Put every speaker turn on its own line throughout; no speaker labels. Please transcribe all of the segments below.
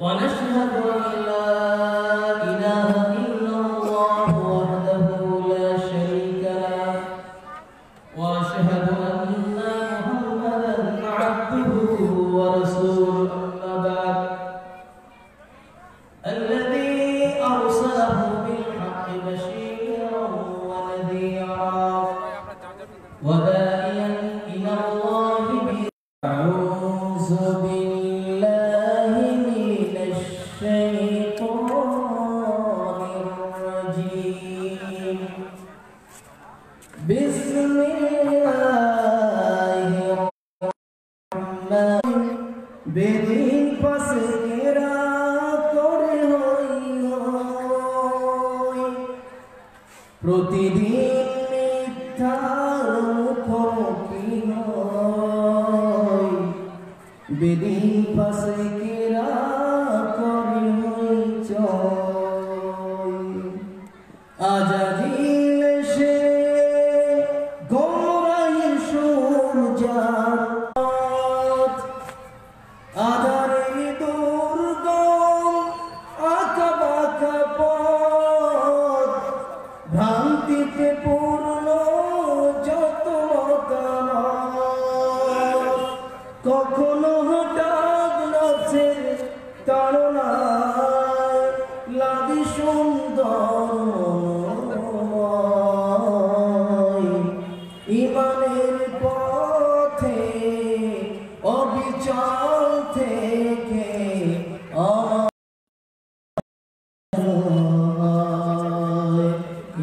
ونشهد أن لا إله إلا الله وحده لا شريك له وأشهد أن محمدا عبده ورسوله أما بعد الذي أرسله بالحق بشيرا ونذيرا وداعيا إلى الله أعوذ بالله من الشيطان الرجيم بسم الله الرحمن বেদিন পাশে ঘেরা করে প্রতিদিন মিথ্যার মুখোমুখি হই বেদিন পাশে ঘেরা করে আজাদিল সে গোমরাহি সূর্যার আধারের দুর্গম আঁকা বাঁকা পথ ভ্রান্তিতে পূর্ণ যত মতামত কখনো হঠাৎ নফসের তাড়নায় লাগে সুন্দর ইমানের পথে অবিচল থেকে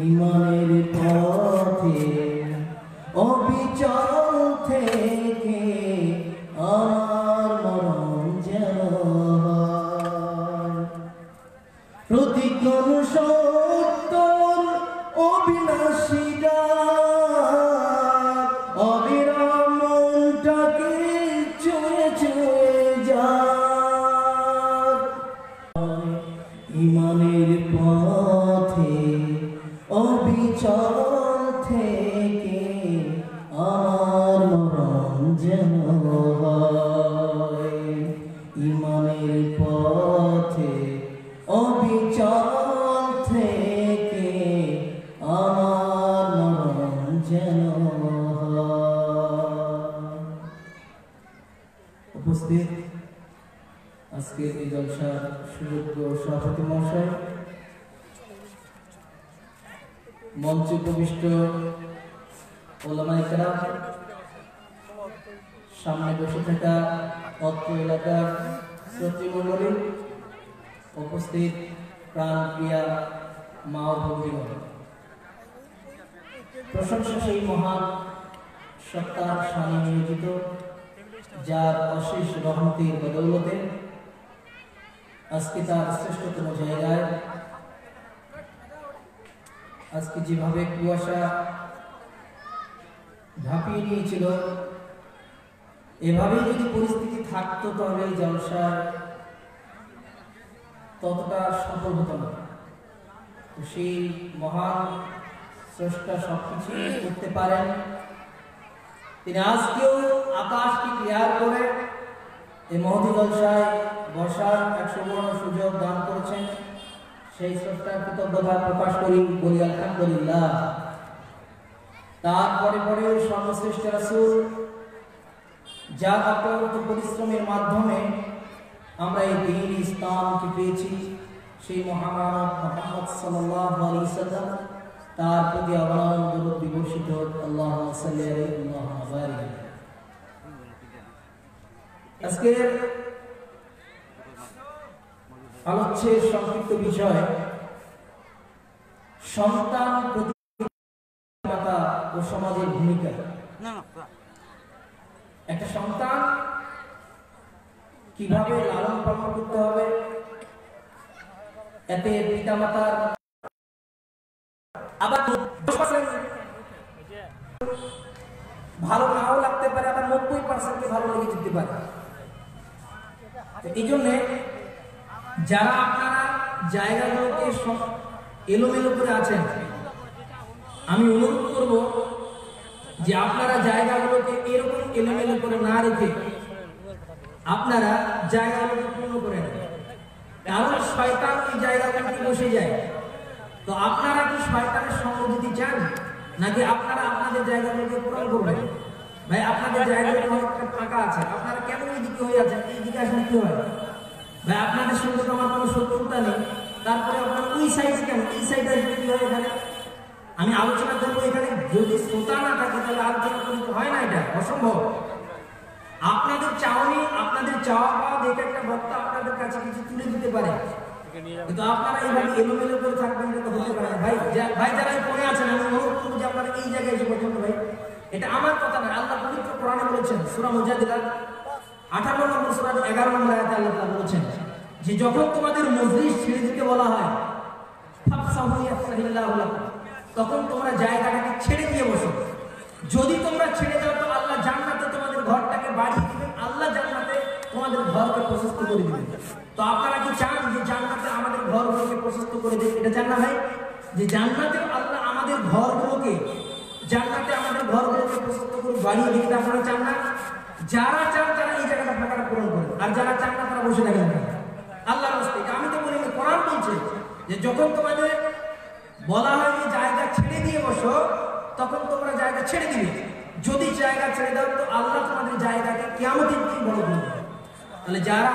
ইমানের পথে অবিচল থেকে আমার মরণ যেন প্রতিক্ষণ সত্তর অবিনাশী অবিরাম মনটাকে ছুঁয়ে ছুঁয়ে যায় ইমানের পথে অবিচল থেকে আমার মরণ যেন হয় ইমানের পথে অবিচল থেকে আমার মরণ যেন উপস্থিত আজকে এই জলসার সুযোগ্য সভাপতি মহাশয়, মঞ্চে উপবিষ্ট ওলামায়ে কেরাম, সামনে বসে থাকা অত্র এলাকার শ্রোতৃমণ্ডলী, উপস্থিত প্রাণপ্রিয়া মা ও ভগ্নীগণ, প্রশংসা সেই মহান সত্তার শানে নিয়োজিত যার অশেষ রহমতের বদৌলতে আজকে তার শ্রেষ্ঠতম জায়গায় আজকে যেভাবে কুয়াশা ঝাঁপিয়ে নিয়েছিল এভাবেই যদি পরিস্থিতি থাকতো তাহলে এই জলসার ততটা সফল হতো না। তো সেই মহান স্রষ্টা সবকিছু করতে পারেন, তিনি আজকেও আকাশকে ক্লিয়ার করে এই মহতী জলসায় বসার এক সুবর্ণ সুযোগ দান করেছেন। সেই স্রষ্টার কৃতজ্ঞতা প্রকাশ করি, বলি আলহামদুলিল্লাহ। তারপরে পরে সর্বশ্রেষ্ঠ রাসূল যার অক্লান্ত পরিশ্রমের মাধ্যমে আমরা এই দ্বীন ইসলামকে পেয়েছি, সেই মহামানব মুহাম্মদ সাল্লাল্লাহু আলাইহি ওয়াসাল্লাম, তার প্রতি অবনমন দরুদ বিবর্ষিত আল্লাহুম্মা সাল্লি আলাইহি ওয়া বারিক। আজকের আলোচ্যের সংক্ষিপ্ত বিষয় সন্তান পিতা ও সমাজের ভূমিকা। একটা সন্তান কিভাবে লালন পালন করতে হবে, এতে পিতামাতার আবার ভালো নাও লাগতে পারে, আবার 90% ভালো লেগে যেতে পারে। এই জন্যে যারা আপনারা জায়গাগুলোকে এলোমেলো করে আছেন, আমি অনুরোধ করব যে আপনারা জায়গাগুলোকে এরকম এলোমেলো করে না রেখে আপনারা জায়গাগুলোকে পূর্ণ করে নেন। কারণ শয়তান ওই জায়গাটাতে বসে যায়। তো আপনারা কি শয়তানের সঙ্গ দিতে চান, নাকি আপনারা আপনাদের জায়গাগুলোকে পূরণ করবেন? ভাই আপনাদের জায়গাগুলো অনেকটা ফাঁকা আছে, আপনারা কেন এইদিকে হয়ে আছেন? এইদিকে আসলে কি হয় ভাই? আপনাদের সঙ্গে তো আমার কোনো শত্রুতা নেই, তারপরে আপনার ওই সাইডে কেন, এই সাইডে আসলে কি হয়? এখানে আমি আলোচনা করবো, এখানে যদি শ্রোতা না থাকে তাহলে আলোচনা করতে হয় না, এটা অসম্ভব। আপনাদের চাওনি, আপনাদের চাওয়া পাওয়া দেখে একটা বক্তা আপনাদের কাছে কিছু তুলে দিতে পারে, কিন্তু আপনারা এইভাবে এলোমেলো করে থাকবেন, এটা তো হতে পারে না। ভাই ভাই যারা পড়ে আছেন, আমি অনুরোধ করবো যে আপনারা এই জায়গায় এসে পর্যন্ত, ভাই এটা আমার কথা না, আল্লাহ পবিত্র কোরআনে বলেছেন সূরা মুজাদিলা 58 নম্বর সূরা 11 নম্বর আয়াতে আল্লাহ তাআলা বলেছেন যে যখন তোমাদের মজলিস ছেড়ে দিতে বলা হয়, ফাফসাহু ইয়াফসাহিল্লাহু লাকুম, তখন তোমরা জায়গাটাকে ছেড়ে দিয়ে বসো। যদি তোমরা ছেড়ে দাও তো আল্লাহ জান্নাতে তোমাদের ঘরটাকে বাড়িয়ে দিবেন, আল্লাহ জান্নাতে তোমাদের ঘরকে প্রশস্ত করে দিবেন। তো আপনারা কি চান যে জান্নাতে আমাদের ঘরগুলোকে প্রশস্ত করে দেন? এটা চান না ভাই? যে জান্নাতে আল্লাহ আমাদের ঘরগুলোকে, জান্নাতে আমাদের ঘরগুলোকে প্রশস্ত করে বাড়িয়ে দিতে আপনারা চান না? যারা চান তারা এই জায়গাটা ফাঁকাটা পূরণ করেন, আর যারা চান না তারা বসে থাকেন। আল্লাহর রাস্তায় আমি তো বলি, কোরআন বলছে যে যখন তোমাদের বলা হয় যে জায়গা ছেড়ে দিয়ে বসো, তখন তোমরা জায়গা ছেড়ে দিবে। যদি জায়গা ছেড়ে দাও তো আল্লাহ তোমাদের জায়গাকে কিয়ামতের দিন বড় করবে। তাহলে যারা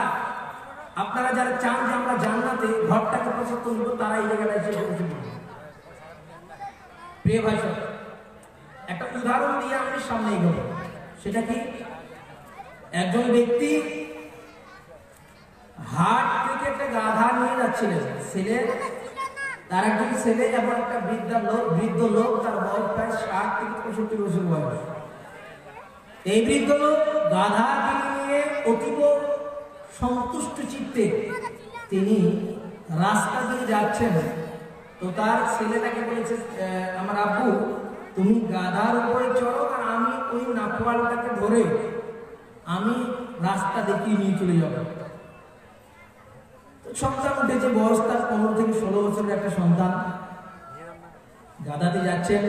আপনারা যারা চান যে আমরা জান্নাতে ঘরটাকে প্রশস্ত করব, তারা এই জায়গাটা এসে বসে পড়বে। প্রিয় ভাই, একটা উদাহরণ দিয়ে আমি সামনে এগোবো। সেটা কি? একজন ব্যক্তি হাট থেকে একটা গাধা নিয়ে যাচ্ছিলেন, ছেলে, তার একজন ছেলে এবং একটা বৃদ্ধ লোক, তার বয়স প্রায় 60 থেকে 65 বছর বয়স। এই বৃদ্ধ লোক গাধা নিয়ে অতীব সন্তুষ্ট চিত্তে তিনি রাস্তা দিয়ে যাচ্ছেন। তো তার ছেলেটাকে বলেছে, আমার আব্বু তুমি গাধার উপরে চড়ো, আর আমি ওই নাকওয়ালটাকে ধরে আমি রাস্তা দেখিয়ে নিয়ে চলে যাব। সন্তান উঠেছে, বয়স তার 15 থেকে 16 বছরের একটা সন্তান। গাধাতে যাচ্ছেন,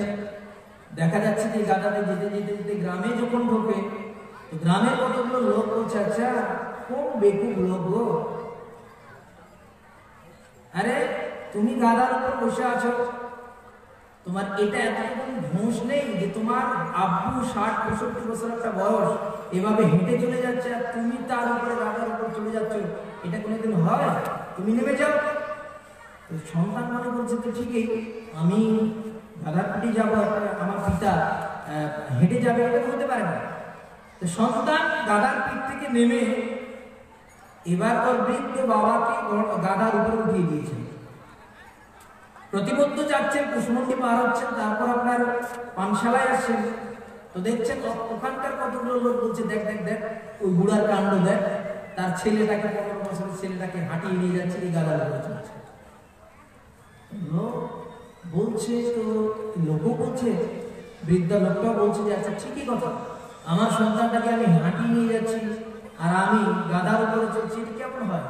দেখা যাচ্ছে যে গাধাতে যেতে যেতে যেতে গ্রামে যখন ঢোকে, তো গ্রামের কতগুলো লোক বলছে, আচ্ছা কোন বেকুব লোক গো, আরে তুমি গাধার উপর বসে আছো, তোমার এটা এতটুকু ঘুষ নেই যে তোমার আব্বু 60-65 বছর একটা বয়স এভাবে হেঁটে চলে যাচ্ছে, আর তুমি তার উপরে গাধার উপর চলে যাচ্ছ, এটা কোনোদিন হয়? তুমি নেমে যাও। তো সন্তান মনে করছে, তো ঠিকই, আমি গাধার পিঠে যাবো, আমার পিতা হেঁটে যাবে, এটা হতে পারে না। তো সন্তান গাধার পিঠ থেকে নেমে এবার ওর বৃদ্ধ বাবাকে গাধার উপরে উঠিয়ে দিয়েছেন। প্রতিবদ্ধ যাচ্ছেন, কুশমন্ডি পার হচ্ছেন, তারপর আপনার পানশালায় আসছেন। তো দেখছেন ওখানকার কতগুলো লোক বলছে, দেখ দেখ দেখ ওই বুড়ার কাণ্ড, দেখ তার ছেলেটাকে, 15 বছরের ছেলেটাকে হাঁটিয়ে নিয়ে যাচ্ছে, এই গাধার উপরে চলছে। লোক বলছে, তো লোকও বলছে, বৃদ্ধা লোকটাও বলছে যে আচ্ছা ঠিকই কথা, আমার সন্তানটাকে আমি হাঁটিয়ে নিয়ে যাচ্ছি আর আমি গাধার উপরে চলছি, এটা কেমন হয়?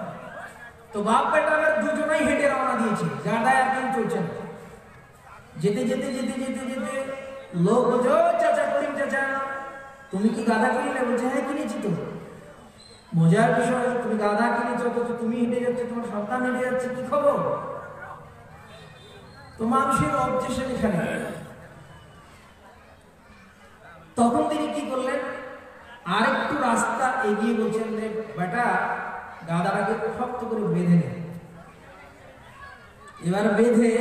তো বাপ বেটা দুজনেই হেঁটে রওনা দিয়েছে, গাধায় আর কেউ চলছে না। যেতে যেতে যেতে যেতে যেতে লোক বলছে, ও চাচা, করিম চাচা, তুমি কি গাধা কিনলে? বলছে, হ্যাঁ কিনেছি। তো মজার বিষয়, তুমি গাধা কিনেছো, তো তুমি হেঁটে যাচ্ছ, তোমার সন্তান হেঁটে যাচ্ছে, কি খবর? তো মানুষের অবজেকশন এখানে। তখন তিনি কি করলেন, আরেকটু রাস্তা এগিয়ে বলছেন যে বেটা গাধাটাকে শক্ত করে বেঁধে নেয়। এবার বেঁধে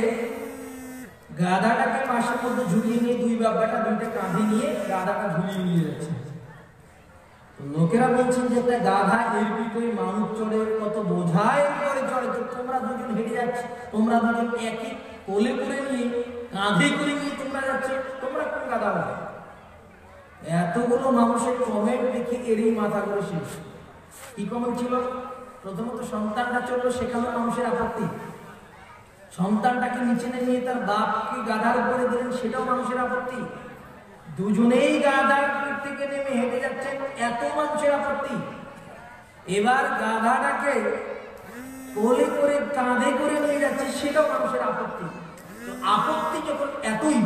গাধাটাকে পাশের মধ্যে ঝুলিয়ে নিয়ে দুই বাবাটা দুইটা কাঁধে নিয়ে গাধাটা ঝুলিয়ে নিয়ে যাচ্ছে। লোকেরা বলছেন যে একটা গাধা এর পিঠে মানুষ চড়ে, কত বোঝায় করে চড়ে, তো তোমরা দুজন হেঁটে যাচ্ছ, তোমরা দুজন একই কোলে করে নিয়ে কাঁধে করে নিয়ে তোমরা যাচ্ছ, তোমরা কোন গাধা হবে? এতগুলো মানুষের কমেন্ট দেখে এরই মাথা করে শেষ। কি কমেন্ট ছিল? প্রথমত সন্তানটা চললো, সেখানে মানুষের আপত্তি। সন্তানটাকে নিচে নিয়ে তার বাপকে গাধার উপরে দিলেন, সেটাও মানুষের আপত্তি। দুজনেই গাধার থেকে নেমে হেঁটে যাচ্ছেন, এত মানুষের আপত্তি। এবার গাধাটাকে কোলে করে কাঁধে করে নিয়ে যাচ্ছে, সেটাও মানুষের আপত্তি। তো আপত্তি যখন এতই,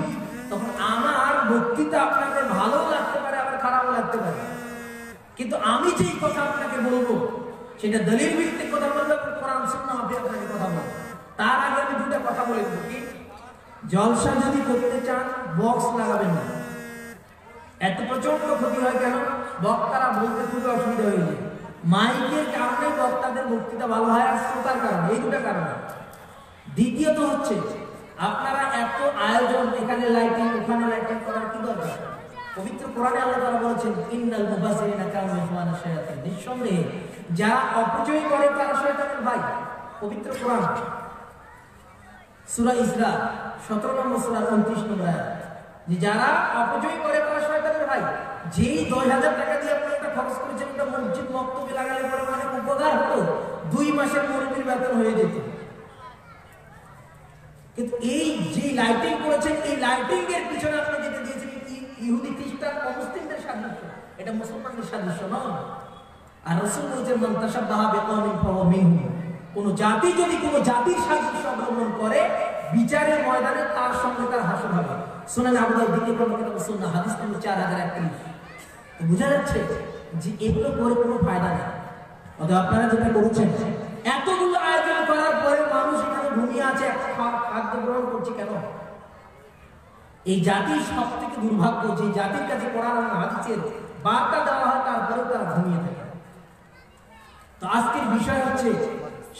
তখন আমার বক্তৃতা আপনাদের ভালো লাগতে পারে, আবার খারাপও লাগতে পারে, কিন্তু আমি যেই কথা আপনাকে বলবো সেটা দলিল ভিত্তিক কথা বলবো, কোরআন সুন্নাহ মাফিক আপনাকে কথা বলবো। তার আগে আমি দুটো কথা বলে দেব। কি জলসা যদি করতে চান বক্স লাগাবেন না। এত প্রচন্ড ক্ষতি হয় কেন? বক্তারা বলতে খুবই অসুবিধা হয়ে যায়। মাইকের কারণে বক্তাদের বক্তৃতা ভালো হয় আর শ্রোতার কারণে, এই দুটো কারণে। দ্বিতীয়ত হচ্ছে আপনারা এত আয়োজন, এখানে লাইটিং ওখানে লাইটিং করার কি দরকার? পবিত্র কোরআনে আল্লাহ তাআলা বলেছেন ইন্নাল মুবাসসিরিনা কানু ইখওয়ানা শায়াতিন, নিঃসন্দেহে যারা অপচয় করে তারা শয়তানের ভাই। পবিত্র কোরআন সূরা ইসরা 17 নম্বর সূরা 29 নম্বর আয়াত, যে যারা অপচয় করে তারা শয়তানের ভাই। যেই 10,000 টাকা দিয়ে আপনি একটা খরচ করেছেন, একটা মসজিদ মক্তবে লাগালে পরে মানে উপকার হতো, 2 মাসের মুরব্বির বেতন হয়ে যেত। কিন্তু এই যে লাইটিং করেছেন, এই লাইটিং এর পিছনে আপনি যেতে দিয়েছেন ইহুদি খ্রিস্টান অমুসলিমদের সাদৃশ্য, এটা মুসলমানদের সাদৃশ্য নয়। আর রাসূল বলেছেন মান তাশাব্বাহা বিকওমিন ফাহুয়া মিনহুম, কোন জাতি যদি কোন জাতির সাদৃশ্য অবলম্বন করে বিচারের ময়দানে তার সঙ্গে তার হাসর হবে। সুনান আবু দাউদ দ্বিতীয় খণ্ড কিতাব সুন্নাহ হাদিস নম্বর 4031। তো বোঝা যাচ্ছে যে এগুলো করে কোনো ফায়দা নেই। অতএব আপনারা যেটা করেছেন, এতগুলো আয়োজন করার পরে মানুষ এখানে ঘুমিয়ে আছে, খাদ্য গ্রহণ করছে কেন? এই জাতির সব থেকে দুর্ভাগ্য, যে জাতির কাছে কোরআন এবং হাদিসের বার্তা দেওয়া হয় তারপরেও তারা ঘুমিয়ে থাকে। তো আজকের বিষয় হচ্ছে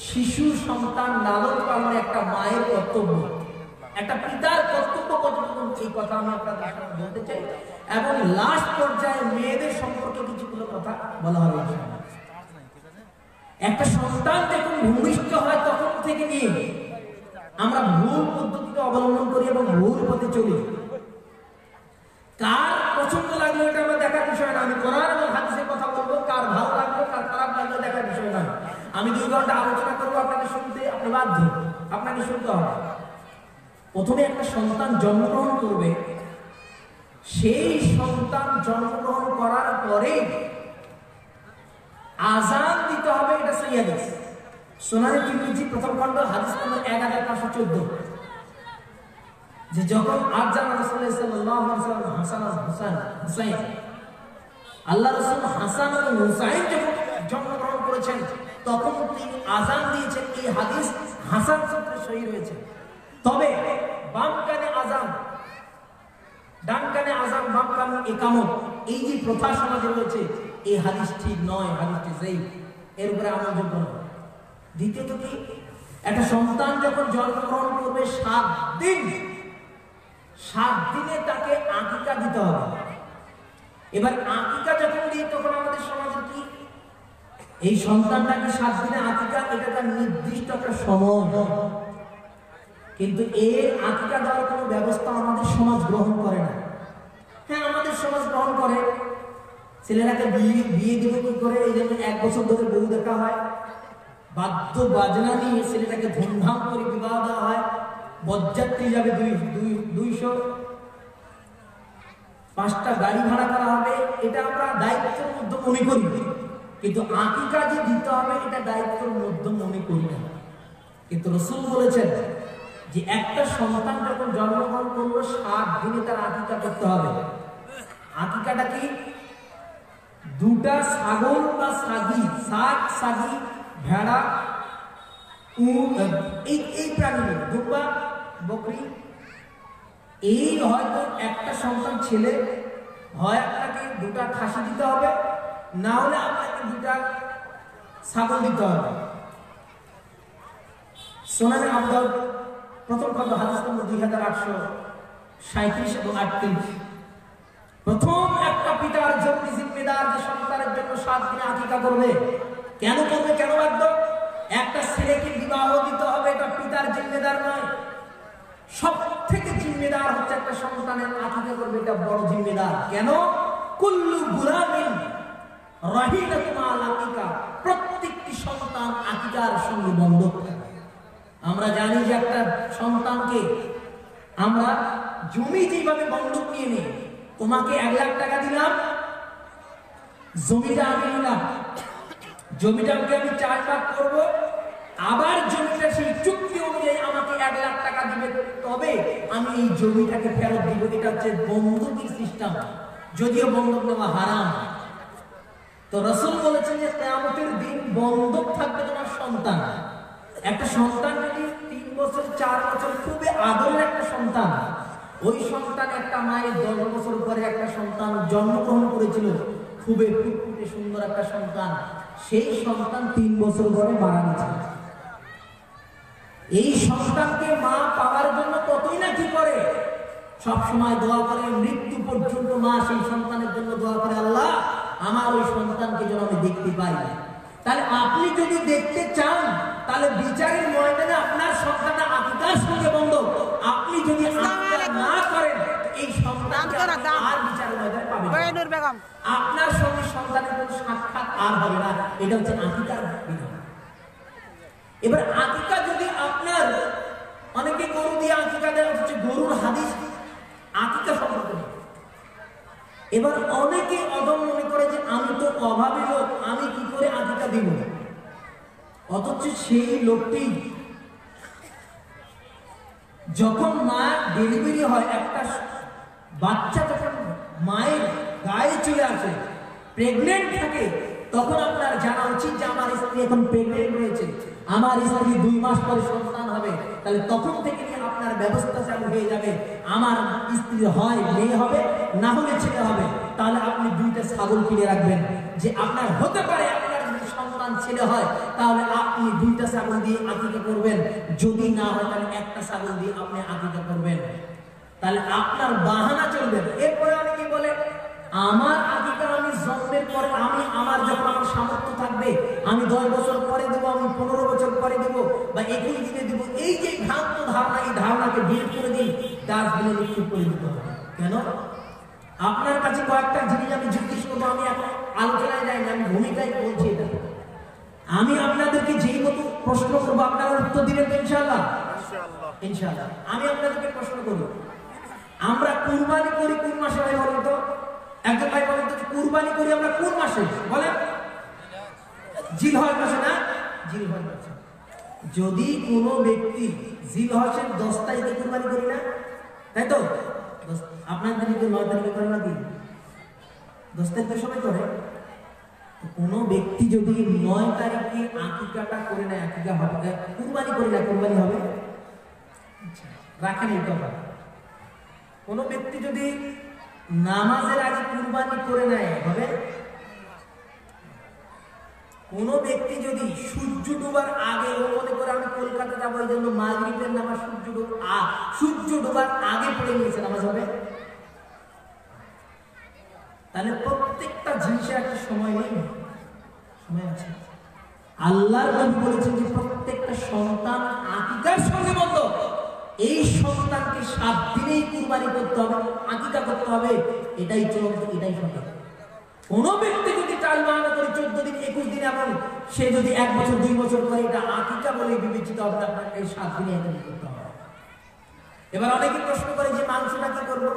শিশু সন্তান লালন পালনে একটা মায়ের কর্তব্য, একটা পিতার কর্তব্য কতটুকু, এই কথা আমি আপনাদের সামনে বলতে চাই। এবং লাস্ট পর্যায়ে মেয়েদের সম্পর্কে কিছুগুলো কথা বলা হবে। একটা সন্তান যখন ভূমিষ্ঠ হয় তখন থেকে নিয়ে আমরা ভুল পদ্ধতিকে অবলম্বন করি এবং ভুল পথে চলি। কার পছন্দ লাগলো এটা আমরা দেখার বিষয় না। আমি কোরআন এবং হাদিসের কথা বলবো, কার ভালো লাগলো কার খারাপ লাগলো দেখার বিষয় না। আমি 2 ঘন্টা আলোচনা করবো, আপনাকে শুনতে আপনি বাধ্য, আপনাকে শুনতে হবে। প্রথমে একটা সন্তান জন্মগ্রহণ করবে, সেই সন্তান জন্মগ্রহণ করার পরে আযান দিতে হবে, এটা সহিহ হাদিস। সুনানে তিরমিজি প্রথম খণ্ড হাদিস নম্বর 1514, যে যখন আযান রাসূলুল্লাহ সাল্লাল্লাহু আলাইহি ওয়াসাল্লাম হাসান আর হুসাইন, আল্লাহ রাসূল হাসান এবং হুসাইন যখন জন্মগ্রহণ করেছেন তখন তিনি আযান দিয়েছেন। এই হাদিস হাসান সূত্রে সহিহ রয়েছে। তবে বাম কানে আযান, ডান কানে আযান, বাম কানে ইকামত, এই যে প্রথা সমাজে রয়েছে, এই হাদিস ঠিক নয়, হাদিসটি যায়ীফ, এর উপরে আমলযোগ্য নয়। দ্বিতীয়ত কি, একটা সন্তান যখন জন্মগ্রহণ করবে 7 দিনে তাকে আকিকা দিতে হবে। এবার আকিকা যখন দিই তখন আমাদের সমাজে কি, এই সন্তানটাকে 7 দিনে আকিকা, এটা তার নির্দিষ্ট একটা সময়, কিন্তু এর আকিকা দেওয়ার কোনো ব্যবস্থা আমাদের সমাজ গ্রহণ করে না। হ্যাঁ, আমাদের সমাজ গ্রহণ করে, ছেলেরাকে বিয়ে দিব কি করে, এই জন্য 1 বছর ধরে বউ দেখা হয়, বাদ্য বাজনা নিয়ে ছেলেটাকে ধুমধাম করে বিবাহ দেওয়া হয়, বরযাত্রী যাবে 200, 5টা গাড়ি ভাড়া করা হবে, এটা আমরা দায়িত্বের মধ্যে মনে করি। কিন্তু আকিকা যে দিতে হবে এটা দায়িত্বের মধ্যে মনে করি না। কিন্তু রাসূল বলেছেন যে একটা সন্তান যখন জন্মগ্রহণ করলো 7 দিনে তার আকিকা করতে হবে। আকিকাটা কি, 2টা ছাগল বা সাগি, ভেড়া, উট, এই প্রাণীগুলো, দুম্বা, বকরি, এই হয়তো একটা সন্তান ছেলে, হয় আপনাকে 2টা খাসি দিতে হবে, না হলে আপনাকে 2টা ছাগল দিতে হবে। সুনানে আবু দাউদ প্রথম খণ্ড হাদিস নম্বর 2837 এবং 38। প্রথম একটা পিতার জন্য জিম্মেদার যে সন্তানের জন্য 7 দিনে আকিকা করবে। কেন করবে, কেন বাধ্য? একটা ছেলেকে বিবাহ দিতে হবে, এটা পিতার জিম্মেদার নয়। সব থেকে জিম্মেদার হচ্ছে একটা সন্তানের আকিকা করবে, এটা বড় জিম্মেদার। কেন? কুল্লু গুলামিন রাহিনাতুন আল আকিকা, প্রত্যেকটি সন্তান আকিকার সঙ্গে বন্ধক থাকে। আমরা জানি যে একটা সন্তানকে আমরা জমি যেভাবে বন্ধক নিয়ে নিই, তোমাকে 1 লাখ টাকা দিলাম, জমিটা আমি নিলাম, জমিটাকে আমি 4 ভাগ করব, আবার জমিটা সেই চুক্তি অনুযায়ী আমাকে 1 লাখ টাকা দিবে, তবে আমি এই জমিটাকে ফেরত দিব। এটা হচ্ছে বন্ধকি সিস্টেম, যদিও বন্ধক নেওয়া হারাম। তো রাসূল বলেছেন যে কিয়ামতের দিন বন্ধক থাকবে তোমার সন্তান। একটা সন্তান যদি 3 বছর 4 বছর খুবই আদরের একটা সন্তান, ওই সন্তান একটা মায়ের 10 বছর পরে একটা সন্তান জন্মগ্রহণ করেছিল, খুবই ফুটফুটে সুন্দর একটা সন্তান, সেই সন্তান 3 বছর পরে মারা গেছে। এই সন্তানকে মা পাওয়ার জন্য কতই না কি করে, সব সময় দোয়া করে, মৃত্যু পর্যন্ত মা সেই সন্তানের জন্য দোয়া করে, আল্লাহ আমার ওই সন্তানকে যেন আমি দেখতে পাই। তাহলে আপনি যদি দেখতে চান, তাহলে বিচারের ময়দানে আপনার সন্তানটা আকিকার সঙ্গে বন্ধ। আপনি যদি আকিকা না করেন, এই সন্তানকে আর বিচারের ময়দানে পাবেন না। আপনার সঙ্গে সন্তানের কোনো সাক্ষাৎ আর হবে না। এটা হচ্ছে আকিকার বিধান। এবার আকিকা যদি আপনার, অনেকে গরু দিয়ে আকিকা দেওয়া হচ্ছে, গরুর হাদিস আকিকা সম্পর্কে। এবার অনেকে অদম মনে করে যে আমি তো অভাবী লোক, আমি কি করে আকিকা দিব, অথচ সেই লোকটি যখন মা ডেলিভারি হয়, একটা বাচ্চা যখন মায়ের গায়ে চলে আসে, প্রেগনেন্ট থাকে, তখন আপনার জানা উচিত যে আমার স্ত্রী এখন প্রেগনেন্ট রয়েছে, আমার স্ত্রী 2 মাস পরে সন্তান হবে। তাহলে তখন থেকে আপনার ব্যবস্থা চালু হয়ে যাবে, আমার স্ত্রী হয় মেয়ে হবে, না হলে ছেলে হবে। তাহলে আপনি 2টা ছাগল কিনে রাখবেন, যে আপনার হতে পারে আপনার যদি সন্তান ছেলে হয়, তাহলে আপনি 2টা ছাগল দিয়ে আকিকা করবেন, যদি না হয় তাহলে একটা ছাগল দিয়ে আপনি আকিকা করবেন। তাহলে আপনার বাহানা চলবে। এরপরে অনেকে বলে আমার আকিকা আমি জন্মের পরে, আমি আমার যখন আমার সামর্থ্য থাকবে, আমি 10 বছর পরে দেবো, আমি 15 বছর পরে দেবো, বা 21 দিনে দেবো। এই যে ভ্রান্ত ধারণা, এই ধারণাকে বের করে দিই, ডাস্টবিনে নিক্ষেপ করে দিতে হবে। কেন? আপনার কাছে কয়েকটা জিনিস আমি জিজ্ঞেস করবো, আমি এখন আলোচনায় যাই না, আমি ভূমিকায় বলছি এটা। আমি আপনাদেরকে যেই মতো প্রশ্ন করবো, আপনারা উত্তর দিবেন তো ইনশাআল্লাহ? ইনশাআল্লাহ। আমি আপনাদেরকে প্রশ্ন করবো, আমরা কুরবানি করি কোন মাসে ভাই বলেন তো? একজন ভাই বলেন তো, কুরবানি করি আমরা কোন মাসে বলেন? জিলহজ মাসে না? জিলহজ মাসে। যদি কোনো ব্যক্তি জিলহজের 10 তারিখে কুরবানি করি না, তাই তো? আপনাদের দিকে 9 তারিখে করে না, দিন 10 তারিখে সবাই করে। কোনো ব্যক্তি যদি 9 তারিখে আকিকাটা করে না, আকিকা হবে, কুরবানি করি না, কুরবানি হবে? রাখেন এই কথা। কোনো ব্যক্তি যদি নামাজের আগে কুরবানি করে নেয়, হবে? কোনো ব্যক্তি যদি সূর্য ডোবার আগে, ও মনে করে আমি কলকাতা যাবো, এই জন্য মাগরিবের নামাজ সূর্য ডোবার আগে পড়ে নিয়েছে, নামাজ হবে? তাহলে প্রত্যেকটা জিনিসের একটা সময় নেই, সময় আছে। আল্লাহর নবী বলেছেন যে প্রত্যেকটা সন্তান আকিকার সঙ্গে বন্ধ। এই সন্তানকে 7 দিনেই কুরবানি করতে হবে, আকিকা করতে হবে, এটাই চলন্ত, এটাই সঠিক। কোন ব্যক্তি যদি চাল বাহানা করে 14 দিন 21 দিন, এবং সে যদি 1 বছর 2 বছর করে, এটা আকিকা বলে বিবেচিত হবে, আপনাকে এই 7 দিনে এটা করতে হবে। এবার অনেকে প্রশ্ন করে যে মাংসটা কি করবো?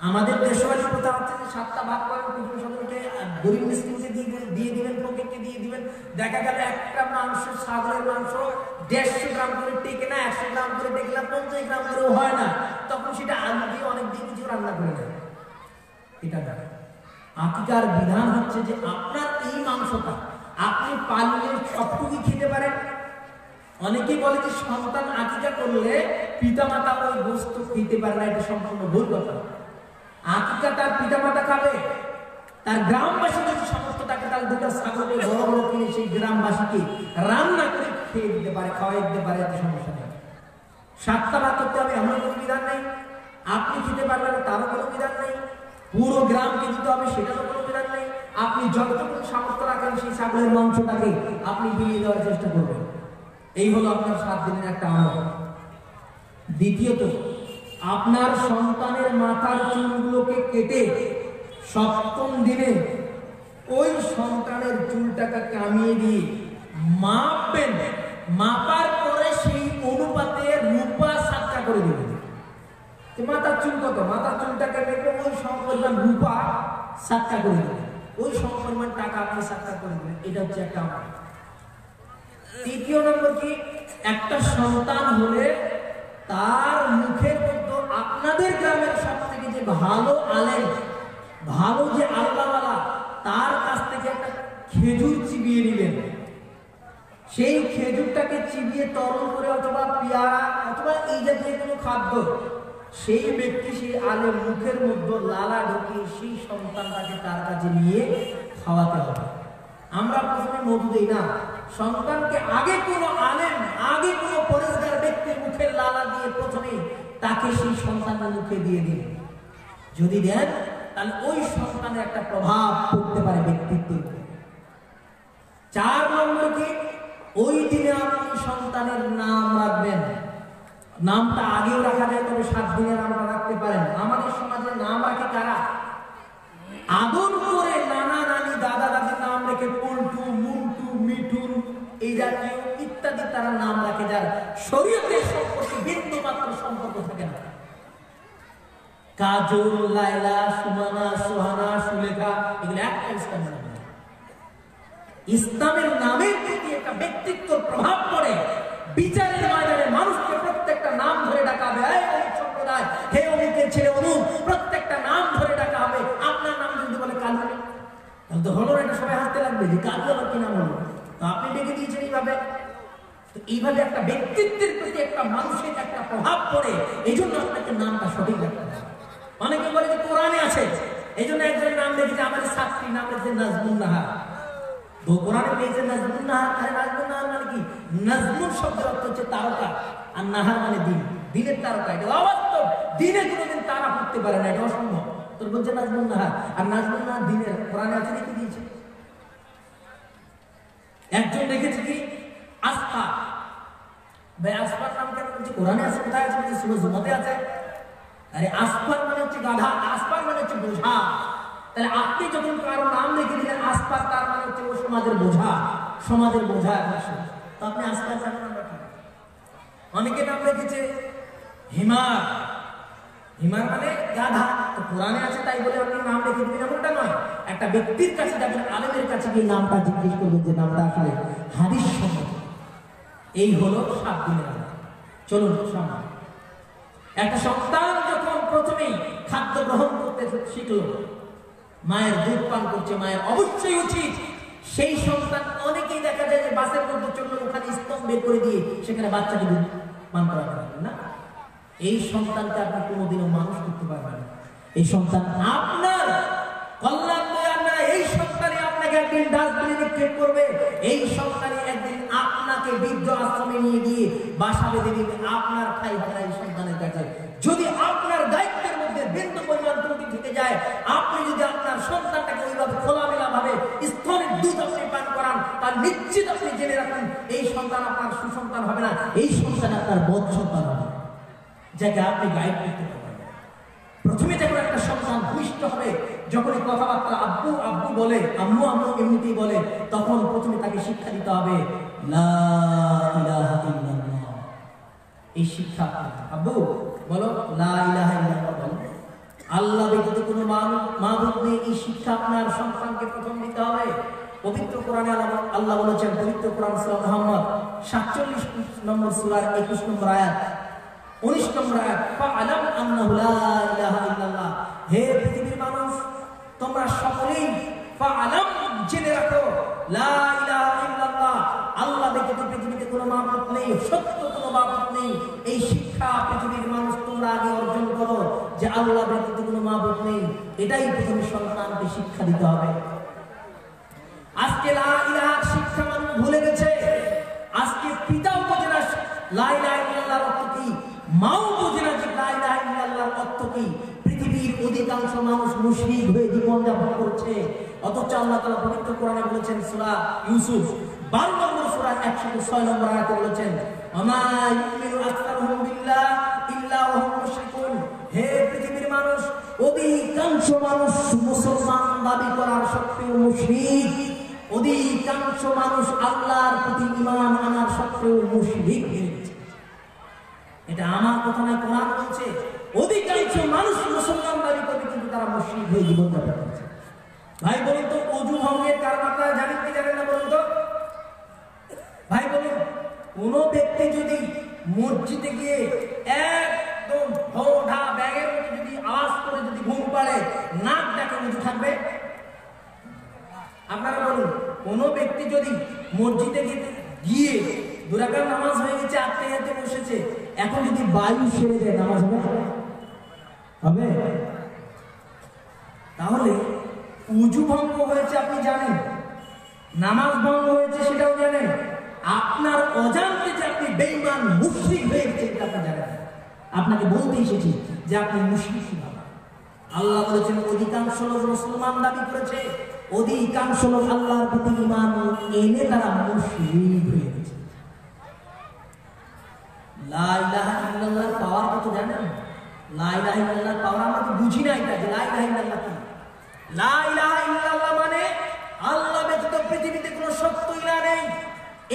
আমাদের দেশবাসী প্রথা হচ্ছে যে 7টা ভাগ করেন, কুটুম সদরকে গরিব মিসকিনকে দিয়ে দিবেন, ফকিরকে দিয়ে দিবেন। দেখা গেল একটা মাংস, ছাগলের মাংস 150 গ্রাম করে টেকে না, 100 গ্রাম করে টেকে না, 50 গ্রাম করেও হয় না, তখন সেটা আলু দিয়ে অনেক দিয়ে কিছু রান্না করে দেয়। এটা দেখেন, আকিকার বিধান হচ্ছে যে আপনার এই মাংসটা আপনি পালিয়ে সবটুকু খেতে পারেন। অনেকেই বলে যে সন্তান আকিকা করলে পিতামাতা ওই গোশত খেতে পারে না, এটা সম্পূর্ণ ভুল কথা। আকিকা তার পিতামাতা খাবে, তার গ্রামবাসী যদি সামর্থ্য থাকে, তাহলে 2টা ছাগলকে বড় বড় কিনে সেই গ্রামবাসীকে রান্না করে খেয়ে দিতে পারে, খাওয়াই দিতে পারে, এত সমস্যা নেই। 7টা ভাগ করতে হবে এমন কোনো বিধান নেই, আপনি খেতে পারবেন তারও কোনো বিধান নেই, পুরো গ্রামকে দিতে হবে সেটারও কোনো বিধান নেই। আপনি যতটুকু সামর্থ্য রাখেন সেই ছাগলের মাংসটাকে আপনি বিলিয়ে দেওয়ার চেষ্টা করবেন। এই হলো আপনার 7 দিনের একটা আমল। দ্বিতীয়ত, আপনার সন্তানের মাথার চুলগুলোকে কেটে 7ম দিনে ওই সন্তানের চুলটাকে কামিয়ে দিয়ে মাপবেন। মাপার পরে সেই অনুপাতে রূপা 7টা করে দেবেন। মাথার চুল কত, মাথার চুলটাকে মেপে ওই সমপরিমাণ রূপা 7টা করে দেবেন, ওই সমপরিমাণ টাকা আপনি 7টা করে দেবেন। এটা হচ্ছে একটা আমল। তৃতীয় নম্বর কি, একটা সন্তান হলে তার মুখের মধ্যে আপনাদের গ্রামের সব থেকে যে ভালো আলেম, ভালো যে আল্লাহওয়ালা, তার কাছ থেকে একটা খেজুর চিবিয়ে নিবেন। সেই খেজুরটাকে চিবিয়ে তরল করে অথবা পেয়ারা অথবা এই জাতীয় কোনো খাদ্য সেই ব্যক্তি সেই আলেম মুখের মধ্যে লালা ঢুকিয়ে সেই সন্তানটাকে তার কাছে নিয়ে খাওয়াতে হবে। আমরা প্রথমে মধু দিই না, সন্তানকে আগে কোনো আলেম আগে কোনো পরিষ্কার ব্যক্তির মুখে লালা দিয়ে প্রথমে তাকে সেই সন্তানের মুখে দিয়ে দিন। যদি দেন তাহলে ওই সন্তানের একটা প্রভাব পড়তে পারে ব্যক্তিত্বের। 4 নম্বর কি, ওই দিনে আপনি সন্তানের নাম রাখবেন। নামটা আগেও রাখা যায়, তবে 7 দিনের নামটা রাখতে পারেন। আমাদের সমাজে নাম রাখে কারা? আদর করে নানা নানি দাদা দাদির নাম রেখে পল্টু মুন্টু মিঠুন এই জাতীয় ইত্যাদি তারা নাম রাখে, যার শরীয়তের সম্পর্কে বিন্দু মাত্র সম্পর্ক থাকে না। কাজল, লাইলা, সুমানা, সোহানা, সুলেখা এগুলো একটা ইসলামের নাম। ইসলামের নামের প্রতি একটা ব্যক্তিত্বর প্রভাব পড়ে। বিচারের ময়দানে মানুষকে প্রত্যেকটা নাম ধরে ডাকা হবে। এই অমুক সম্প্রদায়, হে অমুকের ছেলে অমুক, প্রত্যেকটা নাম ধরে ডাকা হবে। আপনার নাম যদি বলে কালু, তাহলে তো হলো এটা, সবাই হাসতে লাগবে যে কালু আবার কি নাম হলো, তো আপনি ডেকে দিয়েছেন এইভাবে। তো এইভাবে একটা ব্যক্তিত্বের প্রতি একটা মানুষের একটা প্রভাব পড়ে, এই জন্য আপনাকে নামটা সঠিক রাখতে হবে। অনেকে বলে যে কোরআনে আছে, এই জন্য একজনের নাম রেখেছে, আমাদের ছাত্রীর নাম রেখেছে নাজমুন নাহার। তো কোরআনে পেয়েছে নাজমুন নাহার। আরে নাজমুন নাহার মানে কি? নাজমুন শব্দের অর্থ হচ্ছে তারকা, আর নাহার মানে দিন, দিনের তারকা। এটা অবাস্তব, দিনে কোনোদিন তারা পড়তে পারে না, এটা অসম্ভব। তোর বলছে নাজমুন নাহার, আর নাজমুন নাহার দিনের কোরআনে আছে, লিখে দিয়েছে। একজন রেখেছে কি আস্ফা। ভাই আসফার নাম কেন বলছে? কোরআনে আছে, কোথায় আছে? বলছে সূরা জুমাতে আছে। আরে আসফার মানে হচ্ছে গাধা, আসফার মানে হচ্ছে বোঝা। তাহলে আপনি যখন কারো নাম রেখে দিলেন আসফার, তার মানে হচ্ছে ও সমাজের বোঝা, সমাজের বোঝা। তো আপনি আসফার কেন নাম রাখেন? অনেকে নাম রেখেছে হিমার, হিমার মানে গাধা। তো কোরআনে আছে তাই বলে আপনি নাম রেখে দিবেন এমনটা নয়। একটা ব্যক্তির কাছে যাবেন, আলেমের কাছে গিয়ে নামটা জিজ্ঞেস করবেন যে নামটা আসলে হাদিস সম্মত। এই হলো 7 দিনের নাম। চলুন সামনে। একটা সন্তান যখন প্রথমেই খাদ্য গ্রহণ করতে শিখলো, মায়ের দুধ পান করছে, মায়ের অবশ্যই উচিত সেই সন্তান, অনেকেই দেখা যায় যে বাসের মধ্যে চললো, ওখানে স্তম্ভ বের করে দিয়ে সেখানে বাচ্চাকে দুধ পান করাতে পারবেন না। এই সন্তানকে আপনি কোনোদিনও মানুষ করতে পারবেন না। এই সন্তান আপনার কল্যাণ বয়ে আনবে না। এই সন্তানে আপনাকে একদিন ডাস্টবিনে নিক্ষেপ করবে। এই সন্তানে একদিন আপনাকে বৃদ্ধ আশ্রমে নিয়ে গিয়ে বাসা বেঁধে দিবে। আপনার ঠাঁই হবে না এই সন্তানের কাছে। যদি আপনার দায়িত্বের মধ্যে বিন্দু পরিমাণ ত্রুটি থেকে যায়, আপনি যদি আপনার সন্তানটাকে ওইভাবে খোলামেলা ভাবে স্তনের দুধ আপনি পান করান, তার নিশ্চিত আপনি জেনে রাখুন এই সন্তান আপনার সুসন্তান হবে না, এই সন্তান আপনার বদ সন্তান হবে, যাকে আপনি গাইড করতে পারবেন। প্রথমে যখন একটা সন্তান ভূমিষ্ঠ হবে, যখনই কথাবার্তা আব্বু আব্বু বলে, আম্মু আম্মু এমনিতেই বলে, তখন প্রথমে তাকে শিক্ষা দিতে হবে লা ইলাহা ইল্লাল্লাহ। এই শিক্ষা আব্বু বলো, লা ইলাহা ইল্লাল্লাহ বলো, আল্লাহ ব্যতীত কোনো মাবুদ নেই। এই শিক্ষা আপনার সন্তানকে প্রথম দিতে হবে। পবিত্র কোরআনে আল্লাহ বলেছেন, পবিত্র কোরআন সূরা মুহাম্মদ 47 নম্বর সূরার 21 নম্বর আয়াত, 19 নম্বর আয়াত, ফাআলাম আন্নাহু লা ইলাহা ইল্লাল্লাহ। হে পৃথিবীর মানুষ, তোমরা সকলেই ফাআলাম জেনে রাখো, লা ইলাহা ইল্লাল্লাহ, আল্লাহ ব্যতীত পৃথিবীতে কোনো মাবুদ নেই, সত্য কোনো মাবুদ নেই। এই শিক্ষা পৃথিবীর মানুষ তোমরা আগে অর্জন করো যে আল্লাহ ব্যতীত কোনো মাবুদ নেই। এটাই প্রথমে সন্তানকে শিক্ষা দিতে হবে। আজকে লা ইলাহার শিক্ষা মানুষ ভুলে গেছে। আজকে পিতাও বোঝে না লা ইলাহা ইল্লাল্লাহর অর্থ কি, মাও বোঝে না যে লা ইলাহা ইল্লাল্লাহর অর্থ কি। পৃথিবীর অধিকাংশ মানুষ মুশরিক হয়ে জীবনযাপন করছে, অথচ আল্লাহ তাআলা পবিত্র কোরআনে বলেছেন, সূরা ইউসুফ 12 নম্বর সূরা 106 নম্বর আয়াতে বলেছেন, ওমা ইউমিনু আকসারুহুম বিল্লাহ ইল্লা ওয়া হুম মুশরিকুন। হে পৃথিবীর মানুষ, অধিকাংশ মানুষ মুসলমান দাবি করার সত্ত্বেও মুশরিক। অধিকাংশ মানুষ আল্লাহর প্রতি ঈমান আনার সত্ত্বেও মুশরিক হয়ে গেছে। এটা আমার কথা নয়, কোরআন বলছে। অধিকাংশ মানুষ মুসলমান দাবি করে কিন্তু তারা মুশরিক হয়ে জীবনযাপন করছে। ভাই বলুন তো, ওযু ভঙ্গের কার মাত্রা জানেন কি জানেন না বলুন তো? ভাই বলুন, কোন ব্যক্তি যদি মসজিদে গিয়ে একদম ঢোঢা ব্যাগের মধ্যে যদি আওয়াজ করে যদি ঘুম পাড়ে, নাক ডাকে, উজু থাকবে? আপনারা বলুন, কোন ব্যক্তি যদি মসজিদে গিয়ে গিয়ে 2 রাকাত নামাজ হয়ে গেছে, আত্মীয়তে বসেছে, এখন যদি বায়ু ছেড়ে দেয় নামাজ হবে? তাহলে উজু ভঙ্গ হয়েছে আপনি জানেন, নামাজ ভঙ্গ হয়েছে সেটাও জানেন, আপনার অজান্তে যে আপনি বেঈমান মুশরিক হয়ে গেছেন এটা আপনি জানেন। আপনাকে বলতে এসেছি যে আপনি মুশরিক কিভাবে। আল্লাহ বলেছেন অধিকাংশ লোক মুসলমান দাবি করেছে, অধিকাংশ লোক আল্লাহর প্রতি ঈমান এনে তারা মুশরিক হয়ে গেছে। লা ইলাহা ইল্লাল্লাহর পাওয়ার কত জানেন? লা ইলাহা ইল্লাল্লাহর পাওয়ার আমরা তো বুঝি না এটা যে লা ইলাহা ইল্লাল্লাহ কি। লা ইলাহা ইল্লাল্লাহ মানে আল্লাহ ব্যতীত পৃথিবীতে কোনো সত্য ইলাহ নেই।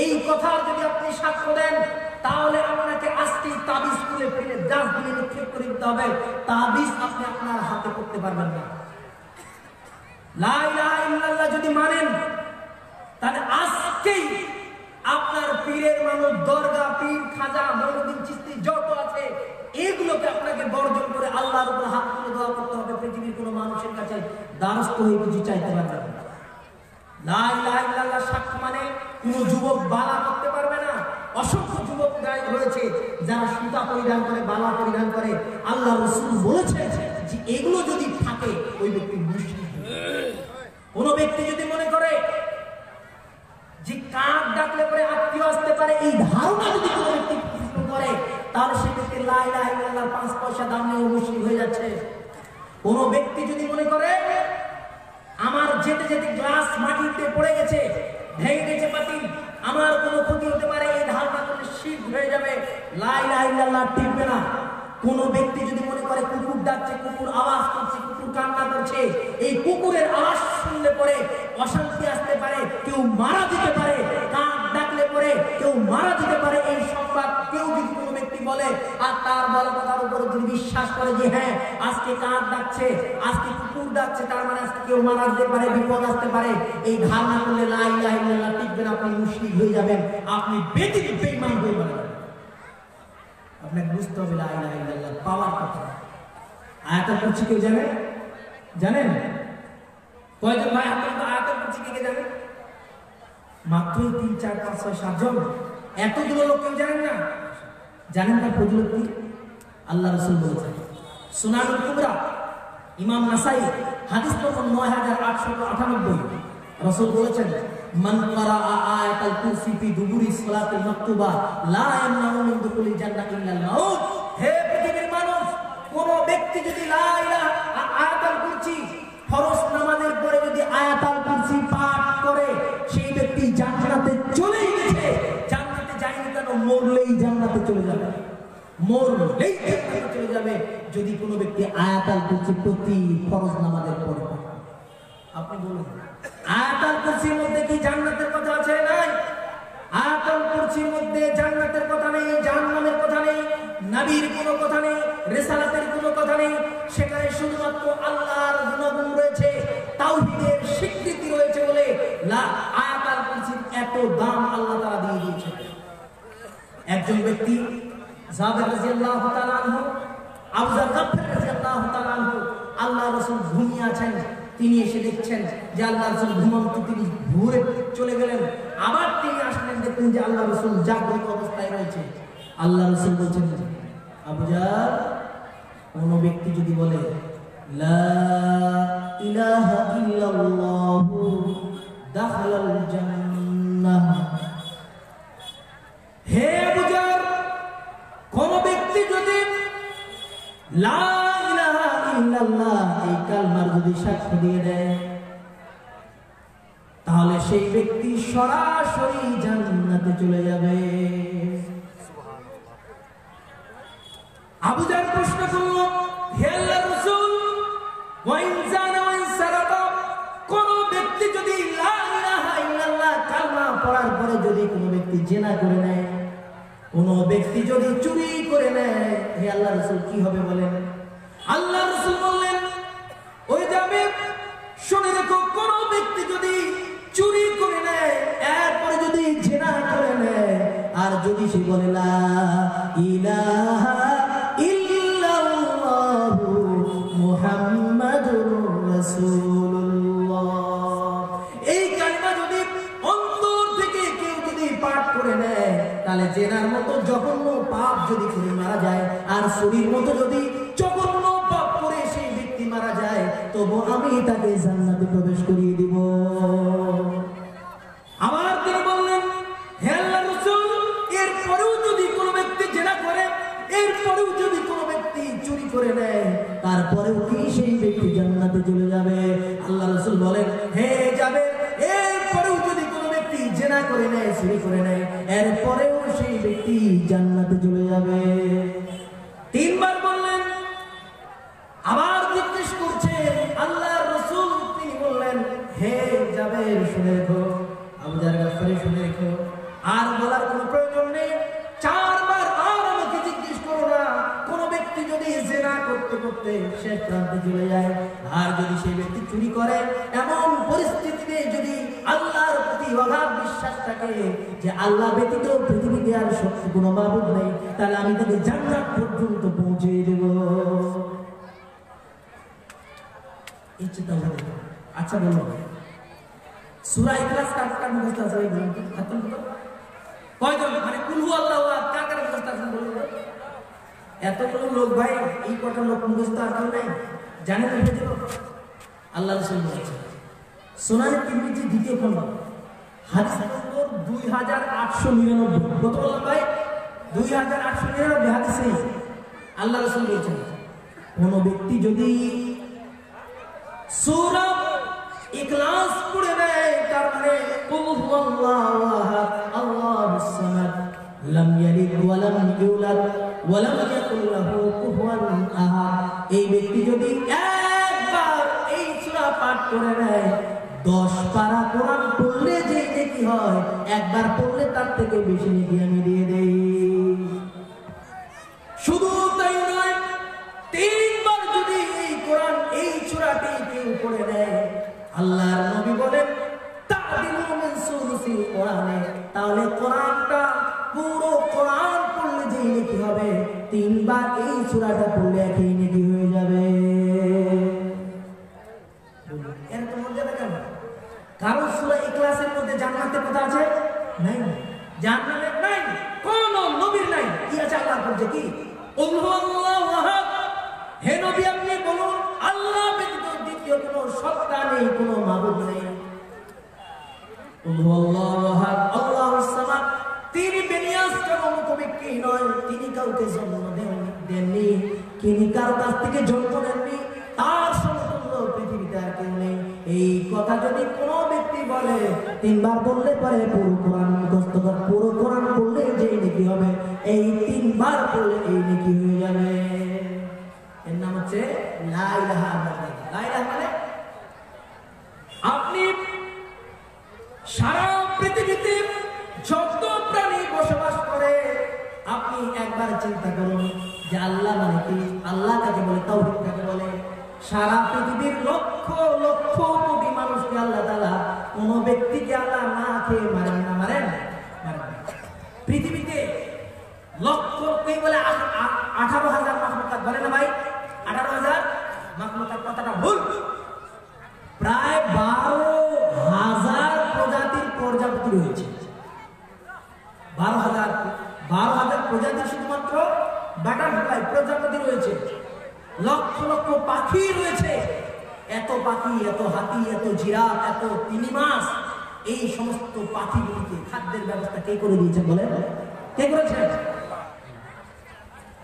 এই কথা যদি আপনি সাক্ষ্য দেন তাহলে আপনাকে আজকে তাবিজ খুলে ফেলে ডাস্টবিনে নিক্ষেপ করে দিতে হবে। তাবিজ আপনি আপনার হাতে করতে পারবেন না। লা ইলাহা ইল্লাল্লাহ যদি মানেন তাহলে আজকেই আপনার পীরের মানুষ, দরগা, পীর, খাজা, মঈনুদ্দিন চিশতি যত আছে এগুলোকে আপনাকে বর্জন করে আল্লাহর উপর হাত তুলে দোয়া করতে হবে। পৃথিবীর কোনো মানুষের কাছে দ্বারস্থ হয়ে কিছু চাইতে পারবেন না। লা ইলাহা ইল্লাল্লাহ সাক্ষ্য মানে কোনো যুবক বালা করতে পারবে না। অসংখ্য যুবক রয়েছে যারা সুতা পরিধান করে, বালা পরিধান করে। আল্লাহ রাসূল বলেছেন যে এগুলো যদি থাকে ওই ব্যক্তি মুশরিক। কোন ব্যক্তি যদি মনে করে যে কাক ডাকলে পরে আত্মীয় আসতে পারে, এই ধারণা যদি কোনো ব্যক্তি পোষণ করে তাহলে সে ব্যক্তি লা ইলাহা ইল্লাল্লাহর 5 পয়সা দাম নিয়ে মুশরিক হয়ে যাচ্ছে। কোন ব্যক্তি যদি মনে করে আমার যেতে যেতে গ্লাস মাটিতে পড়ে গেছে, ভেঙে গেছে পাতিল, আমার কোনো ক্ষতি হতে পারে, এই ধারণা করলে শিরক হয়ে যাবে, লা ইলাহা ইল্লাল্লাহ টিকবে না। কোন ব্যক্তি যদি মনে করে কুকুর ডাকছে, কুকুর আওয়াজ করছে, কুকুর কান্না করছে, এই কুকুরের আওয়াজ শুনলে পরে অশান্তি আসতে পারে, কেউ মারা যেতে পারে, কাক ডাকলে পরে কেউ মারা যেতে পারে, এই সংবাদ কেউ যদি কোনো ব্যক্তি বলে আর তার বলা কথার উপর যদি বিশ্বাস করে যে হ্যাঁ আজকে কাক ডাকছে, আজকে কুকুর ডাকছে, তার মানে আজকে কেউ মারা যেতে পারে, বিপদ আসতে পারে, এই ধারণা করলে লা ইলাহা ইল্লাল্লাহ টিকবেন, আপনি মুশরিক হয়ে যাবেন, আপনি বেঈমান হয়ে যাবেন। আপনাকে বুঝতে হবে লা ইলাহা ইল্লাল্লাহ পাওয়ার কথা। আয়াতুল কুরসি কেউ জানে? জানেন? কয়জন ভাই আয়াতুল কুরসি কে জানেন? মাত্র 3, 4, 5, 6, 7 জন। এতগুলো লোক কেউ জানেন না? জানেন না ফজিলত কি? আল্লাহ রাসূল বলেছেন সুনানুল কুবরা, ইমাম নাসাই, হাদিস নম্বর 9898। রাসূল বলেছেন মান ক্বারাআ আয়াতুল কুরসি ফি দুবুরি সালাতিল মাকতুবা লা ইয়ামনাউ মিন দুখুলিল জান্নাতি ইল্লাল মাউত। হে পৃথিবীর মানুষ, কোন ব্যক্তি যদি লা ইলাহা আয়াতুল কুরসি ফরজ নামাজের পরে যদি আয়াতুল কুরসি পাঠ করে সেই ব্যক্তি জান্নাতে চলেই গেছে। জান্নাতে যায়নি কেন? মরলেই জান্নাতে চলে যাবে, মরলেই জান্নাতে চলে যাবে যদি কোনো ব্যক্তি আয়াতুল কুরসি প্রতি ফরজ নামাজের পরে পড়ে। আপনি বলুন আয়াতুল কুরসির মধ্যে কি জান্নাতের কথা আছে? নাই। আয়াতুল কুরসির মধ্যে জান্নাতের কথা নেই, জাহান্নামের কথা নেই, নবীর কোনো কথা নেই, রিসালাতের কোনো কথা নেই। সেখানে শুধুমাত্র আল্লাহর গুণগান রয়েছে, তাওহীদের স্বীকৃতি রয়েছে বলে আয়াতুল কুরসির এত দাম আল্লাহ তাআলা দিয়ে দিয়েছেন। একজন ব্যক্তি জাবের রাদিয়াল্লাহু তাআলা আনহু, আবু যার গাফফার রাদিয়াল্লাহু তাআলা আনহু, আল্লাহ রাসূল ঘুমিয়ে আছেন, তিনি এসে দেখছেন যে আল্লাহ রাসূল ঘুমন্ত, তিনি ঘুরে চলে গেলেন। আবার তিনি আসলেন, দেখলেন যে আল্লাহ রাসূল জাগ্রত অবস্থায় রয়েছে। আল্লাহ রাসূল বলছেন আবু যার, কোন ব্যক্তি যদি বলে লা ইলাহা ইল্লাল্লাহু দাখালাল জান্নাহ, হে আবু যার, কোন ব্যক্তি যদি লা ইলাহা ইল্লাল্লাহ এই কালমার যদি সাক্ষ্য দিয়ে দেয় তাহলে সেই ব্যক্তি সরাসরি জান্নাতে চলে যাবে। আবু যার প্রশ্ন করল, হে আল্লাহর রাসূল, ওয়া ইন জানা ওয়া ইন সারাকা, কোন ব্যক্তি যদি লা ইলাহা ইল্লাল্লাহ কালমা পড়ার পরে যদি কোনো ব্যক্তি জিনা করে নেয়, কোন ব্যক্তি যদি চুরি করে নেয়, হে আল্লাহর রাসূল কি হবে বলেন? আল্লাহর রাসূল বললেন, ওই যাবে শুনে রেখো, কোন ব্যক্তি যদি চুরি করে নেয় এরপরে যদি জিনা করে নেয় আর যদি সে বলে লা ইলাহা ইল্লাল্লাহু মুহাম্মাদুর রাসূলুল্লাহ, এই কালিমা যদি অন্তর থেকে কেউ যদি পাঠ করে তাহলে জেনার মতো জঘন্য পাপ যদি করে মারা যায় আর চুরির মতো যদি জঘন্য পাপ করে সেই ব্যক্তি মারা যায়, তবু আমি তাকে জান্নাতে প্রবেশ করিয়ে দিব। আবার তিনি বললেন, হে আল্লাহর রাসূল, এরপরেও যদি কোনো ব্যক্তি জেনা করে, এরপরেও যদি কোনো ব্যক্তি চুরি করে নেয়, তারপরেও কি সেই ব্যক্তি জান্নাতে চলে যাবে? আল্লাহর রাসূল বলেন, হে জাবের, এরপরেও যদি কোনো ব্যক্তি জেনা করে নেয়, চুরি করে নেয়, এরপরেও সেই ব্যক্তি জান্নাতে চলে যাবে। তিনবার বললেন। আবার জিজ্ঞেস করছেন আল্লাহর রাসূল, তিনি বললেন, হে জাবের, শুনে রেখো, আবু যার গাফফারি শুনে রেখো, আর বলার কোনো প্রয়োজন নেই, চারবার আর আমাকে জিজ্ঞেস করো না। কোন ব্যক্তি যদি জিনা করতে করতে শেষ প্রান্তে চলে যায়, আর যদি সেই ব্যক্তি চুরি করে, এমন পরিস্থিতিতে যদি আল্লাহর প্রতি অগাধ বিশ্বাস থাকে যে আল্লাহ ব্যতীত পৃথিবীতে আর সত্য কোনো মাবুদ নেই, তাহলে আমি তাকে জান্নাত পর্যন্ত পৌঁছে দেব। এই চিন্তা ভাবনা। আচ্ছা বলো, সূরা ইখলাস কার কার মুখস্থ আছে? এই বলুন তো, হাত তুলুন তো। কয়জন? মানে কুল হু আল্লাহু আহাদ কার কার মুখস্থ আছে বলুন তো। এতগুলো লোক ভাই, এই কটা লোক মুখস্থ আর কেউ নাই? জানেন এই ভিডিও? আল্লাহ রাসূল বলেছেন, সুনানে তিরমিজি দ্বিতীয় খণ্ড, হাদিস নম্বর 2899। কত বললাম ভাই? 2899 হাদিসে আল্লাহ রাসূল বলেছেন, কোন ব্যক্তি যদি সূরা ইখলাস পড়ে নেয়, তার মানে কুল হুয়াল্লাহু আহাদ, আল্লাহুস সামাদ, লাম ইয়ালিদ ওয়া লাম ইউলাদ ওয়া লাম ইয়াকুল লাহু কুফুয়ান আহাদ, এই ব্যক্তি যদি একবার এই সূরা পাঠ করে নেয়, 10 পারা কোরআন পড়লে যে নেকি হয়, একবার পড়লে তার থেকে বেশি নেকি আমি দিয়ে দেই। শুধু তাই নয়, 3 বার যদি এই কোরআন, এই সূরাটি কেউ পড়ে নেয়, আল্লাহর নবী বলেন, তা'দিলু মিন সুলুসিল কোরআনে, তাহলে কোরআনটা, পুরো কোরআন পড়লে যে নেকি হবে, 3 বার এই সূরাটা পড়লে একই নেকি হয়ে যাবে। এর তো মর্যাদা কেমন? কারণ সূরা ইখলাসের মধ্যে জান্নাতের কথা আছে? নাই। জান্নাতের নাই, কোন নবীর নাই। কি আছে আল্লাহর পরিচয়? কি? কুল হুয়াল্লাহু আহাদ। হে নবী, আপনি বলুন, আল্লাহ ব্যতীত দ্বিতীয় কোনো সত্তা নেই, কোনো মাবুদ নেই। কুল হুয়াল্লাহু আহাদ, আল্লাহুস সামাদ, তিনি বেনিয়াজ, কোনো মুখোমুখি নয়, তিনি কাউকে জন্ম দেননি, তিনি কারো কাছ থেকে জন্ম নেননি, তার সমতুল্য পৃথিবীতে আর কেউ নেই। এই কথা যদি কোনো ব্যক্তি বলে, 3 বার বললে পরে পুরো কোরআন মুখস্থ কর, পুরো কোরআন পড়লে যে নেকি হবে, এই 3 বার পড়লে এই নেকি হয়ে যাবে। এর নাম হচ্ছে লা ইলাহা ইল্লাল্লাহ। লা ইলাহা মানে আপনি সারা পৃথিবীতে যত প্রাণী বসবাস করে, আপনি একবার চিন্তা করুন যে আল্লাহ মানে কি, আল্লাহ কাকে বলে, তাওহীদ কাকে বলে। সারা পৃথিবীর লক্ষ লক্ষ কোটি মানুষকে আল্লাহ তাআলা, কোন ব্যক্তিকে আল্লাহ না খেয়ে মারেন না? মারেন? পৃথিবীতে লক্ষ, কেউ বলে 18,000 মাখলুকাত, বলে না ভাই? 18,000 মাখলুকাত কথাটা ভুল। প্রায় 12,000 প্রজাতির প্রজাপতি রয়েছে। 12,000 প্রজাতির শুধুমাত্র বাটারফ্লাই প্রজাপতি রয়েছে। লক্ষ লক্ষ পাখি রয়েছে। এত পাখি, এত হাতি, এত জিরাফ, এত তিমি মাছ, এই সমস্ত পাখিগুলিকে খাদ্যের ব্যবস্থা কে করে দিয়েছে বলেন? কে করেছে?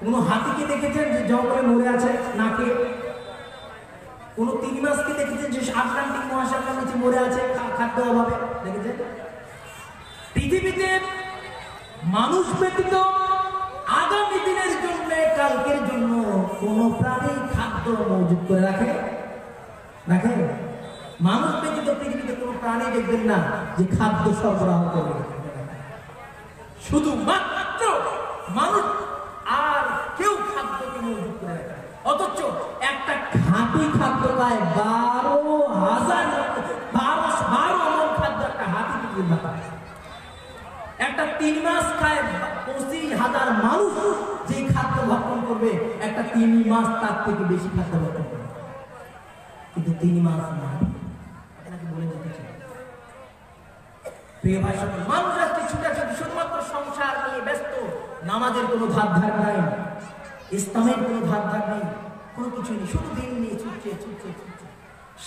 কোন হাতিকে দেখেছেন যে জঙ্গলে মরে আছে না খেয়ে? কোন তিমি মাছকে দেখেছেন যে আটলান্টিক মহাসাগরের নিচে মরে আছে খাদ্য অভাবে? দেখেছেন? পৃথিবীতে মানুষ ব্যতীত আগামী দিনের জন্য, কালকের জন্য কোন প্রাণী খাদ্য মজুত করে রাখে? মানুষ ব্যতীত পৃথিবীতে কোন প্রাণী দেখবেন না যে খাদ্য সরবরাহ করে। শুধুমাত্র মানুষ, আর কেউ খাদ্যকে মজুত করে রাখে। অথচ একটা খাঁটি খাদ্য পায় 12,000 মণ খাদ্য একটা হাতি পৃথিবীর পায়। একটা 3 মাস খায় 25,000 মানুষ যে খাদ্য ভক্ষণ করবে, একটা 3 মাস তার থেকে বেশি খাদ্য ভক্ষণ করবে। কিন্তু 3 মাস না, আপনাকে বলে দিতে চাই প্রিয় ভাই সকল, মানুষ আজকে ছুটাছুটি শুধুমাত্র সংসার নিয়ে নামাজের কোনো ধার নাই, ইসলামের কোনো ধার নেই, কোনো কিছু নেই, শুধু দিন নিয়ে ছুটছে।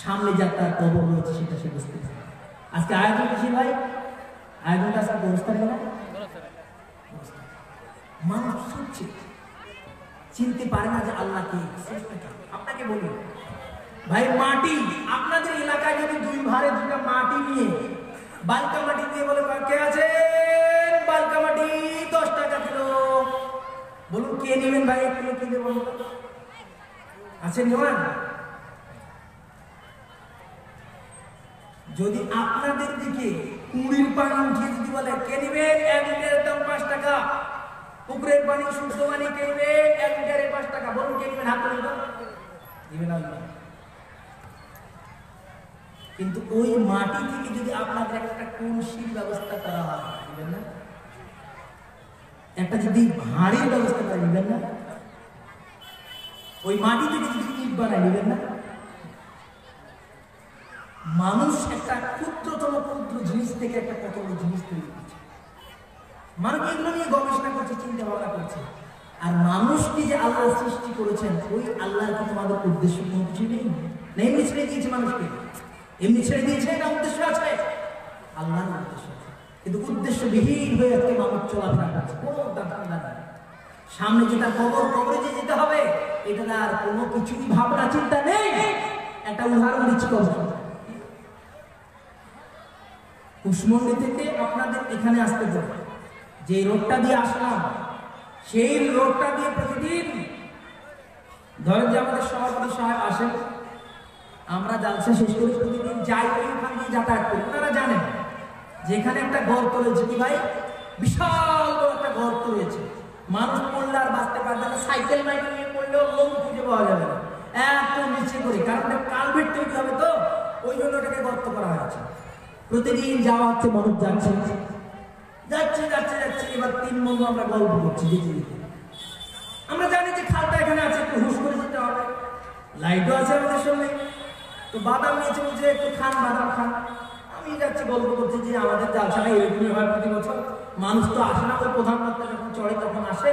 সামনে যে একটা কবর রয়েছে সেটা সে বুঝতে পারে। আজকে আয়োজন বেশি ভাই, আয়োজনটা আজকে ব্যবস্থা না, মানুষ ছুটছে, চিনতে পারে না যে আল্লাহকে। আপনাকে বলি ভাই, মাটি আপনাদের এলাকায় যদি 2 ভারে 2টা মাটি নিয়ে, বালকা মাটি দিয়ে বলে কে আছে বালকা মাটি 10 টাকা কিলো, বলুন কে নেবেন ভাই? 1 কিলো কিনে বলুন, আছে নেওয়ান? যদি আপনাদের দিকে কুড়ির পানি উঠিয়ে যদি বলে কে নেবেন, 1 লিটারের দাম 5 টাকা, পুকুরের পানি শুদ্ধ পানি কে নেবেন 1 লিটারে 5 টাকা, বলুন কে নেবেন? হাত তুলুন। দিবেন আল্লাহ। কিন্তু ওই মাটি থেকে যদি আপনাদের একটা কলসির ব্যবস্থা করা হয়, দিবেন না? একটা যদি হাড়ির ব্যবস্থা করে, দিবেন না? ওই মাটি থেকে যদি ইট বানায়, দিবেন না? মানুষ একটা ক্ষুদ্রতম ক্ষুদ্র জিনিস থেকে একটা কত বড় জিনিস তৈরি করছে। মানুষ এগুলো নিয়ে গবেষণা করছে, চিন্তা ভাবনা করছে। আর মানুষকে যে আল্লাহ সৃষ্টি করেছেন, ওই আল্লাহর কি তোমাদের উদ্দেশ্য কোনো কিছু নেই? না এমনি ছেড়ে দিয়েছে মানুষকে? এমনি ছেড়ে দিয়েছে না উদ্দেশ্য আছে? আল্লাহর উদ্দেশ্য আছে, কিন্তু উদ্দেশ্যবিহীন হয়ে আজকে মানুষ চলাফেরা করছে। কোনো ধান্দা নেই। সামনে যে তার কবরে যে যেতে হবে, এটা আর কোনো কিছুই ভাবনা চিন্তা নেই। একটা উদাহরণ দিচ্ছি। কুশমন্ডি থেকে আপনাদের এখানে আসতে হবে, যে রোডটা দিয়ে আসলাম, সেই রোডটা দিয়ে প্রতিদিন ধরেন যে আমাদের সভাপতি সাহেব আসেন, আমরা জালসা শেষ করে প্রতিদিন যাই, ওইখান দিয়ে যাতায়াত করি। ওনারা জানেন যেখানে একটা গর্ত রয়েছে, কি ভাই, বিশাল বড় একটা গর্ত রয়েছে। মানুষ পড়লে আর বাঁচতে পারবে না, সাইকেল মাইকেল নিয়ে পড়লেও লোক খুঁজে পাওয়া যাবে না, এত নিচে করে। কারণ কালভেট তৈরি হবে, তো ওই জন্য ওটাকে গর্ত করা হয়েছে। প্রতিদিন যাওয়া হচ্ছে, মানুষ যাচ্ছে। এবার 3 বন্ধু আমরা গল্প করছি, যেতে আমরা জানি যে খালটা এখানে আছে, একটু হুশ করে যেতে হবে, লাইটও আছে আমাদের সঙ্গে। তো বাদাম নিয়েছে, বলছে একটু খান, বাদাম খান। আমি যাচ্ছি, গল্প করছি যে আমাদের জালসাটা এরকমই হয় প্রতি বছর, মানুষ তো আসে না, ওই প্রধানমন্ত্রী যখন চড়ে তখন আসে।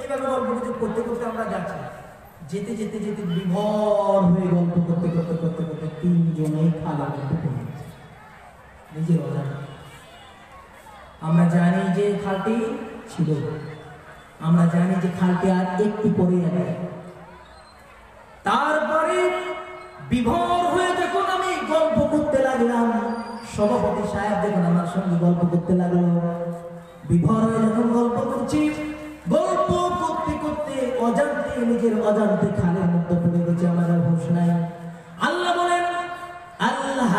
এইভাবে গল্প করতে করতে আমরা যাচ্ছি। যেতে বিভোর হয়ে গল্প করতে 3 জনেই খালা নিজের অজানা। আমরা জানি যে খালটি ছিল, আমরা জানি যে খালটি আর একটু পরে যাবে। তারপরে বিভোর হয়ে যখন আমি গল্প করতে লাগলাম, সভাপতি সাহেব যখন আমার সঙ্গে গল্প করতে লাগলো, বিভোর হয়ে যখন গল্প করছি, গল্প করতে অজান্তে নিজের অজান্তে খালের মধ্যে পড়ে গেছে, আমার আর হুঁশ নাই। আল্লাহ বলেন, আল্লাহ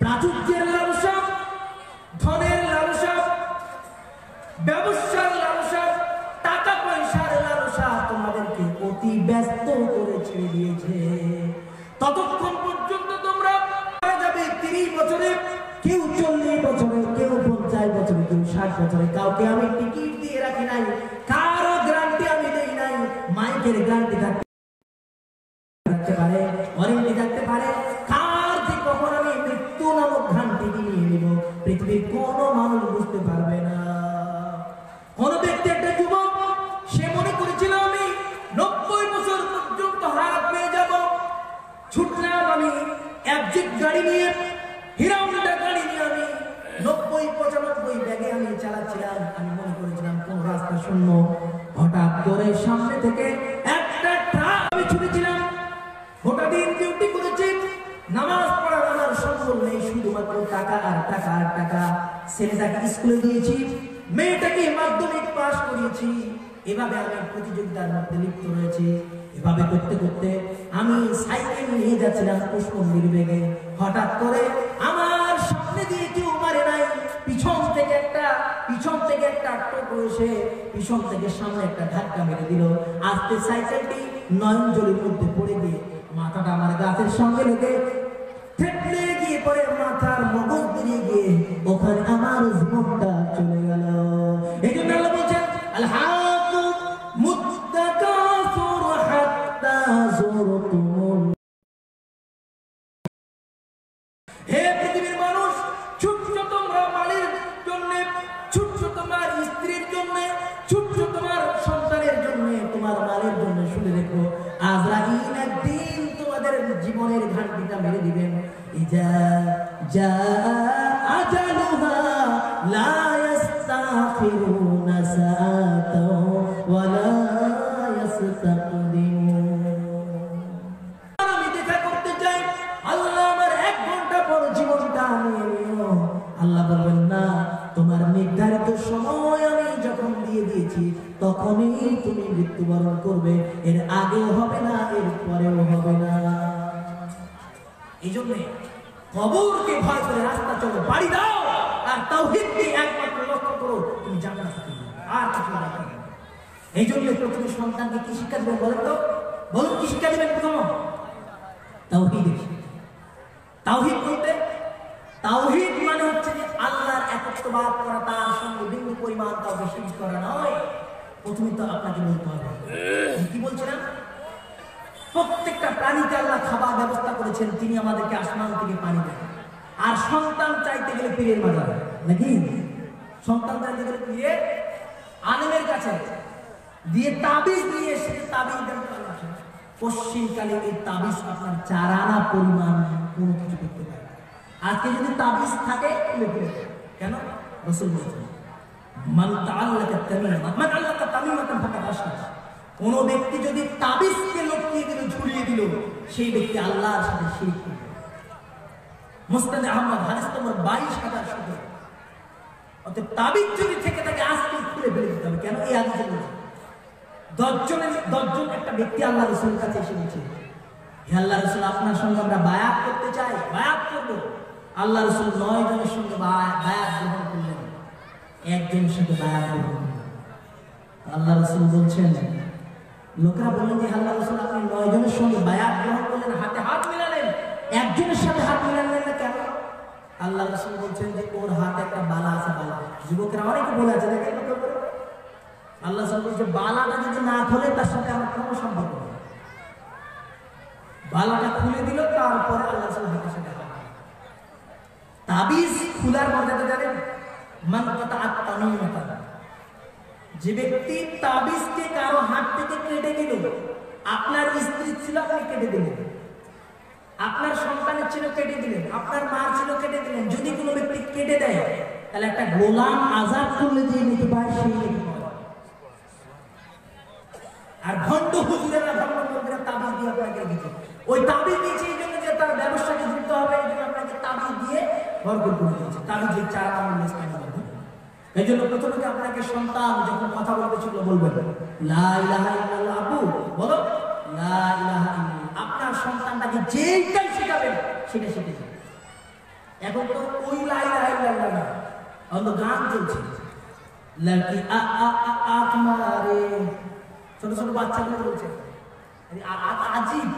প্রাচুর্যের লালসা, ধনের লালসা, ব্যবসার লালসা, টাকা পয়সার লালসা তোমাদেরকে অতি ব্যস্ত করে ছেড়ে দিয়েছে। ততক্ষণ পর্যন্ত তোমরা যাবে 30 বছরে, কেউ 40 বছরে, কেউ 50 বছরে, কেউ 60 বছরে। কাউকে আমি টিকিট দিয়ে রাখি নাই, কারো গ্যারান্টি আমি দেই নাই। মাইকের গ্যারান্টি থাকতে পারে, ওয়ারেন্টি থাকতে পারে, কার যে কখন আমি মৃত্যু নামক ঘান্টি নিয়ে নেব, পৃথিবীর কোনো মানুষ বুঝতে পারবে না। কোন ব্যক্তি, একটা যুবক, সে মনে করেছিল আমি 90 বছর পর্যন্ত হায়াত পেয়ে যাব। ছুটলাম আমি অ্যাবজেট গাড়ি নিয়ে, হিরো হোন্ডা গাড়ি নিয়ে, আমি 90-95 ব্যাগে আমি চালাচ্ছিলাম। আমি মনে করেছিলাম কোন রাস্তা শূন্য। হঠাৎ করে সামনে থেকে একটা ট্রাক, আমি ছুটেছিলাম। গোটা দিন ডিউটি করেছি, নামাজ পড়ার আমার সম্ভব নেই, শুধুমাত্র টাকা আর টাকা আর টাকা। ছেলেটাকে স্কুলে দিয়েছি, মেয়েটাকে মাধ্যমিক পাস করিয়েছি। এভাবে আমি প্রতিযোগিতার মধ্যে লিপ্ত রয়েছি। এভাবে করতে করতে আমি সাইকেল নিয়ে যাচ্ছিলাম কুশমন্ডির বেগে। হঠাৎ করে আমার সামনে দিয়ে কেউ মারে নাই, পিছন থেকে একটা টোটো এসে পিছন থেকে সামনে একটা ধাক্কা মেরে দিল। আস্তে সাইকেলটি নয়নজলির মধ্যে পড়ে গিয়ে মাথাটা আমার গাছের সঙ্গে লেগে থেতলে গিয়ে পরে মাথার মগজ হে পৃথিবীর মানুষ, ছোট্ট তোমরা মালের জন্য, ছোট্ট তোমার স্ত্রীর জন্য, ছোট্ট তোমার সন্তানের জন্য, তোমার মালের জন্য শুনে রেখো, আজরাইল একদিন তোমাদের জীবনের ঘাটতিটা মেরে দিবেন। ইজা জা আজালুহা লা ইস্তাখিরুনা সাআতাও ওয়া লা ইস্তাকদিমুন। আমি দেখা করতে চাই, আল্লাহ আমার 1 ঘন্টা পর জীবনটা নিয়ে নিও। আল্লাহ বলবেন না, তোমার নির্ধারিত সময় আমি যখন দিয়ে দিয়েছি তখনই তুমি মৃত্যুবরণ করবে, এর আগেও হবে না, এর পরেও হবে না। এই জন্য কবরকে ভয় করে রাস্তা চলো, বাড়ি দাও, আর তাওহীদকে একমাত্র লক্ষ্য করো, তুমি জান্নাত পাবে, আর কিছু না। এই জন্য প্রথমে সন্তানকে কি শিক্ষা দেবেন বলেন তো? বলুন, কি শিক্ষা দেবেন? প্রথম তাওহীদ। তাওহীদ বলতে, তাওহীদ মানে হচ্ছে যে আল্লাহর একত্ববাদ করা, তার সঙ্গে বিন্দু পরিমাণ কাউকে শিরিক করা নয়। প্রথমে তো আপনাকে বলতে হবে, কি বলছিলাম, প্রত্যেকটা প্রাণীকে আল্লাহ খাবার ব্যবস্থা করেছেন, তিনি আমাদেরকে আসমান থেকে পানি দেন। আর সন্তান চাইতে গেলে পীরের মাজার, নাকি? সন্তান চাইতে গেলে পীরের আলেমের কাছে দিয়ে তাবিজ নিয়ে এসে তাবিজ দেন। পশ্চিমকালে এই তাবিজ আপনার 4 আনা পরিমাণ কোনো কিছু করতে পারে। আজকে যদি তাবিজ থাকে কেন? রাসূল বলেছেন, মান তাআল্লাকা তামিমা, মান আল্লাকা তামিমাতান ফাকাদ আশরাক। কোন ব্যক্তি যদি তাবিজকে লটকিয়ে দিল, ঝুলিয়ে দিল, সেই ব্যক্তি আল্লাহর সাথে শিরক করবে। মুসনাদে আহমদ হাদিস নম্বর 22,017। অতএব তাবিজ যদি থেকে থাকে আজকে খুলে ফেলে দিতে হবে। কেন? এই হাদিসে বলেছে 10 জন একটা ব্যক্তি আল্লাহ রাসূলের কাছে এসে বলছে, হে আল্লাহ রাসূল, আপনার সঙ্গে আমরা বায়াত করতে চাই, বায়াত করব। আল্লাহ রাসূল 9 জনের সঙ্গে বায়াত গ্রহণ করলেন, একজনের সাথে বায়াত গ্রহণ করলেন। আল্লাহ রাসূল বলছেন, লোকেরা বললেন যে আল্লাহ রাসূল, আপনি 9 জনের সঙ্গে বায়াত গ্রহণ করলেন, হাতে হাত মিলালেন, একজনের সাথে হাত মিলালেন না কেন? আল্লাহ রাসূল বলছেন যে ওর হাতে একটা বালা আছে, বালা। যুবকরা অনেকে বলে আছে, দেখেন আল্লাহ রাসূল বলছে বালাটা যদি না খোলে তার সাথে আমার কোনো সম্পর্ক নেই। বালাটা খুলে দিল, তারপরে আল্লাহ রাসূল হাতের সাথে হাত। তাবিজ খোলার মর্যাদা জানেন? মান কাতাআত তামিমাতান, যে ব্যক্তি তাবিজকে কারো হাত থেকে কেটে দিল, আপনার স্ত্রী ছিল আপনি কেটে দিলেন, আপনার সন্তানের ছিল কেটে দিলেন, আপনার মা ছিল কেটে দিলেন, যদি কোনো ব্যক্তি কেটে দেয় তাহলে একটা গোলাম আজাদ করলে যে নিতে পারে সেই নিতে পারে। আর ভণ্ড হুজুরেরা, ভণ্ড মন্দিরা তাবিজ দিয়ে আপনাকে দিচ্ছে, ওই তাবিজ দিয়েছে এই জন্য যে তার ব্যবসাকে যুক্ত হবে, এই জন্য আপনাকে তাবিজ দিয়ে বরকত করে দিয়েছে। তাবিজের 4 আমল ইসলামে বলে। এই জন্য প্রথমে আপনাকে সন্তান যখন কথা বলতে ছিল বলবেন লা ইলাহা ইল্লাল্লাহ, আবু বলো লা ইলাহা ইল্লাল্লাহ। আপনার সন্তানটাকে যেটাই শেখাবেন সেটা শিখে যাবে। এখন তো ওই লা ইলাহা ইল্লাল্লাহ না, অন্য গান চলছে, লড়কি আ আ আ আখ মারে, ছোট ছোট বাচ্চাগুলো বলছে, আজিব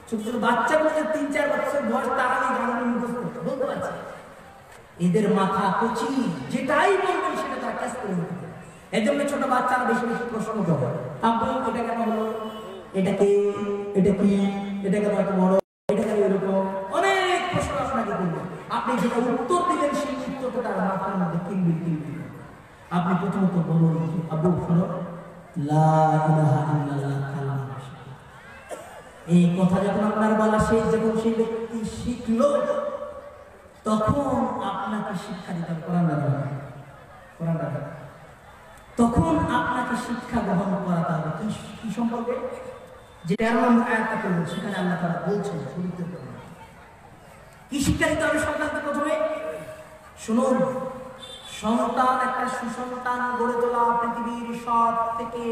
ছোট ছোট বাচ্চাগুলো যে 3-4 বছর বয়স, তারা এই গানগুলো মুখস্থ বলতে পারছে। এদের মাথা কচি, যেটাই বলবেন সেটা তারা ক্যাচ করে নিতে পারে। এর জন্য ছোট বাচ্চারা বেশি বেশি প্রশ্ন করে, আব্বু এটা কেন হলো, এটা কি, এটা কি, এটা কেন এত বড়, এটা কেন এরকম, অনেক প্রশ্ন আপনাকে করবে। আপনি যেটা উত্তর দিবেন সেই উত্তরটা তার মাথার মধ্যে কিনবিল কিনবিল। আপনি প্রথমত বলুন, আব্বু শোনো, লা ইলাহা ইল্লাল্লাহ কালিমা। এই কথা যখন আপনার বলা শেষ, যখন সেই ব্যক্তি শিখলো, তখন আপনাকে শিক্ষা দিতে হবে। কোরআন তখন আপনাকে শিক্ষা গ্রহণ করাতে হবে। কি সম্পর্কে? যেটা আমরা আয়াতটা করব, সেখানে আল্লাহ তাআলা বলছেন কি শিক্ষা দিতে হবে সন্তানকে। প্রথমে শুনুন, সন্তান, একটা সুসন্তান গড়ে তোলা পৃথিবীর সব থেকে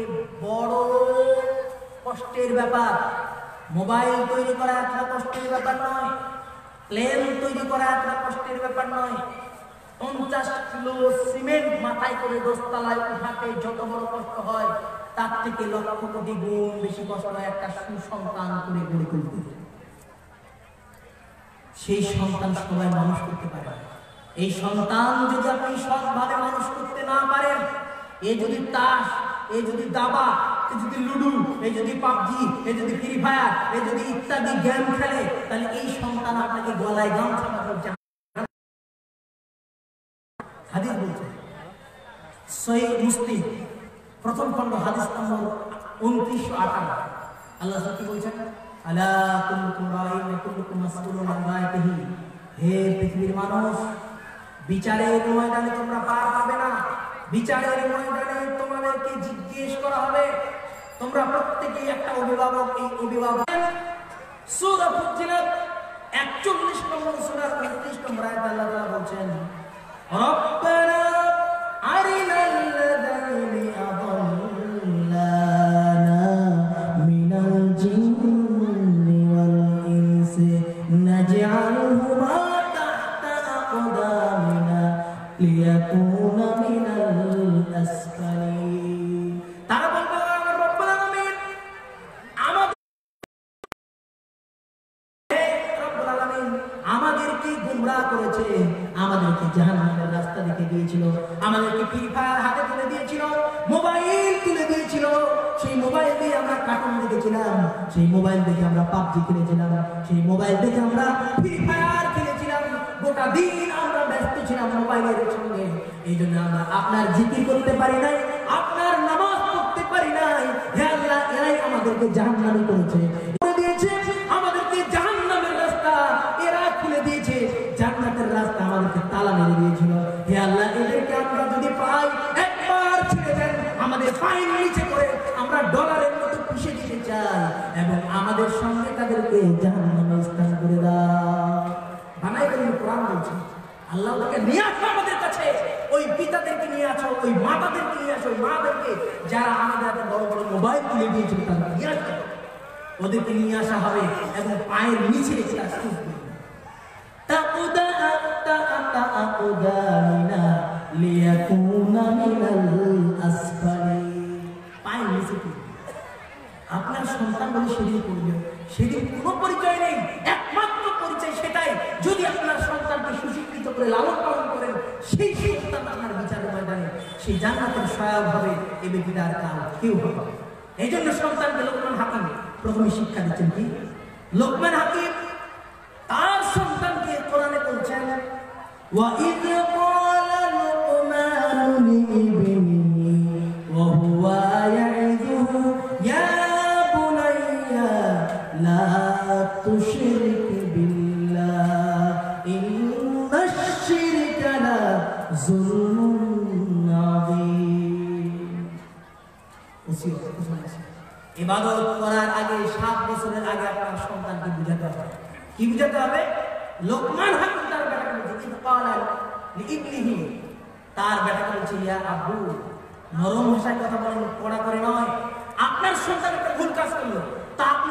বড় কষ্টের ব্যাপার। মোবাইল তৈরি করা একটা কষ্টের ব্যাপার নয়, প্লেন তৈরি করা একটা কষ্টের ব্যাপার নয়, 50 কিলো সিমেন্ট মাথায় করে 10 তলায় উঠাতে যত বড় কষ্ট হয়, তার থেকে লক্ষ কোটি গুণ বেশি কষ্ট হয় একটা সুসন্তান করে গড়ে তুলতে। সেই সন্তান সবাই মানুষ করতে পারে। এই সন্তান যদি আপনি সৎভাবে মানুষ করতে না পারেন, এ যদি তাস, এ যদি দাবা, এ যদি লুডু, এ যদি পাবজি, এ যদি ফ্রি ফায়ার, এ যদি ইত্যাদি গেম খেলে, তাহলে এই সন্তান আপনাকে গলায় গামছা বাঁধবে। হাদিস বলছে সহিহ মুসলিম প্রথম খণ্ড হাদিস নম্বর 2958, আল্লাহ কি বলছেন? আলা কুল্লুকুম রাইন ওয়া কুল্লুকুম মাসউলুন আন রাইতিহি। হে পৃথিবীর মানুষ, বিচারের ময়দানে তোমরা পার পাবে না। বিচারের ময়দানে তোমাদেরকে জিজ্ঞেস করা হবে। তোমরা প্রত্যেকেই একটা অভিভাবক। এই অভিভাবক সূরা ফুজ্জিলাত 41 নম্বর সূরার 29 নম্বর আয়াতে আল্লাহ তাআলা বলছেন, রব্বানা আরিনাল লাযাইনি আযাল্লানা মিনাল জিন্নি ওয়াল ইনসি নাজআলহুমা তাহতা আকদামিনা লিয়াকুনা মিনাল আসফালিন। তারা বলবে, রব্বুল আলামিন, আমাদেরকে গুমরাহ করেছে, আমাদেরকে জাহান্নামের রাস্তা দেখে দিয়েছিল, আমাদেরকে ফ্রি ফায়ার হাতে তুলে দিয়েছিল, মোবাইল তুলে দিয়েছিল। সেই মোবাইল দিয়ে আমরা কার্টুন দেখেছিলাম, সেই মোবাইল দেখে আমরা পাবজি খেলেছিলাম, সেই মোবাইল দেখে আমরা ফ্রি ফায়ার খেলেছিলাম। গোটা দিন আমরা ব্যস্ত ছিলাম মোবাইলের সঙ্গে। এই জন্য আমরা আপনার জিকির করতে পারি নাই, আপনার নামাজ পড়তে পারি নাই। হে আল্লাহ, এরাই আমাদেরকে জাহান্নামে করেছে, আমাদেরকে জাহান্নামের রাস্তা এরা খুলে দিয়েছে, জান্নাতের রাস্তা আমাদেরকে তালা মেরে দিয়েছিল। হে আল্লাহ, এদেরকে আমরা যদি পাই, একবার ছেড়ে দেন, আমাদের পায়ের নিচে করে আমরা ডলারের মতো পিষে দিতে চাই, এবং আমাদের সঙ্গে তাদেরকে জাহান্নামে স্থান করে দাও। বানাই গেলেন কোরআন বলছে, আল্লাহ তাকে নিয়ে আসো আমাদের কাছে, ওই পিতাদেরকে নিয়ে আসো, ওই মাতাদেরকে নিয়ে আসো, ওই মাদেরকে যারা আমাদের হাতে বড় বড় মোবাইল তুলে দিয়েছিল, তাদেরকে নিয়ে আসো, ওদেরকে নিয়ে আসা হবে এবং পায়ের নিচে রেখে আসতে হবে। আপনার সন্তান বলে সেদিন করবে, সেদিন কোনো পরিচয় নেই, একমাত্র পরিচয় সেটাই যদি আপনার সন্তানকে সুশিক্ষিত করে লালন পালন করেন, সেই সন্তান আপনার বিচারের ময়দানে সেই জান্নাতের সহায়ক হবে। এ ব্যক্তিটা আর কাল কেউ হবে। এই জন্য সন্তানকে লোকমান হাকিম প্রথমে শিক্ষা দিচ্ছেন কি? লোকমান হাকিম তার সন্তানকে কোরআনে বলছেন, وَإِذْ قَالَ لُقْمَانُ لِابْنِهِ وَهُوَ يَعِظُهُ يَا بُنَيَّ لَا تُشْرِكْ بِاللَّهِ إِنَّ الشِّرْكَ لَظُلْمٌ عَظِيمٌ। ইবাদত করার আগে 7 বছরের আগে আপনার সন্তানকে বুঝাতে হবে। কি বুঝাতে হবে? লোকমান হাকিম তার বেটাকে বলছে, তার বেটাকে বলছে, ইয়া আব্বু, নরম ভাষায় কথা বলেন, কড়া করে নয়। আপনার সন্তান একটা ভুল কাজ করলো, তা আপনি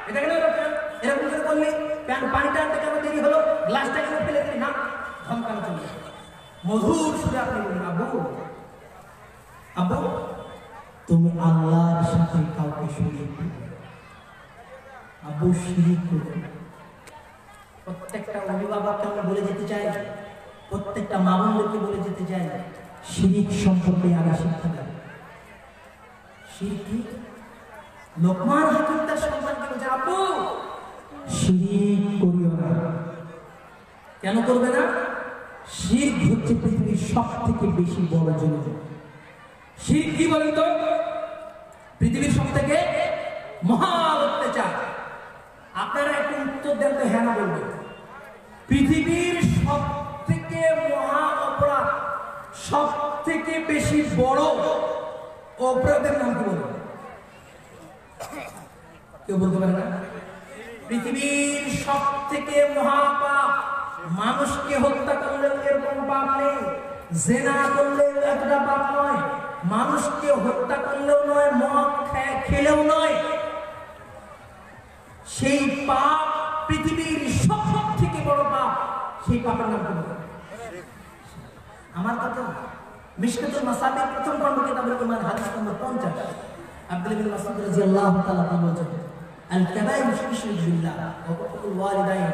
এটা কেন এরকম করে বললে, পানিটা আনতে কেন দেরি হলো, গ্লাসটা কেন ফেলে দিলি, না ধমকানো চলবে। মধুর সুরে আপনি বলুন, আব্বু, আব্বু, তুমি আল্লাহর সাথে কাউকে শরীক করবে, আব্বু শিরিক করবে। প্রত্যেকটা অভিভাবককে আমরা বলে যেতে চাই, প্রত্যেকটা মা বোনদেরকে বলে যেতে চাই, শিরিক সম্পর্কে আগে শিক্ষা দেয়। শিরিক কি? লোকমান হাকিম তার সন্তানকে বলছে, আব্বু শিরিক করিও না। কেন করবে না? শিরিক হচ্ছে পৃথিবীর সবথেকে বেশি বড় জুলুম। শিরিক কি বলেন তো? পৃথিবীর সবথেকে মহা অত্যাচার। আপনারা একটু উত্তর দেন তো, হ্যাঁ না বলবেন। পৃথিবীর সব থেকে মহা অপরাধ, সব থেকে বেশি বড় অপরাধের নাম কি বলবেন? কেউ বলতে পারে না? পৃথিবীর সব থেকে মহাপাপ, মানুষকে হত্যা করলেও এরকম পাপ নেই, জেনা করলেও একটা পাপ নয়, মানুষকে হত্যা করলেও নয়, মদ খেলেও নয়। সেই পাপ পৃথিবীর সব থেকে বড় পাপ, সেই পাপের নাম কি? আমার কথা মিশকাতুল মাসাবিহ প্রথম খণ্ড কিতাবুল ঈমান হাদিস নম্বর 50, আব্দুল্লাহ বিন মাসউদ রাদিয়াল্লাহু তাআলা বলেছেন, আল কাবাইর শিরক বিল্লাহ ওয়া হুকুকুল ওয়ালিদাইন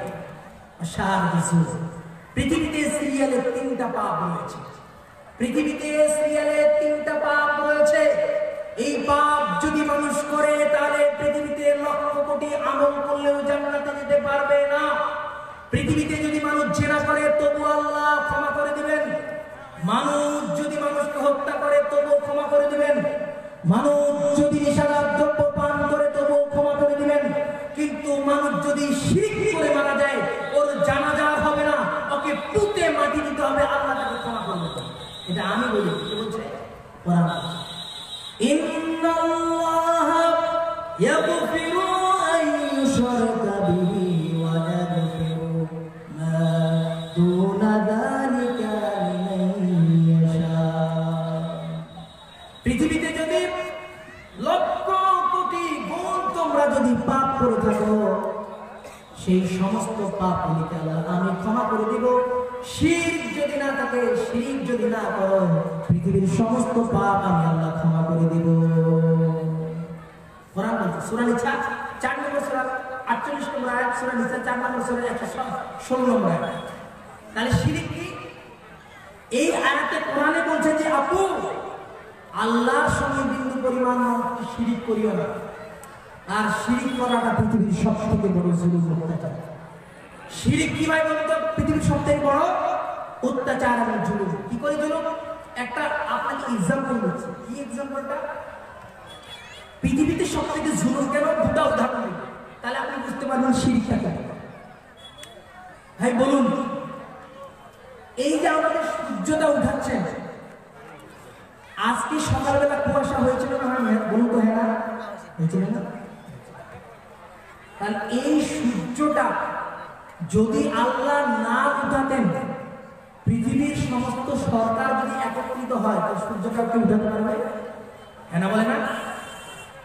ওয়া শাহাদাতুজ যুর। পৃথিবীতে সিরিয়ালে 3টা পাপ রয়েছে, পৃথিবীতে সিরিয়ালে 3টা পাপ রয়েছে। এই পাপ মানুষ করে তাহলে পৃথিবীতে লক্ষ কোটি আমল করলেও জান্নাতে যেতে পারবে না। পৃথিবীতে যদি মানুষ জেনা করে তবু আল্লাহ ক্ষমা করে দিবেন, মানুষ যদি মানুষকে হত্যা করে তবু ক্ষমা করে দিবেন, মানুষ যদি নিশাদার দ্রব্য পান করে তবু ক্ষমা করে দিবেন, কিন্তু মানুষ যদি শিরক করে মারা যায় ওর জানাজা হবে না, ওকে পুঁতে মাটি দিতে হবে, আল্লাহ তাকে ক্ষমা করে দেবেন। এটা আমি বলি, কি বলছে কোরআন? ইন্নাল্লাহা ইয়াগফিরু আন ইউশরাকা বিহি ওয়া ইয়াগফিরু মা দুনা যালিকা লিমান ইয়াশা। পৃথিবীতে যদি লক্ষ কোটি গুণ তোমরা যদি পাপ করে থাকো, সেই সমস্ত পাপগুলিকে আল্লাহ আমি ক্ষমা করে দিব। শিরক যদি না থাকে, শিরক যদি না করো, পৃথিবীর সমস্ত পাপ আমি আল্লাহ ক্ষমা করে দিব। কোরআন বলছে সূরা নিসা 4 নম্বর সূরা 48 নম্বর আয়াত, সূরা নিসা 4 নম্বর সূরা 116 নম্বর আয়াত। তাহলে শিরক কি? এই আয়াতে কোরআনে বলছে যে আপু আল্লাহর সঙ্গে বিন্দু পরিমাণ শিরক করিও না। আর শিরক করাটা পৃথিবীর সবথেকে বড় জুলুম, অত্যাচার। শিরক কি ভাই বলতো? পৃথিবীর সবথেকে বড় অত্যাচার এবং জুলুম। কি করে জুলুম? একটা আপনাকে एग्जांपल দিচ্ছি। কি एग्जांपलটা? পৃথিবীতে সবথেকে জুলুম কেন? দুটো উদাহরণ দিই, তাহলে আপনি বুঝতে পারবেন শিরকটা কি। ভাই বলুন, এই যে আমাদের সূর্যটা উঠাচ্ছে, আজকে সকালবেলা কুয়াশা হয়েছিল না? বলুন তো হ্যাঁ না হয়েছিল না? কারণ এই সূর্যটা যদি আল্লাহ না উঠাতেন, পৃথিবীর সমস্ত সরকার যদি একত্রিত হয়, তো সূর্যটাকে উঠাতে পারবে? হ্যাঁ না বলে না?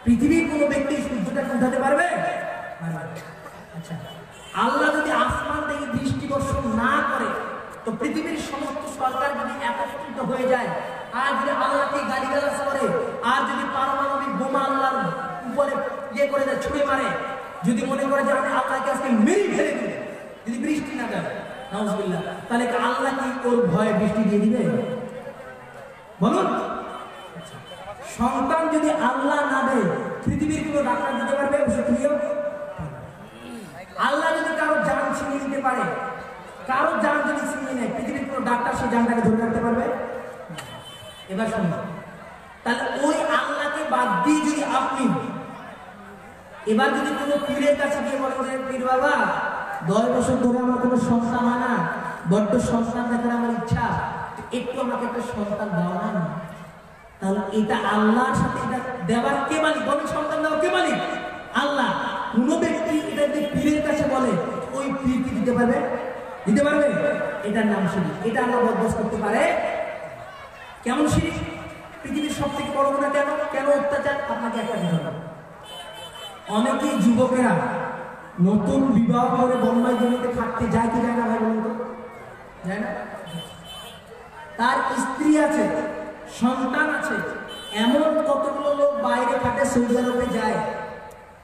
পৃথিবীর কোনো ব্যক্তি সূর্যটাকে উঠাতে পারবে? আচ্ছা, আল্লাহ যদি আসমান থেকে বৃষ্টি বর্ষণ না করে, তো পৃথিবীর সমস্ত সরকার যদি একত্রিত হয়ে যায়, আর যদি আল্লাহকে গালিগালাজ করে, আর যদি পারমাণবিক বোমা আল্লাহর উপরে ইয়ে করে দেয়, ছুঁড়ে মারে, যদি মনে করে যে আমি আল্লাহকে আজকে মেরে ফেলে দিব, যদি বৃষ্টি না দেয়, নাউজুবিল্লাহ, তাহলে কি আল্লাহ কি ওর ভয়ে বৃষ্টি দিয়ে দিবে? বলুন। সন্তান যদি আল্লাহ না দেয়, পৃথিবীর কোনো ডাক্তার দিতে পারবে ওষুধ দিয়েও? আল্লাহ যদি কারো জান ছিনিয়ে নিতে পারে, কারো জান যদি ছিনিয়ে নেয়, পৃথিবীর কোনো ডাক্তার সেই জানটাকে ধরে রাখতে পারবে? এবার শুনুন, তাহলে ওই আল্লাহকে বাদ দিয়ে যদি আপনি এবার যদি কোনো পীরের কাছে গিয়ে বলেন যে পীর বাবা 10 বছর ধরে আমার কোনো সন্তান হয় না, বড্ড সন্তান দেখার আমার ইচ্ছা, একটু আমাকে একটা সন্তান দাও না, তাহলে এটা আল্লাহর সাথে এটা দেওয়ার কে মালিক? বলেন, সন্তান দেওয়ার কে মালিক? আল্লাহ। কোন ব্যক্তি এটা যদি পীরের কাছে বলে, ওই পীর কি দিতে পারবে? দিতে পারবে? এটার নাম শিরক। এটা আল্লাহ বরদাস্ত করতে পারে? কেমন শিরক? পৃথিবীর সবথেকে বড় গুনাহ কেন? কেন অত্যাচার? আপনাকে একটা কথা, অনেকেই যুবকেরা নতুন বিবাহ করে বোম্বাই জমিতে থাকতে যায় কি যায় না ভাই বলুন তো? যায় না? তার স্ত্রী আছে, সন্তান আছে, এমন কতগুলো লোক বাইরে থাকে, সৌদি আরবে যায়,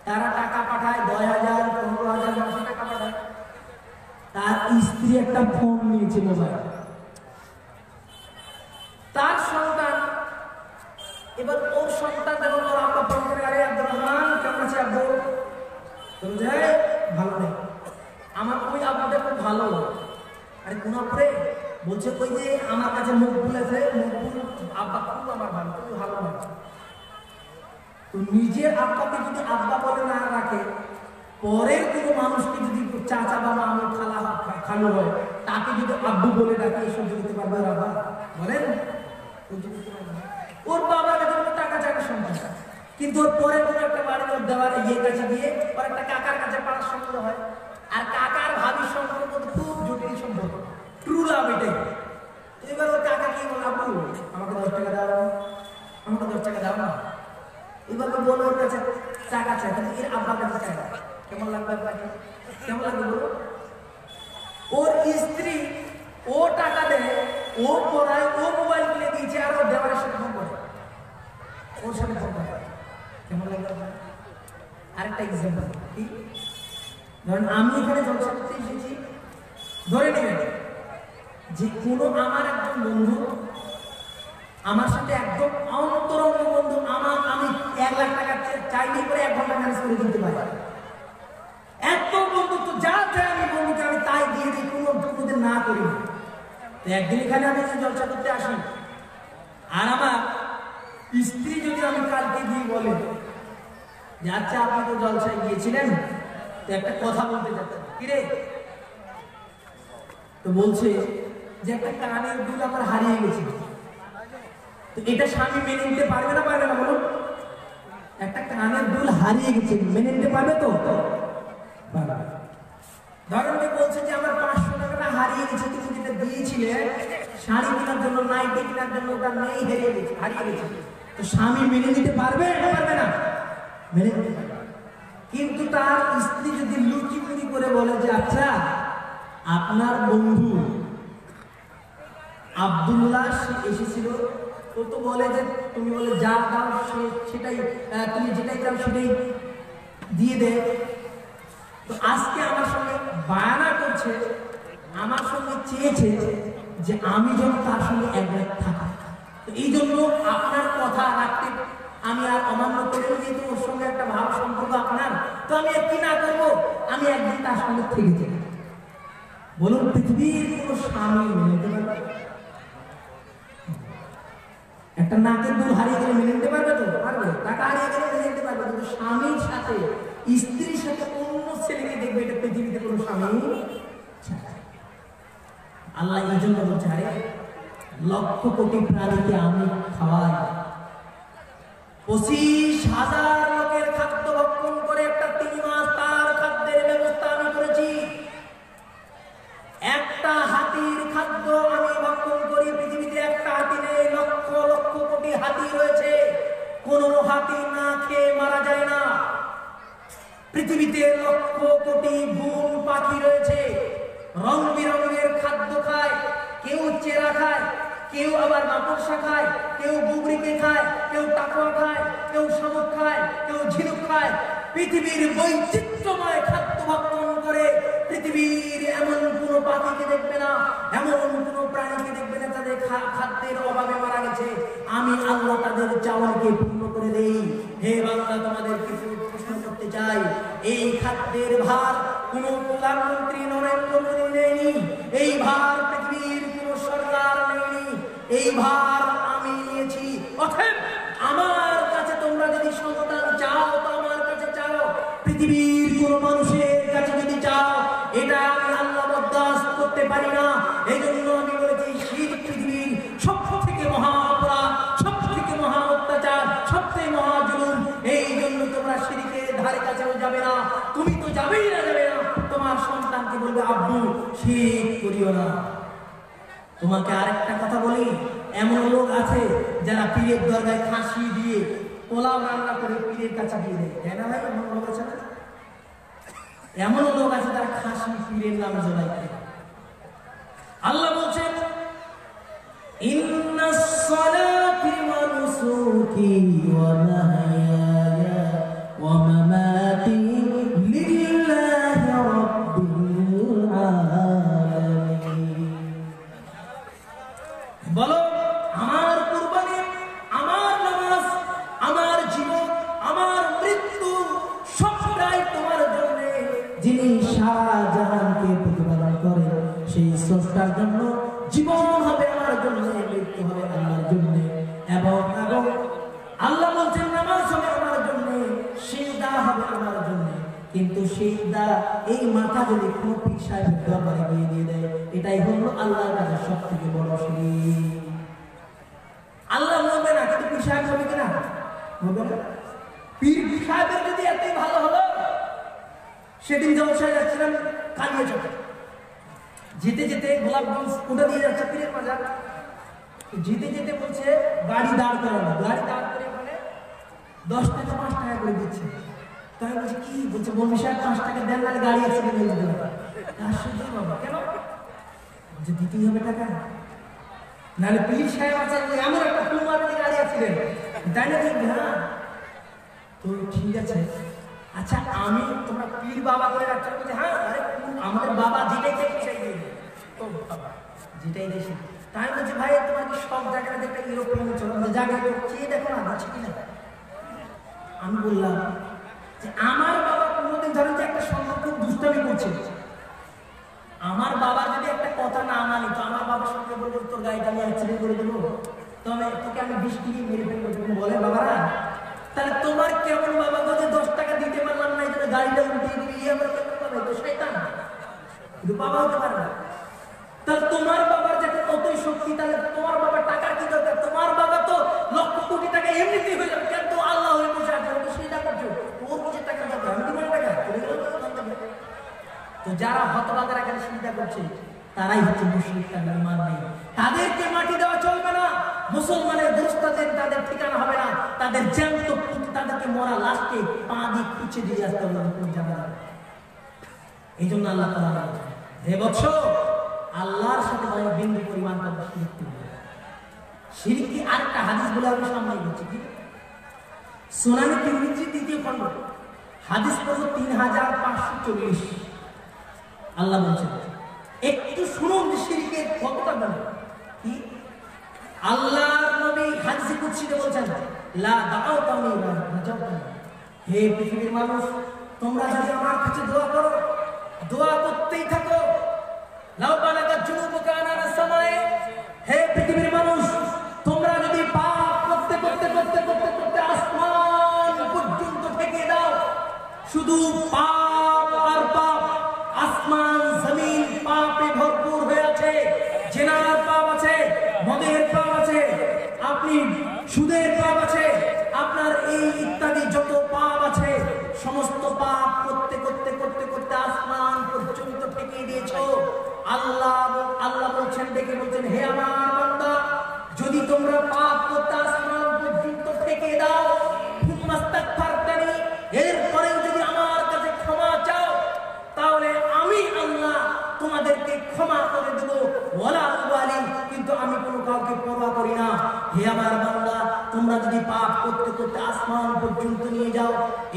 তারা টাকা পাঠায় 10,000 15,000 মাসে টাকা পাঠায়। তার স্ত্রী একটা ফোন নিয়েছে, মোবাইল, তার সন্তান, এবার ওর সন্তান যখন ওর আব্বা ফোন করে, আরে আব্দুর রহমান কেমন আছে আব্বু? বুঝে ভালো নেই, আমার ওই আব্বাটা খুব ভালো। আরে কোন আপরে? বলছে ওই যে আমার কাছে মুখ বলেছে, মুখ আব্বা খুব আমার ভালো, খুব ভালো না। তো নিজের আব্বাকে যদি আব্বা বলে না রাখে, পরের কোনো মানুষকে যদি চাচা বা মামু খালা খালু হয়, তাকে যদি আব্বু বলে ডাকে, এসব দিতে পারবে বাবা? বলেন, ওর বাবার কাছে টাকা চাকা সম্ভব, কিন্তু ওর পরে কোনো একটা বাড়ি ওর দেওয়ার ইয়ে কাছে গিয়ে ওর একটা কাকার কাছে পাড়ার সম্পর্ক হয়, আর কাকার ভাবির সম্পর্ক খুব জটিল সম্পর্ক, ট্রু লাভ এটাই। এবার ওর কাকা কি বলে, আব্বু আমাকে 10 টাকা দাও, আমাকে 10 টাকা দাও না, এভাবে বলে ওর কাছে টাকা চায়, কিন্তু এর আব্বার কাছে চায় না। কেমন লাগবে আপনাকে? কেমন লাগবে বলো? ওর স্ত্রী ও টাকা দেয়, ও পড়ায়, ও মোবাইল কিনে দিয়েছে, আর ওর দেওয়ারের সাথে ফোন করে, ওর সাথে ফোন করে। কেমন লাগবে? আরেকটা এক্সাম্পল কি, ধরেন আমি এখানে জলসা করতে এসেছি, ধরে নেবেন যে কোনো আমার একজন বন্ধু আমার সাথে একদম অন্তরঙ্গ বন্ধু, আমি 1 লাখ টাকা চাইলে করে 1 ঘন্টা ম্যানেজ করে দিতে পারি। এত বন্ধুত্ব, যা চাই আমি বন্ধুকে আমি তাই দিয়ে দিই, কোনোদিন না করি। তো একদিন এখানে আমি জলসা করতে আসি, আর আমার স্ত্রী যদি আমি কালকে গিয়ে বলে যে আচ্ছা আপনি তো জলসায় গিয়েছিলেন, তো একটা কথা বলতে চাচ্ছেন, কিরে? তো বলছে যে একটা কানের দুল আমার হারিয়ে গেছে। তো এটা স্বামী মেনে নিতে পারবে না, পারবে না বলুন? একটা কানের দুল হারিয়ে গেছে, মেনে নিতে পারবে তো? ধরেন বলছে যে আমার 500 টাকাটা হারিয়ে গেছে, তুমি যেটা দিয়েছিলে শাড়ি কেনার জন্য, নাইটি কেনার জন্য, ওটা নেই, হারিয়ে গেছে। তো স্বামী মেনে নিতে পারবে না? মেনে নিতে পারবে। কিন্তু তার স্ত্রী যদি লুকিমুকি করে বলে যে আচ্ছা আপনার বন্ধু আব্দুল্লাহ এসেছিল, ও তো বলে যে তুমি বলে যা দাও সেটাই, তুমি যেটাই চাও সেটাই দিয়ে দে। তো আজকে আমার সঙ্গে বায়না করছে, আমার সঙ্গে চেয়েছে যে আমি যেন তার সঙ্গে একবার থাকি। তো এই জন্য আপনার কথা রাখতে আমি আর অমান্য করে, যেহেতু ওর সঙ্গে একটা ভাব সম্পর্ক আপনার, তো আমি কি না করবো, আমি একদিন তার সঙ্গে থেকে যাই। বলুন পৃথিবীর কোনো স্বামী মেনে নিতে পারবে? একটা নাকের দুল হারিয়ে গেলে মেনে নিতে পারবে তো? পারবে। টাকা হারিয়ে গেলে মেনে নিতে পারবে, কিন্তু স্বামীর সাথে, স্ত্রীর সাথে অন্য ছেলেকে দেখবে, এটা পৃথিবীতে কোনো স্বামী। আল্লাহ এই জন্য বলছে, আরে 1,00,000 কোটি প্রাণীকে আমি খাওয়াই, 25,000 লোকের খাদ্য ভক্ষণ করে একটা 3 মাস তার খাদ্যের ব্যবস্থা আমি করেছি। একটা হাতির খাদ্য আমি ভক্ষণ করি, পৃথিবীতে একটা হাতি নেই, 1,00,000 কোটি হাতি রয়েছে, কোন হাতি না খেয়ে মারা যায় না। পৃথিবীতে 1,00,000 কোটি গুণ পাখি রয়েছে, রং বিরঙের খাদ্য খায়, কেউ চেরা খায়, কেউ আবার মাকড়সা খায়, কেউ বুবরিকে খায়, কেউ টাকুয়া খায়, কেউ শামুক খায়, কেউ ঝিনুক খায়। পৃথিবীর বৈচিত্র্যময় খাদ্য ভক্ষণ করে পৃথিবীর এমন কোনো পাখিকে দেখবে না, এমন কোনো প্রাণীকে দেখবে না তাদের খাদ্যের অভাবে মারা গেছে। আমি আল্লাহ তাদের চাওয়াকে পূর্ণ করে দেই। হে বাংলা, তোমাদের কিছু প্রশ্ন করতে চাই, এই খাদ্যের ভার কোন প্রধানমন্ত্রী নরেন্দ্র মোদী নেয়নি, এই ভার পৃথিবীর কোন সরকার নেয়নি, এই ভার আমি নিয়েছি। অতএব আমার কাছে তোমরা যদি সন্তান চাও তো আমার কাছে চাও, পৃথিবীর কোন মানুষের কাছে যদি চাও, এটা আমি আল্লাহ বরদাস্ত করতে পারি না। এই জন্য আমি বলেছি শিরক পৃথিবীর সবথেকে মহা অপরাধ, সবথেকে মহা অত্যাচার, সবথেকে মহা জুলুম। এই জন্য তোমরা শিরকের ধারে কাছেও যাবে না, তুমি তো যাবেই না, তোমার সন্তানকে বলবে আব্বু শিরক করিও না। তোমাকে আরেকটা কথা বলি, এমন লোক আছে যারা পীরের দরগায় খাসি দিয়ে পোলাও রান্না করে পীরের কাছে দিয়ে দেয়, তাই না ভাই? এমন লোক আছে না? এমন লোক আছে যারা খাসি পীরের নামে জবাই করে। আল্লাহ বলছেন ইন্নাস সালাতি ওয়া নুসুকি ওয়া মাহইয়ায়া ওয়া মামাতি লিল্লাহি রাব্বিল আলামিন। বলো আমার কুরবানি, আমার নামাজ, আমার জীবন, আমার মৃত্যু সবটাই তোমার জন্য। যিনি সারা জাহানকে প্রতিপালন করে সেই স্রষ্টার জন্য। জীবন হবে আমার জন্য, মৃত্যু হবে আল্লাহর জন্য। এবং আল্লাহ বলছেন নামাজ হবে আমার জন্য, সিজদা হবে আমার জন্য। কিন্তু সিজদা এই মাথা যদি কোনো পীর সাহেবের দরবারে গিয়ে দিয়ে দেয়, এটাই হলো আল্লাহর কাছে সবথেকে বড় শিরক। আল্লাহ বলবে না, কিন্তু পীর সাহেব হবে কিনা? হবে না। পীর সাহেবের যদি এতই ভালো হলো, সেদিন জলসায় যাচ্ছিলাম কালিয়াচকে, যেতে যেতে গোলাপগঞ্জ ওটা দিয়ে যাচ্ছে পীরের বাজার, যেতে যেতে বলছে গাড়ি দাঁড় করানো, গাড়ি দাঁড় করে ওখানে 10 থেকে 5 টাকা করে দিচ্ছে। তাই বলছে কি বলছে, বলবি সাহেব 5 টাকা দেন, নাহলে গাড়ি অ্যাক্সিডেন্ট হয়ে যেতে পারে। আশ্চর্য বাবা, কেন? বলছে দিতেই হবে টাকা, নাহলে পীর সাহেব আছে এমন একটা ফুল মারতে গাড়ি অ্যাক্সিডেন্ট, তাই না? হ্যাঁ তো ঠিক আছে, আচ্ছা আমি তোমরা পীর বাবা করে রাখছো? বলছে হ্যাঁ, আরে আমাদের বাবা যেটাই দেখে সেই দিয়ে তো বাবা যেটাই দেশে তাই বলছি ভাই তোমার কি সব জায়গায় একটা ইউরোপিয়ান চলে জায়গায় চেয়ে দেখো না আছে কিনা। আমি বললাম যে আমার বাবা কোনোদিন ধরেন যে একটা সন্তান খুব দুষ্টামি করছে, আমার বাবা যদি একটা কথা না মানি তো আমার বাবার সঙ্গে বলবো তোর গাড়িটা আমি অ্যাক্সিডেন্ট করে দেবো, তবে তোকে আমি 20 টাকা মেরে ফেলবো, বলে বাবারা তাহলে তোমার কেমন বাবা যদি 10 টাকা দিতে পারলাম না এই জন্য গাড়িটা উল্টিয়ে দিবি, ইয়ে আমরা কেমন পাবে তো শয়তান, কিন্তু বাবা হতে পারে না। তাহলে তোমার বাবার যাতে কতই শক্তি, তাহলে তোমার বাবার টাকার কি দরকার? তোমার বাবা তো লক্ষ কোটি টাকা এমনিতেই হয়ে যাবে, কেন তো আল্লাহ হয়ে বসে আছে সেটা করছো, ওর নিজের টাকার দরকার, আমি তোমার টাকা। তো যারা হতভাগার এখানে চিন্তা করছে তারাই হচ্ছে মুশরিক, তাদের ঈমান নেই, তাদেরকে মাটি দেওয়া চলবে না। মুসলমানের দুরস্তাদের তাদের ঠিকানা হবে না, তাদের জ্যান্ত তাদেরকে মরা লাশকে পা দিয়ে খুঁচে দিয়ে আসতে হবে জানা যাবে। এই জন্য আল্লাহ তাআলা হে বৎস আল্লাহর সাথে বিন্দু পরিমাণ তাদের শিরক করবে। শিরক কি আরেকটা হাদিস বলে আমি সামনে বলছি কি সুনানে তিরমিজি 2য় খণ্ড হাদিস পড়ব 3540। আল্লাহ বলছেন একটু শুনুন শিরকের কতটা বড় কি। আল্লাহর নবী হাদিসে কুদসিতে বলছেন লা দাআওতানি ওয়া নাজাওতানি, হে পৃথিবীর মানুষ তোমরা যদি আমার কাছে দোয়া করো, দোয়া করতেই থাকো, লাউ বালাগা জুনুবুকা আনানা সামায়ে, হে পৃথিবীর মানুষ তোমরা যদি পাপ করতে করতে করতে করতে করতে আসমান পর্যন্ত ঠেকিয়ে দাও, শুধু পাপ আর পাপ, আসমান জমিন পাপে ভরপুর হয়ে আছে, জিনার পাপ আছে, মদের পাপ আছে, আপনি সুদের পাপ আছে, আপনার এই ইত্যাদি যত পাপ আছে সমস্ত পাপ করতে করতে করতে করতে আসমান পর্যন্ত ঠেকিয়ে দিয়েছো। আল্লাহ বলছেন দেখে বলছেন হে আমার বান্দা যদি তোমরা পাপ করতে আসমান পর্যন্ত ঠেকিয়ে দাও, ফুমাস্তাগফারতানি, এরপরেও যদি আমার কাছে ক্ষমা চাও তাহলে আমি আল্লাহ তোমাদেরকে ক্ষমা করে দেব, ওয়ালা উবালি, কিন্তু আমি কোনো কাউকে পরোয়া করি না। হে আমার বান্দা তোমরা যদি পাপ করতে করতে আসমান পর্যন্ত নিয়ে যাও,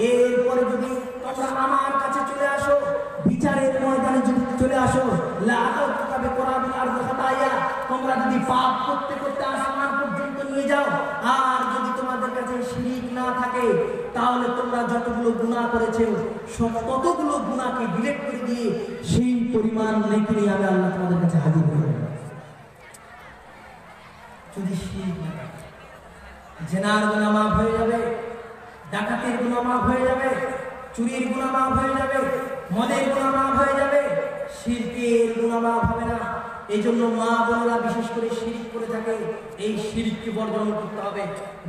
এরপরে যদি তোমরা আমার কাছে চলে আসো, বিচারের ময়দানে যদি চলে আসো, লা আতাউকা বিকুরাবিল আরদি খাতায়া, তোমরা যদি পাপ করতে করতে আসমান পর্যন্ত নিয়ে যাও আর যদি তোমাদের কাছে শিরক না থাকে তাহলে তোমরা যতগুলো গুনাহ করেছো ততগুলো গুনাহকে ডিলিট করে দিয়ে সেই পরিমাণ নেকি নিয়ে আমি আল্লাহ তোমাদের কাছে হাজির হয়ে যাব। যদি শিরক না থাকে, জিনার গুনাহ মাফ হয়ে যাবে, ডাকাতির গুনাহ মাফ হয়ে যাবে, চুরির গুনাহ মাফ হয়ে যাবে, মদের গুনাহ মাফ হয়ে যাবে, শিরকের গুনাহ মাফ হবে না। এই জন্য মা বোনেরা বিশেষ করে শিরক করে থাকে, এই শিরককে বর্জন করতে হবে।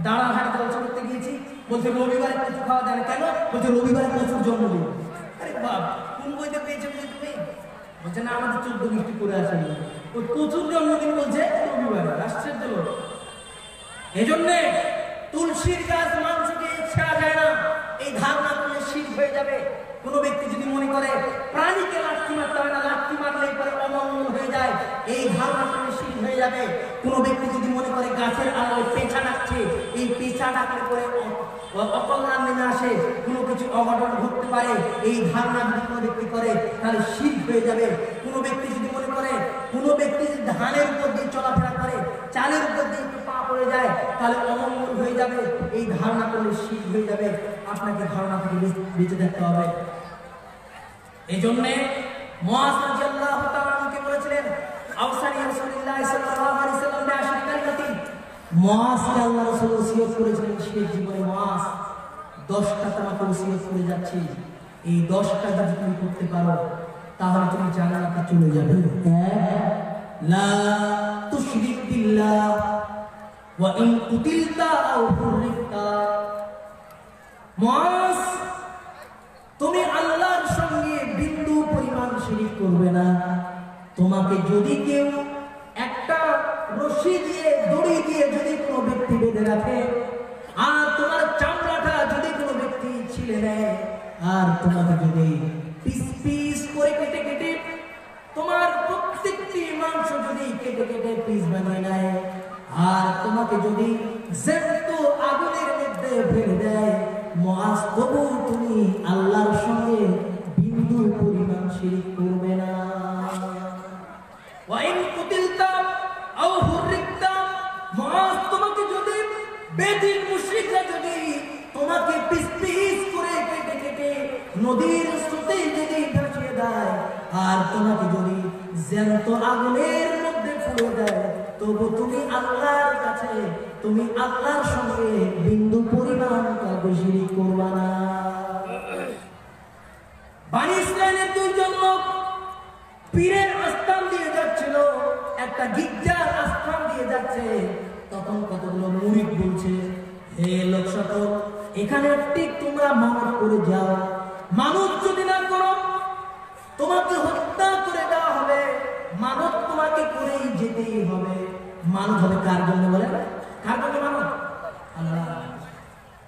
দাঁড়াহাট জলসা করতে গিয়েছি, বলছে রবিবারে কচু খাওয়া যায় না, কেন? বলছে রবিবারে কচুর জন্মদিন। আরে বাপ, কোন বইতে পেয়েছে বুঝে তুমি? বলছে না আমাদের 14 মিষ্টি করে আসে, ওই কচুর জন্মদিন বলছে রবিবারে, আশ্চর্য লোক। এই জন্যে তুলসীর গাছ মানুষকে ছেড়া যায় না, এই ধারণা করলে শিরক হয়ে যাবে। কোনো ব্যক্তি যদি মনে করে প্রাণীকে লাঠি মারতে হবে না, লাঠি মারলে পরে অমঙ্গল হয়ে যায়, এই ধারণা করলে শিরক হয়ে যাবে। কোনো ব্যক্তি যদি মনে করে গাছের আলোয় পেঁচা ডাকছে, এই পেঁচা ডাকলে পরে অকল্যাণ নেমে আসে, কোনো কিছু অঘটন ঘটতে পারে, এই ধারণা যদি কোনো ব্যক্তি করে তাহলে শিরক হয়ে যাবে। কোনো ব্যক্তি যদি মনে করে, কোনো ব্যক্তি যদি ধানের উপর দিয়ে চলাফেরা করে, চালের উপর দিয়ে একটু পা পড়ে যায় তাহলে অমঙ্গল হয়ে যাবে, এই ধারণা করলে শিরক হয়ে যাবে। আপনাকে ধারণা থেকে বেঁচে থাকতে হবে। এই জন্যে মুআয রাদিয়াল্লাহু তাআলা আনহুকে বলেছিলেন আওসানি রাসূলুল্লাহ সাল্লাল্লাহু আলাইহি ওয়াসাল্লাম বিআশরি কালিমাতিন, মুআযকে আল্লাহ রাসূল ওসিয়ত করেছিলেন শেষ জীবনে, মুআয 10টা তোমাকে ওসিয়ত করে যাচ্ছি, এই 10টা যদি তুমি করতে পারো তাহলে তুমি জান্নাতে চলে যাবে। লা তুশরিক বিল্লাহ ওয়া ইন কুতিলতা আও হুরিকতা, মুআয তুমি আল্লাহর সঙ্গে বিন্দু পরিমাণ শিরক করবে না। তোমাকে যদি কেউ একটা রশি দিয়ে দড়ি দিয়ে যদি কোনো ব্যক্তি বেঁধে রাখে আর তোমার চামড়াটা যদি কোনো ব্যক্তি ছিলে নেয় আর তোমাকে যদি পিস পিস করে কেটে কেটে তোমার প্রত্যেকটি মাংস যদি কেটে কেটে পিস বানিয়ে নেয় আর তোমাকে যদি জ্যান্ত আগুনের মধ্যে ফেলে দেয়, মুআয তবু তুমি আল্লাহর সঙ্গে বিন্দু পরিমাণ শিরক করবে না। ওয়া ইন কুতিলতা আও তোমাকে পিস পিস করে কেটে কেটে নদীর স্রোতে যদি ভাসিয়ে দেয়, আর তোমাকে যদি জ্যান্ত আগুনের মধ্যে ফেলে দেয়, তবু তুমি আল্লাহর কাছে, তুমি আল্লাহর সঙ্গে বিন্দু পরিমাণ কাউকে শিরিক করবা না। বনী ইসরাইলের দুইজন লোক পীরের আস্থান দিয়ে যাচ্ছিল, একটা গির্জার আস্থান দিয়ে যাচ্ছে। তখন কতগুলো মুরিদ বলছে, হে লোক সকল, এখানে ঠিক তোমরা মানত করে যাও, মানত যদি না করো তোমাকে হত্যা করে দেওয়া হবে, মানত তোমাকে করেই যেতেই হবে। মানত হবে কার জন্য বলে? কার জন্য মানত? আল্লাহ।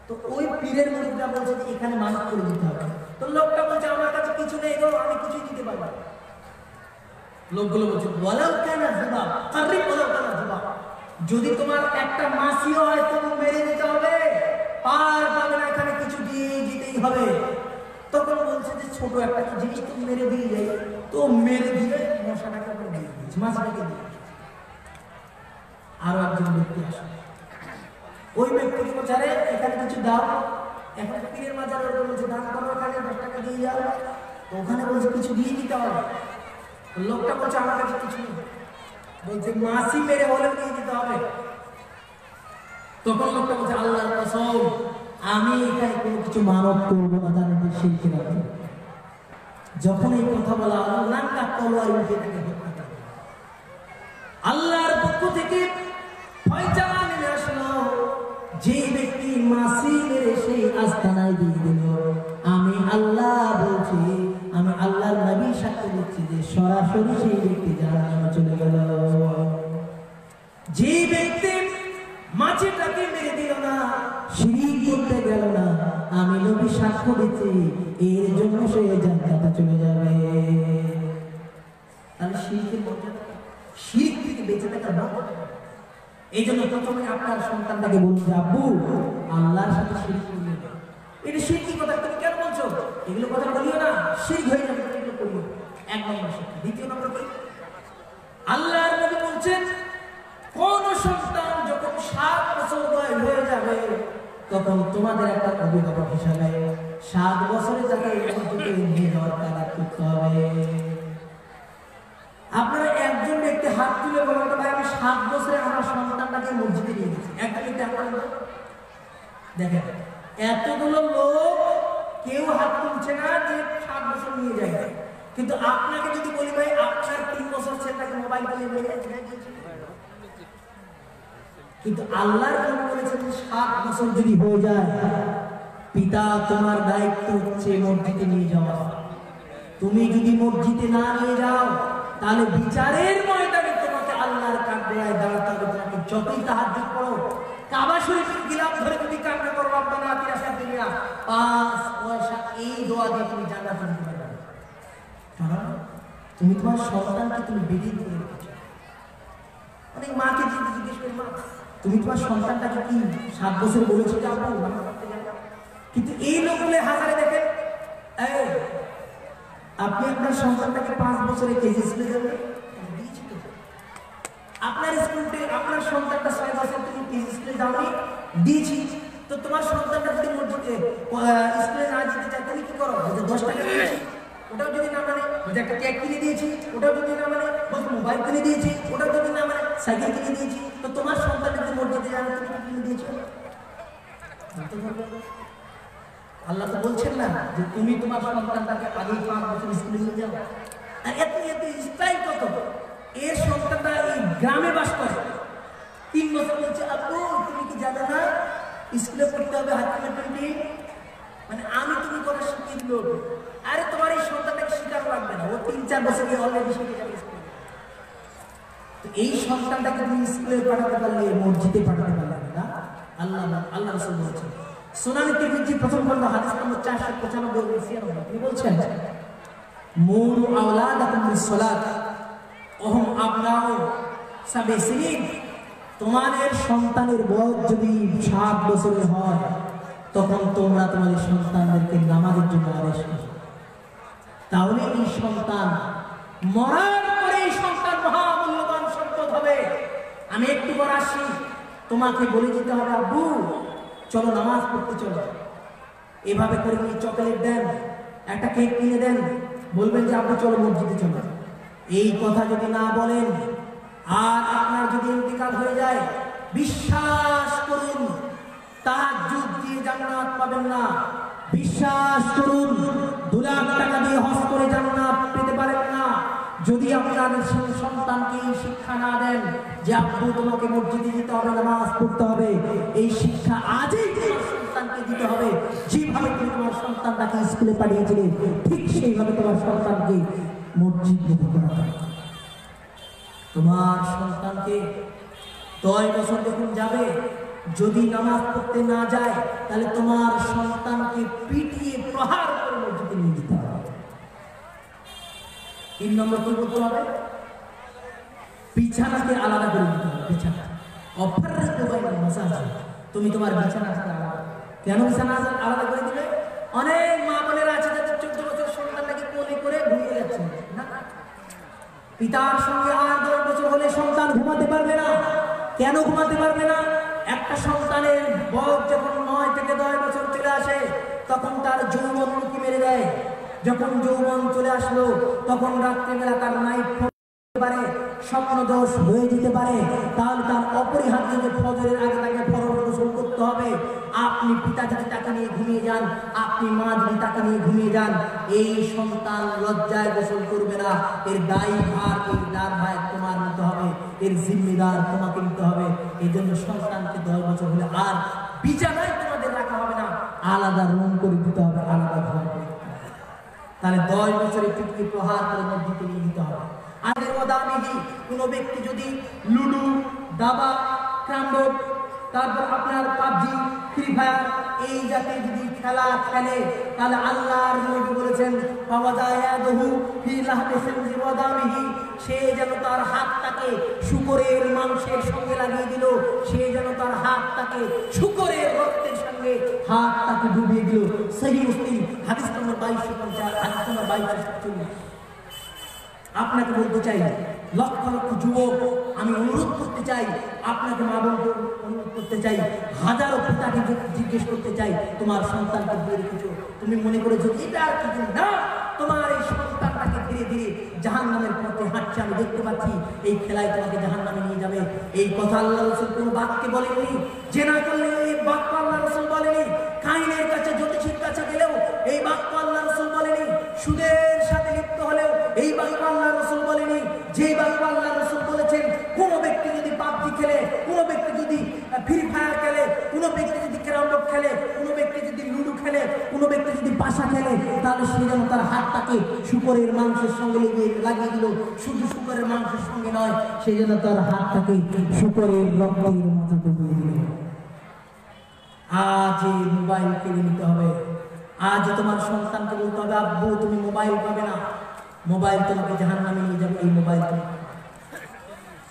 তো ওই পীরের মুরিদরা বলছে যে এখানে মানত করে দিতে হবে। তো লোকটা বলছে আমার কাছে কিছু নেই গো, আমি কিছুই দিতে পারবো না। লোকগুলো বলছে ওয়ালাউ কানা যুবা, কারিব ওয়ালাউ কানা যুবা, যদি তোমার একটা মাছিও হয় তবু মেরে দিতে হবে, পার পাবে না, এখানে কিছু দিয়ে দিতেই হবে। তখন বলছে যে ছোট একটা জিনিস তো মেরে দিয়ে যাই, তো মেরে দিয়ে মশাটাকে দিয়ে দিয়েছে, মাছটাকে দিয়ে। আরো একজন ব্যক্তি আসে, ওই ব্যক্তিকে বলছে আরে এখানে কিছু দাও। এখন পীরের মাজারে বলছে দান করো, এখানে 10 টাকা দিয়ে যাও। তো ওখানে বলছে কিছু দিয়ে দিতে হবে। লোকটা বলছে আমার কাছে কিছু নেই, বলছে মাছি মেরে হলেও দিয়ে দিতে হবে। তখন লোকটা বলছে আল্লাহর কসম, আমি এখানে কোনো কিছু মানত করবো না, তার মধ্যে শিরক রাখবো। যখন এই কথা বলা হলো, নাঙ্গা তলোয়ার উঠে তাকে হত্যা করা হলো। আল্লাহর পক্ষ থেকে ফয়সালা নেমে আসলো, যে ব্যক্তি মাছি মেরে সেই আস্তানায় দিয়ে দিল, আমি আল্লাহ বলছি, আমি আল্লাহর নবী সাক্ষ্য দিচ্ছি যে সরাসরি সেই ব্যক্তি জাহান্নামে চলে গেল। যে ব্যক্তি মাছিটাকে মেরে দিল না, শিরিক করতে গেল না, আমি নবী সাক্ষ্য দিচ্ছি এর জন্য সে জান্নাতে চলে যাবে। তাহলে শিরকের মর্যাদা, শিরক থেকে বেঁচে থাকার মর্যাদা। এই জন্য প্রথমে আপনার সন্তানটাকে বলুন যে আব্বু আল্লাহর সাথে শিরক করবে না। এটা শিরকি কথা, তুমি কেন বলছো? এগুলো কথা বলিও না, শিরক হয়ে যাবে, এগুলো করিও। 1 নম্বর শিক্ষা। দ্বিতীয় নম্বর কি? আল্লাহর নবী বলছেন কোন সন্তান যখন 7 বছর বয়স হয়ে যাবে, তখন তোমাদের একটা অভিভাবক হিসাবে 7 বছরে তাকে মসজিদে নিয়ে যাওয়ার কাজ করতে হবে। আপনারা একজন ব্যক্তি হাত তুলে বলেন ভাই আমি 7 বছরে আমার সন্তানটাকে মসজিদে নিয়ে গেছি। একজন ব্যক্তি আপনারা দেখেন, এতগুলো লোক কেউ হাত তুলছে না যে 7 বছর নিয়ে যায়। কিন্তু আপনাকে যদি বলি ভাই আপনার 3 বছর ছেলেটাকে মোবাইল কিনে নিয়ে গেছে, কিন্তু আল্লাহর নবী বলেছেন 7 বছর যদি হয়ে যায়, পিতা তোমার দায়িত্ব হচ্ছে মসজিদে নিয়ে যাওয়া। তুমি যদি মসজিদে না নিয়ে যাও, তাহলে বিচারের ময়দানে তোমাকে আল্লাহর কাঠগড়ায় দাঁড়াতে হবে। তোমাকে যতই তাহাজ্জুদ পড়ো, কাবা শরীফের গিলাফ ধরে যদি কান্না করো, রব্বানা আতিনা ফিদ দুনিয়া 5 পয়সা, এই দোয়া দিয়ে তুমি জান্নাতে যেতে পারবে না। কারণ তুমি তোমার সন্তানকে তুমি বেদিন করে রেখেছো। অনেক মাকে জিজ্ঞেস করি, মা তুমি তোমার সন্তানটাকে কি 7 বছর বলেছো যে আব্বু নামাজ পড়তে যাবে? কিন্তু এই লোকগুলো হাজারে দেখেন, আপনি আপনার সন্তানটাকে 5 বছরে কেজি স্কুলে যাবে দিয়েছি তো? আপনার স্কুলতে আপনার সন্তানটা 6 বছর তুমি কেজি স্কুলে যাওনি, দিয়েছি তো? তোমার সন্তানটা যদি মসজিদে স্কুলে না যেতে চায় তুমি কি করো? 10 টাকা দিয়েছি, ওটাও যদি না মানে, একটা কেক কিনে দিয়েছি, ওটাও যদি না মানে, মোবাইল কিনে দিয়েছি, ওটাও যদি না মানে, সাইকেল কিনে দিয়েছি, তো তোমার সন্তানটা যদি মসজিদে যাবে তুমি কি কিনে দিয়েছো? আল্লাহ তো বলছেন না যে তুমি তোমার সন্তানটাকে আগে 5 বছর স্কুলে নিয়ে যাও। আর এত স্টাইল কত, এর সন্তানটা এই গ্রামে বাস করে, 3 বছর বলছে আব্বু তুমি কি জানো না স্কুলে পড়তে হবে হাতিমে 20, মানে আমি তুমি করে শিখিয়ে দিল। আরে তোমার এই সন্তানটাকে শিখানো লাগবে না, ও 3-4 বছর অলরেডি শিখে যাবে স্কুলে। তো এই সন্তানটাকে তুমি স্কুলে পাঠাতে পারলে মসজিদে পাঠাতে পারলে না। আল্লাহ রাসূল বলেছেন, সুনান তিরমিজি প্রথম খণ্ড হাদিস নম্বর 495 তিনি বলছেন, মুরু আওলাদাকুম বিস-সালাত ওহুম আবনাউ 7 সিনিন, তোমাদের সন্তানের বয়স যদি 7 বছরের হয়, তখন তোমরা তোমাদের সন্তানদেরকে নামাজের জন্য আদেশ করো। তাহলে এই সন্তান মরার পরে এই সন্তান মহামূল্যবান সম্পদ হবে। আমি একটু পর আসি, তোমাকে বলে দিতে হবে আব্বু চলো নামাজ পড়তে চলো। এভাবে করে নিয়ে চকলেট দেন, একটা কেক কিনে দেন, বলবেন যে আপনি চলো মসজিদে চলো। এই কথা যদি না বলেন আর আপনার যদি ইন্তিকাল হয়ে যায়, বিশ্বাস করুন তাহাজ্জুদ দিয়ে জান্নাত পাবেন না। বিশ্বাস করুন 2 লাখ টাকা দিয়ে হজ করে জান্নাত পেতে পারেন না। যদি আপনার সন্তানকে এই শিক্ষা না দেন যে আব্বু তোমাকে মসজিদে যেতে হবে, নামাজ পড়তে হবে, এই শিক্ষা আজই তোমার সন্তানকে দিতে হবে। যেভাবে তুমি তোমার সন্তানটাকে স্কুলে পাঠিয়েছিলে ঠিক সেইভাবে তোমার সন্তানকে মসজিদে যেতে হবে। তোমার সন্তানকে 10 বছর যখন যাবে, যদি নামাজ পড়তে না যায় তাহলে তোমার সন্তানকে পিটিয়ে প্রহার করে মসজিদে নিয়ে যেতে হবে। 3 নম্বর কি করতে হবে? বিছানাকে আলাদা করে দিতে হবে। বিছানা তুমি তোমার বিছানা আলাদা। কেন বিছানা আলাদা করে দিবে? অনেক মা বোনেরা আছে যাদের 14 বছর সন্তানটাকে কোলে করে ঘুমিয়ে যাচ্ছে না, পিতার সঙ্গে 8-10 বছর হলে সন্তান ঘুমাতে পারবে না। কেন ঘুমাতে পারবে না? একটা সন্তানের বয়স যখন 9 থেকে 10 বছর চলে আসে তখন তার যৌবন উঁকি মেরে দেয়। যখন যৌবন চলে আসলো তখন রাত্রিবেলা তার নাইট পারে, স্বপ্ন দোষ হয়ে যেতে পারে, তাহলে তার অপরিহার্য যে ফজরের আগে তাকে ফরজ গোসল করতে হবে। আপনি পিতা যদি তাকে নিয়ে ঘুমিয়ে যান, আপনি মা যদি তাকে নিয়ে ঘুমিয়ে যান, এই সন্তান লজ্জায় গোসল করবে না। এর দায়ী ভার, এর দার ভাই তোমার নিতে হবে, এর জিম্মেদার তোমাকে নিতে হবে। এই জন্য সন্তানকে 10 বছর হলে আর বিছানায় তোমাদের রাখা হবে না, আলাদা রুম করে দিতে হবে, আলাদা ঘর করে দিতে হবে। তাহলে 10 বছরে পিটিয়ে প্রহার করে মসজিদে নিয়ে দিতে হবে। আর কোন ব্যক্তি যদি লুডু, দাবা, ক্যারম, তারপর আপনার পাবজি, ফ্রি ফায়ার এই জাতীয় যদি খেলা খেলে তাহলে আল্লাহর নবী বলেছেন সে যেন তার হাতটাকে শুকরের মাংসের সঙ্গে লাগিয়ে দিল, সে যেন তার হাতটাকে শুকরের রক্তের সঙ্গে হাতটাকে ডুবিয়ে দিল। সহিহ মুসলিম হাদিস নম্বর 2250, হাদিস নম্বর 2240। আপনাকে বলতে চাই, লক্ষ লক্ষ যুবক আমি অনুরোধ করতে চাই, আপনাকে মা বোনকে অনুরোধ করতে চাই, হাজারো পিতাকে জিজ্ঞেস করতে চাই, তোমার সন্তানকে দিয়ে রেখেছো, তুমি মনে করেছো এটা আর কিছু না, তোমার এই সন্তানটাকে ধীরে ধীরে জাহান্নামের পথে হাঁটছে, আমি দেখতে পাচ্ছি এই খেলায় তোমাকে জাহান্নামে নিয়ে যাবে। এই কথা আল্লাহ রাসূল কোনো বাক্যে বলেননি, জেনা করলে এই বাক্য আল্লাহ রাসূল বলেনি, কাহিনের কাছে জ্যোতিষীর কাছে গেলেও এই বাক্য আল্লাহ রাসূল বলেনি, সুদের সাথে লিপ্ত হলেও এই বাক্য আল্লাহ রাসূল বলেনি। যে বাক্য আল্লাহ রাসূল বলেছেন, কোন ব্যক্তি যদি পাবজি খেলে, কোন ব্যক্তি যদি ফ্রি ফায়ার খেলে, কোন ব্যক্তি যদি ক্যারম খেলে, কোন ব্যক্তি যদি লুডো খেলে, কোন ব্যক্তি যদি পাশা খেলে, তাহলে সে যেন তার হাতটাকে শুকরের মাংসের সঙ্গে লাগিয়ে দিল। শুধু শুকরের মাংসের সঙ্গে নয়, সে যেন তার হাতটাকে শুকরের রক্তের মতো ডুবিয়ে দিল। আজ এই মোবাইল কিনে নিতে হবে। আজ তোমার সন্তানকে বলতে হবে, আব্বু তুমি মোবাইল পাবে না, মোবাইল তোমাকে জাহান্নামে নিয়ে যাবে, এই মোবাইল।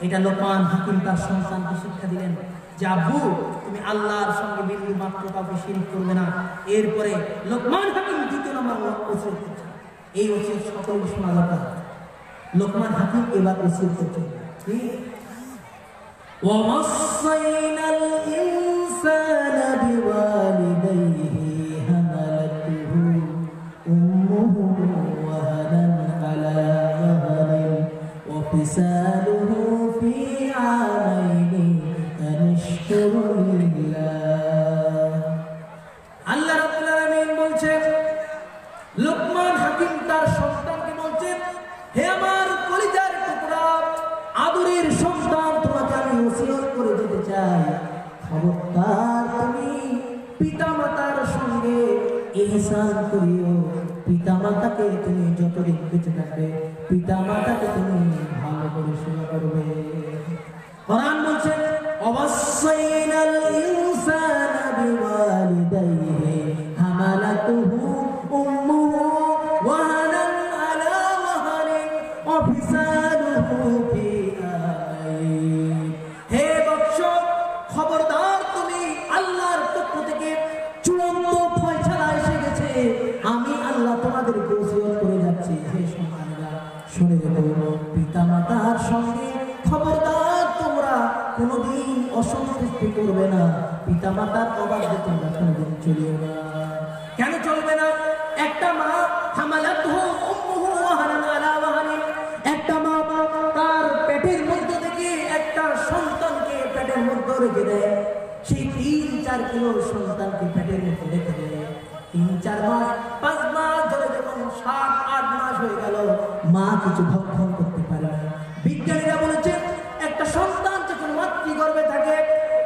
এটা লোকমান হাকিম তার সন্তানকে শিক্ষা দিলেন যে আব্বু তুমি আল্লাহর সঙ্গে বিন্দু মাত্র কাউকে শিরক করবে না। এরপরে লোকমান হাকিম 2 নম্বর ওসিয়ত করছেন। এই ওসিয়ত সকলের শোনা দরকার। লোকমান হাকিম এবার ওসিয়ত করছেন, কি ওয়াসাইনাল ইনসানা বিওয়ালিদাইহি হামালাতুহু উম্মুহু ওয়াহানান আলা ওয়াহানিন ওয়া ফিসালুহু ফি আমাইনি আন ইশকুরু লিল্লাহ। আল্লাহ রাব্বুল আলামিন বলছেন, লোকমান হাকিম তার সন্তানকে বলছেন, হে আমার কলিজার টুকরা আদরের সন্তান, তোমাকে আমি ওসিয়ত করে দিতে চাই, খবরদার তুমি পিতামাতার সঙ্গে ইহসান করিও। পিতামাতাকে তুমি যতদিন বেঁচে থাকবে পিতামাতাকে তুমি ভালো করে সেবা করবে। কোরআন বলছে ওয়াসাইনাল ইনসানা বিওয়ালিদাইহি হামালাতুহু উম্মুহু ওয়াহানান আলা ওয়াহানিন ওয়া ফিসালুহু ফি আমাইন। হে বৎস, খবরদার তুমি আল্লাহর পক্ষ থেকে চূড়ান্ত ফয়সালা এসে গেছে, আমি আল্লাহ তোমাদেরকে ওসিয়ত করে যাচ্ছি, হে সন্তানেরা শুনে রেখো, পিতামাতার সঙ্গে খবরদার তোমরা কোনোদিন অসন্তুষ্টি করবে না, পিতামাতার অবাধ্যে তোমরা কোনোদিন চলিও না। কেন করবে না। একটা মা হামালাতহু উম্মুহু ওয়াহানান আলা ওয়াহানিন, একটা মা তার পেটের মধ্যে থেকে একটা সন্তানকে পেটের মধ্যে রেখে দেয়। সেই 3-4 কিলো সন্তানকে পেটের মধ্যে রেখে দেয়। 3-4 মাস 5 মাস ধরে যখন 7-8 মাস হয়ে গেল, মা কিছু ভক্ষণ করতে পারে না। বিজ্ঞানীরা বলেছেন একটা সন্তান যখন মাতৃগর্ভে থাকে,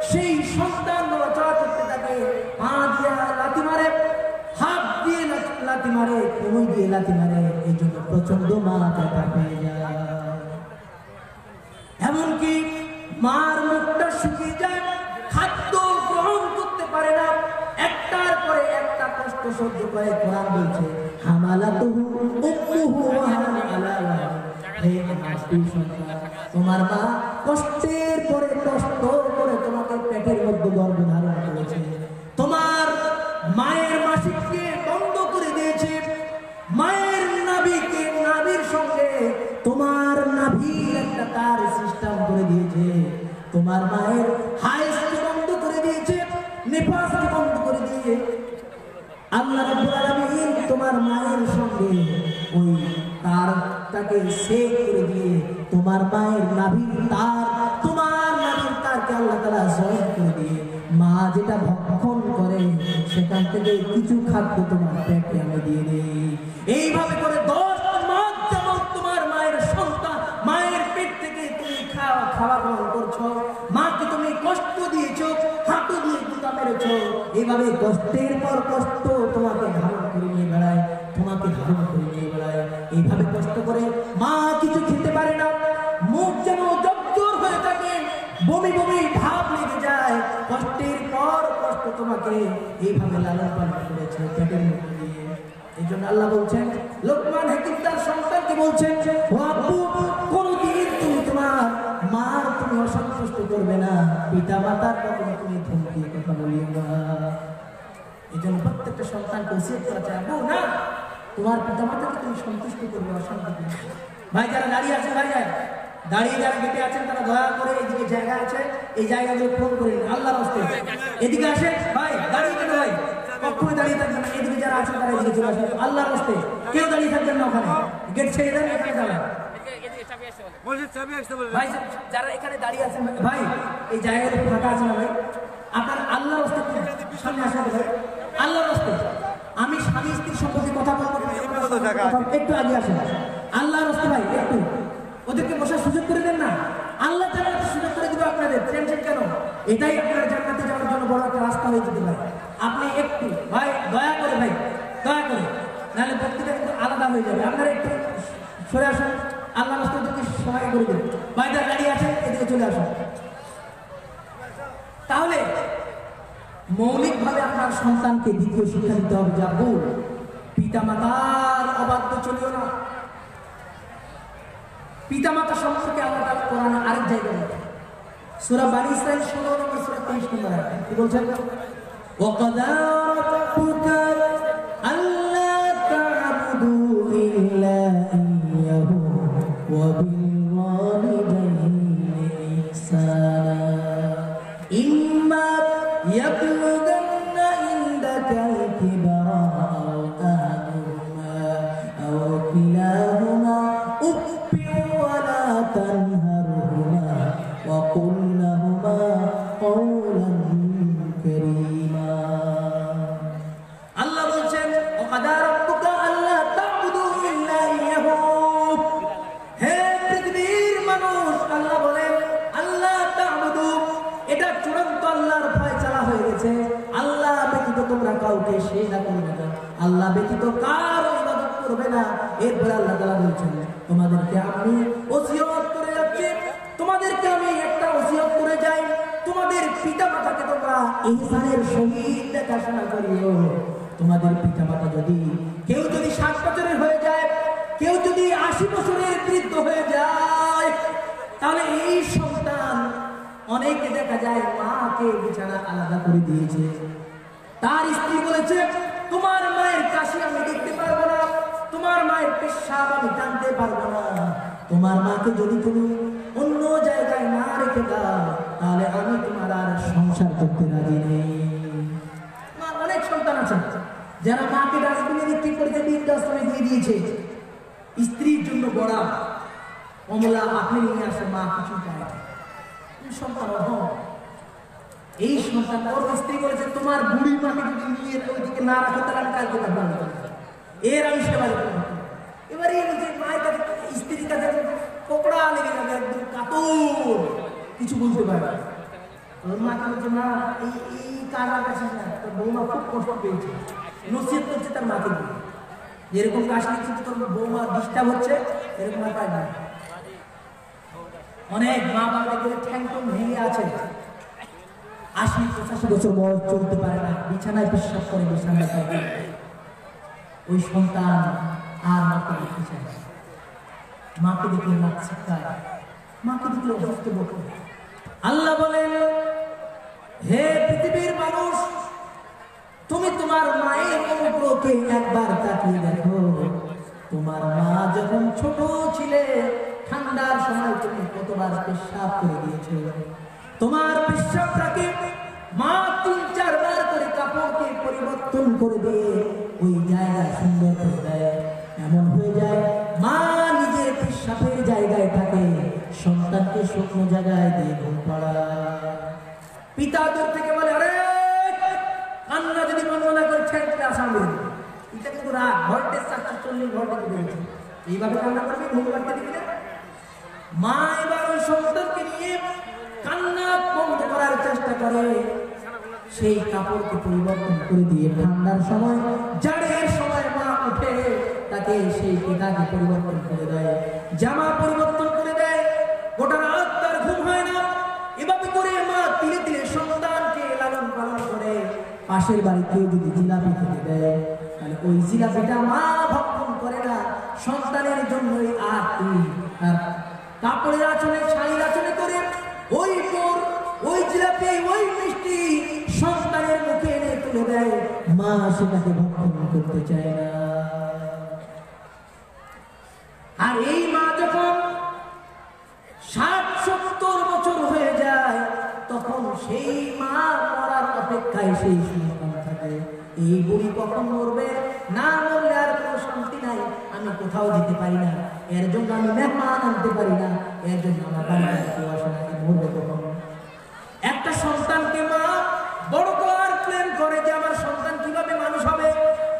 সেই সন্তান নড়াচড়া করতে থাকে, পা দিয়ে লাথি মারে, হাত দিয়ে লাথি মারে, কোমর দিয়ে লাথি মারে, এই জন্য প্রচন্ড মা ব্যথা পেয়ে যায়। এমনকি মার মুখটা শুকিয়ে যায়, খাদ্য গ্রহণ করতে পারে না, একটার পরে একটা কষ্ট সহ্য করে। কোরআন বলছে হামালাতুহু উম্মুহু ওয়াহানান আলা ওয়াহান, হে মাতৃ সন্তান, তোমার মা কষ্টের পরে কষ্ট করে তোমাকে পেটের মধ্যে গর্ভধারণ করেছে, তোমার মায়ের মাসিককে বন্ধ করে দিয়েছে, মায়ের নাভিকে নাভির সঙ্গে তোমার নাভির একটা তার সিস্টেম করে দিয়েছে, তোমার মায়ের হাইসকে বন্ধ করে দিয়েছে, নিফাসকে বন্ধ করে দিয়েছে। আল্লাহ রাব্বুল আলামিন তোমার মায়ের সঙ্গে ওই তারটাকে সেট করে দিয়ে তোমার মায়ের নাভির তার, তোমার নাভির তারকে আল্লাহ তাআলা জয়েন করে দিয়ে মা যেটা ভক্ষণ করে সেখান থেকে কিছু খাদ্য তোমার পেটে আমি দিয়ে দেই। এইভাবে করে 10 মাস যেমন তোমার মায়ের সন্তান মায়ের পেট থেকে তুমি খাওয়া গ্রহণ করছো, মাকে তুমি কষ্ট দিয়েছো, হাঁটু দিয়ে জুতা মেরেছো, এইভাবে কষ্টের পর কষ্ট তোমাকে ধারণ করে নিয়ে বেড়ায়, তোমাকে ধারণ করে নিয়ে বেড়ায়। এইভাবে কষ্ট করে মা কিছু খেতে পারে না, মুখ যেন জর্জর হয়ে থাকে, বমি বমি ভাব লেগে যায়, কষ্টের পর কষ্ট তোমাকে এইভাবে লালন পালন করেছে পেটের মধ্যে দিয়ে। এই জন্য আল্লাহ বলছেন, লোকমান হাকিম তার সন্তানকে বলছেন, ও আব্বু, কোনদিন তুমি তোমার মার তুমি অসন্তুষ্ট করবে না, পিতা মাতার কখনো তুমি ধমকিয়ে কথা বলিও না। এই জন্য প্রত্যেকটা সন্তানকে উচিত করা চায়, আব্বু না, তোমার পিতা মাতাকে তুমি সন্তুষ্ট করবে, অশান্তি করবে। ভাই যারা দাঁড়িয়ে আছেন, ভাই দাঁড়িয়ে যারা গেটে আছেন, তারা দয়া করে এইদিকে জায়গা আছে, এই জায়গাগুলো পূরণ করে নিন আল্লাহর রাস্তায়। এদিকে আসেন ভাই, দাঁড়িয়ে কেন ভাই, কখনোই দাঁড়িয়ে থাকবেন না, এদিকে যারা আছেন তারা এদিকে চলে আসেন আল্লাহর রাস্তায়, কেউ দাঁড়িয়ে থাকবেন না ওখানে, গেট ছেড়ে দেন, এখানে দাঁড়ান। ভাই যারা এখানে দাঁড়িয়ে আছেন, ভাই এই জায়গাটা ফাঁকা আছে না ভাই, আপনার আল্লাহর রাস্তায় সামনে আসেন ভাই, আল্লাহর রাস্তায়। আমি স্বামী স্ত্রীর সম্পর্কে কথা বলবো, একটু আগে আসেন আল্লাহর রাস্তায় ভাই, একটু ওদেরকে বসার সুযোগ করে দেন না, আল্লাহ তাআলা সুযোগ করে দিবে আপনাদের, টেনশন কেন? এটাই আপনার জান্নাতে যাওয়ার জন্য বড় একটা রাস্তা হয়ে যেতে পারে। আপনি একটু ভাই দয়া করে, ভাই দয়া করে, নাহলে বক্তৃতা কিন্তু আলাদা হয়ে যাবে, আপনারা একটু সরে আসুন, আল্লাহ রাস্তাকে সহায় করে দেবেন। ভাই যারা দাঁড়িয়ে আছেন এদিকে চলে আসুন। তাহলে মৌলিকভাবে আপনার সন্তানকে দ্বিতীয় শিক্ষা দিতে হবে, যাবো পিতা মাতার অবাধ্য চলিও না। পিতামাতা সম্পর্কে আল্লাহ তাআলা কোরআনে আরেক জায়গায় বলেন, সূরা বনী ইসরাঈল 16 নম্বর সূরা 23 নম্বর আয়াত, কি বলছেন? ওয়াকাদা রাব্বুকা আল্লা তা'বুদু ইল্লা ইয়্যাহু ওয়া বিল ওয়ালিদাইনি ইহসানা ইম্মা ইয়াবলুগান্না ইনদাকাল কিবরা আও আহাদুহুমা আও কিলাহুমা تنهرهما وقل لهما قولا كريما। আল্লাহ বলছেন, ওয়াকাদা রাব্বুকা আল্লা তা'বুদু ইল্লা ইয়্যাহু, হে পৃথিবীর মানুষ, আল্লাহ বলেন আল্লাহ তা'বুদু, এটা চূড়ান্ত আল্লাহর ফয়সালা হয়ে গেছে, আল্লাহ ব্যতীত তোমরা কাউকে সেজদা করবে না, আল্লাহ ব্যতীত কারো ইবাদত করবে না। এরপরে আল্লাহ তাআলা বলছেন, তোমাদেরকে আমি ওসিয়ত করে যাচ্ছি, তোমাদেরকে আমি একটা ওসিয়ত করে যাই, তোমাদের পিতামাতাকে তোমরা ইহসানের সহিত দেখাশোনা করিও। তোমাদের পিতামাতা যদি কেউ যদি 60 বছরের হয়ে যায়, কেউ যদি 80 বছরের বৃদ্ধ হয়ে যায়, তাহলে এই সন্তান অনেকে দেখা যায় মাকে বিছানা আলাদা করে দিয়েছে, তার স্ত্রী বলেছে তোমার মায়ের কাশি আমি দেখতে পারবো না, তোমার মায়ের পেশাব আমি টানতে পারবো না, তোমার মাকে যদি তুমি অন্য জায়গায় না রেখে দাও তাহলে আমি তোমার আর সংসার করতে রাজি নেই। অনেক সন্তান আছে যারা মাকে ডাস্টবিনে ঠিক করেছে বৃদ্ধাশ্রমে দিয়ে দিয়েছে, স্ত্রীর জন্য বড়া কমলা আপেল নিয়ে আসে, মা কিছু পায় সন্তান অভাব। এই সন্তান ওর স্ত্রী বলেছে তোমার বুড়ি মাকে যদি নিয়ে ওইদিকে না রাখো তাহলে আমি কালকে এর আমি সেবা করবো। এবারে মায়ের কাছে স্ত্রীর কাছে কোপড়া লেগে যাবে, একদম কাতর, কিছু বলতে পারবে না। ওর মাকে বলছে না এই কারার কাছে না, তোর বৌমা খুব কষ্ট পেয়েছে, নসিহত করছে তার মাকে দিয়ে, যেরকম কাজ লিখছে তোর বৌমা ডিস্টার্ব হচ্ছে এরকম আর পায় না। অনেক মা বাবা ঠ্যাং টং ভেঙে আছে, 80-85 বছর বয়স, চলতে পারে না, বিছানায় বিশ্বাস করে, বিছানায় থাকে। ওই সন্তান আর মাকে দেখতে চায়, মাকে দেখে নাচ শিখায়, মাকে দেখলে অসুস্থ বকে। আল্লাহ বলেন হে পৃথিবীর মানুষ, তুমি তোমার মায়ের অনুগ্রহকে একবার তাকিয়ে দেখো। তোমার মা যখন ছোট ছিলে ঠান্ডার সময় তুমি কতবার পেশাব করে দিয়েছো। তোমার পেশাবটাকে মা 3-4 বার করে কাপড়কে পরিবর্তন করে দিয়ে ওই জায়গা সুন্দর করে দেয়। এমন হয়ে যায় মা নিজের পেশাবের জায়গায় থাকে, সন্তানকে শুকনো জায়গায় দিয়ে ঘুম পাড়ায়। পিতা দূর থেকে বলে আরে কান্না যদি বন্ধ না করে ছেড়ে আসামে, এটা কিন্তু রাগ, ভোল্টেজ 440 ভোল্ট দিয়েছে, এইভাবে কান্না করবে, ঘুম পাড়তে দিবি না। মা এবার ওই সন্তানকে নিয়ে কান্না বন্ধ করার চেষ্টা করে, সেই কাপড়কে পরিবর্তন করে দিয়ে ঠান্ডার সময় জাড়ের সময় মা উঠে তাকে সেই পিতাকে পরিবর্তন করে দেয়, জামা পরিবর্তন করে দেয়, গোটা রাত তার ঘুম হয় না। এভাবে করে মা ধীরে ধীরে সন্তানকে লালন পালন করে। পাশের বাড়িতে যদি জিলাপি খেতে দেয় তাহলে ওই জিলাপিটা মা ভক্ষণ করে না, সন্তানের জন্যই আর আর কাপড়ের আঁচলে শাড়ির আঁচলে করে ওই পর ওই জিলাপি ওই মিষ্টি সন্তানের মুখে এনে তুলে দেয়, মা সেটাকে ভক্ষণ করতে চায় না। আর এই মা যখন 60-70 বছর হয়ে যায় তখন সেই মা মরার অপেক্ষায় সেই সন্তান থাকে। এই বুড়ি কখন মরবে, না মরলে আর কোনো শান্তি নাই, আমি কোথাও যেতে পারি না, এর জন্য আমি মেহমান আনতে পারি না, এর জন্য আমার বাড়িতে কেউ আসে না, মরবে কখন। একটা সন্তানকে মা বড় করার প্ল্যান করে যে আমার সন্তান কিভাবে মানুষ হবে,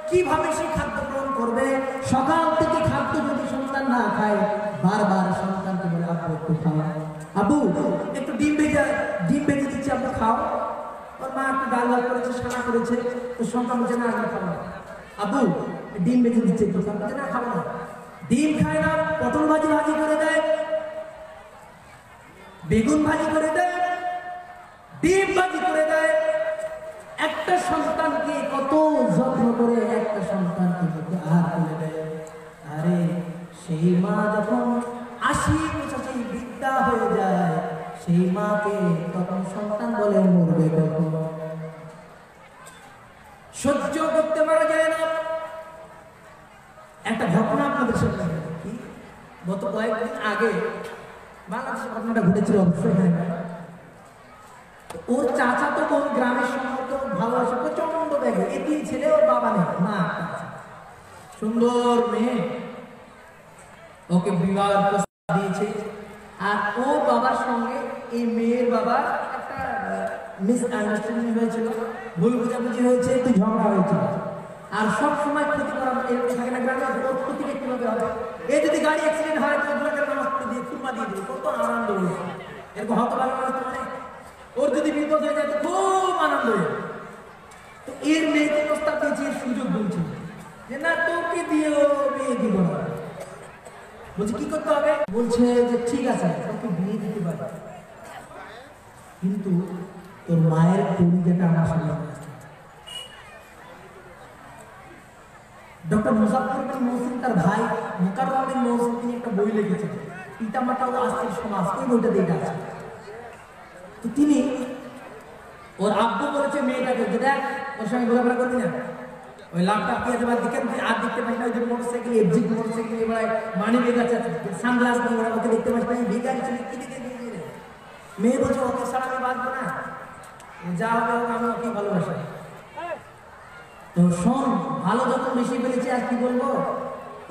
কিভাবে সে খাদ্য গ্রহণ করবে। সকাল থেকে খাদ্য যদি সন্তান না খায় বারবার সন্তানকে বলে আব্বু একটু খাও, আব্বু একটু ডিম ভেজে দিচ্ছি আব্বু খাও। ওর মা একটু ডাল ভাত করেছে, সানা করেছে, তো সন্তান বলছে না আমি খাবো না। আব্বু ডিম ভেজে দিচ্ছে একটু খাবো না, খাবো না। ডিম খায় না, পটল ভাজি করে দেয়, বেগুন ভাজি করে দেয়, ডিম ভাজি করে দেয়। একটা সন্তানকে কত যত্ন করে একটা সন্তানকে আর করে দেয়। আরে সেই মা যখন 80-85 বৃদ্ধা হয়ে যায় সেই মাকে তখন সন্তান বলে মরবে কখন, সহ্য করতে পারা যায় না। একটা ঘটনা আপনাদের সাথে, গত কয়েকদিন আগে বাংলাদেশে ঘটনাটা ঘটেছিল, অবশ্যই হয় না। ওর চাচা তো কোন গ্রামের সম্পর্ক ভালোবাসে প্রচন্ড, দেখে এতিম ছেলে, ওর বাবা নেই, মা সুন্দর মেয়ে, ওকে বিবাহ প্রস্তাব দিয়েছে। আর ওর বাবার সঙ্গে এই মেয়ের বাবার একটা মিসআন্ডারস্ট্যান্ডিং হয়েছিল, ভুল বোঝাবুঝি হয়েছে, একটু ঝগড়া হয়েছিল। আর সব সময় ক্ষতি করা এরকম থাকে না গ্রামে, ওর ক্ষতিটা কিভাবে হবে, এ যদি গাড়ি অ্যাক্সিডেন্ট হয় তো ওগুলোকে নষ্ট দিয়ে খুরমা দিয়ে দিবে, কত আনন্দ হয়েছে, এরকম হতভাগা মানুষ তো মানে ওর যদি বিপদ হয়ে যায় তো খুব আনন্দ হয়ে। তো এর মেয়েকে প্রস্তাব দিয়েছে, এর সুযোগ বলছে যে না তোকে দিয়েও বিয়ে দিব না। বলছে কি করতে হবে, বলছে যে ঠিক আছে তোকে বিয়ে দিতে পারে, কিন্তু তোর মায়ের পরিচয়টা আমার সামনে। ডক্টর মুজাফফর বিন মহসিন তার ভাই মুকাররম বিন মহসিন তিনি একটা বই লিখেছেন, পিতামাতা ও আস্তির সমাজ, ওই বইটা দিয়ে আছে। তো তিনি ওর আব্বু বলেছে মেয়েটাকে যে দেখ ওর সঙ্গে ঘোরাফেরা করবি না, ওই লাভটা দিয়ে দেবার দিকে আর দেখতে পাই না, ওই যে মোটরসাইকেল এফজিক মোটরসাইকেল নিয়ে বেড়ায়, মানি বেগ আছে, সানগ্লাস নিয়ে বেড়ায়, ওকে দেখতে পাস না, ভিখারি ছেলে কি দিকে দিয়ে। মেয়ে বলছে ওকে ছাড়া আমি বাঁচবো না, যা হবে হোক আমি ওকে ভালোবাসি। তো শোন, ভালো যখন বেশি ফেলেছি আর কি বলবো,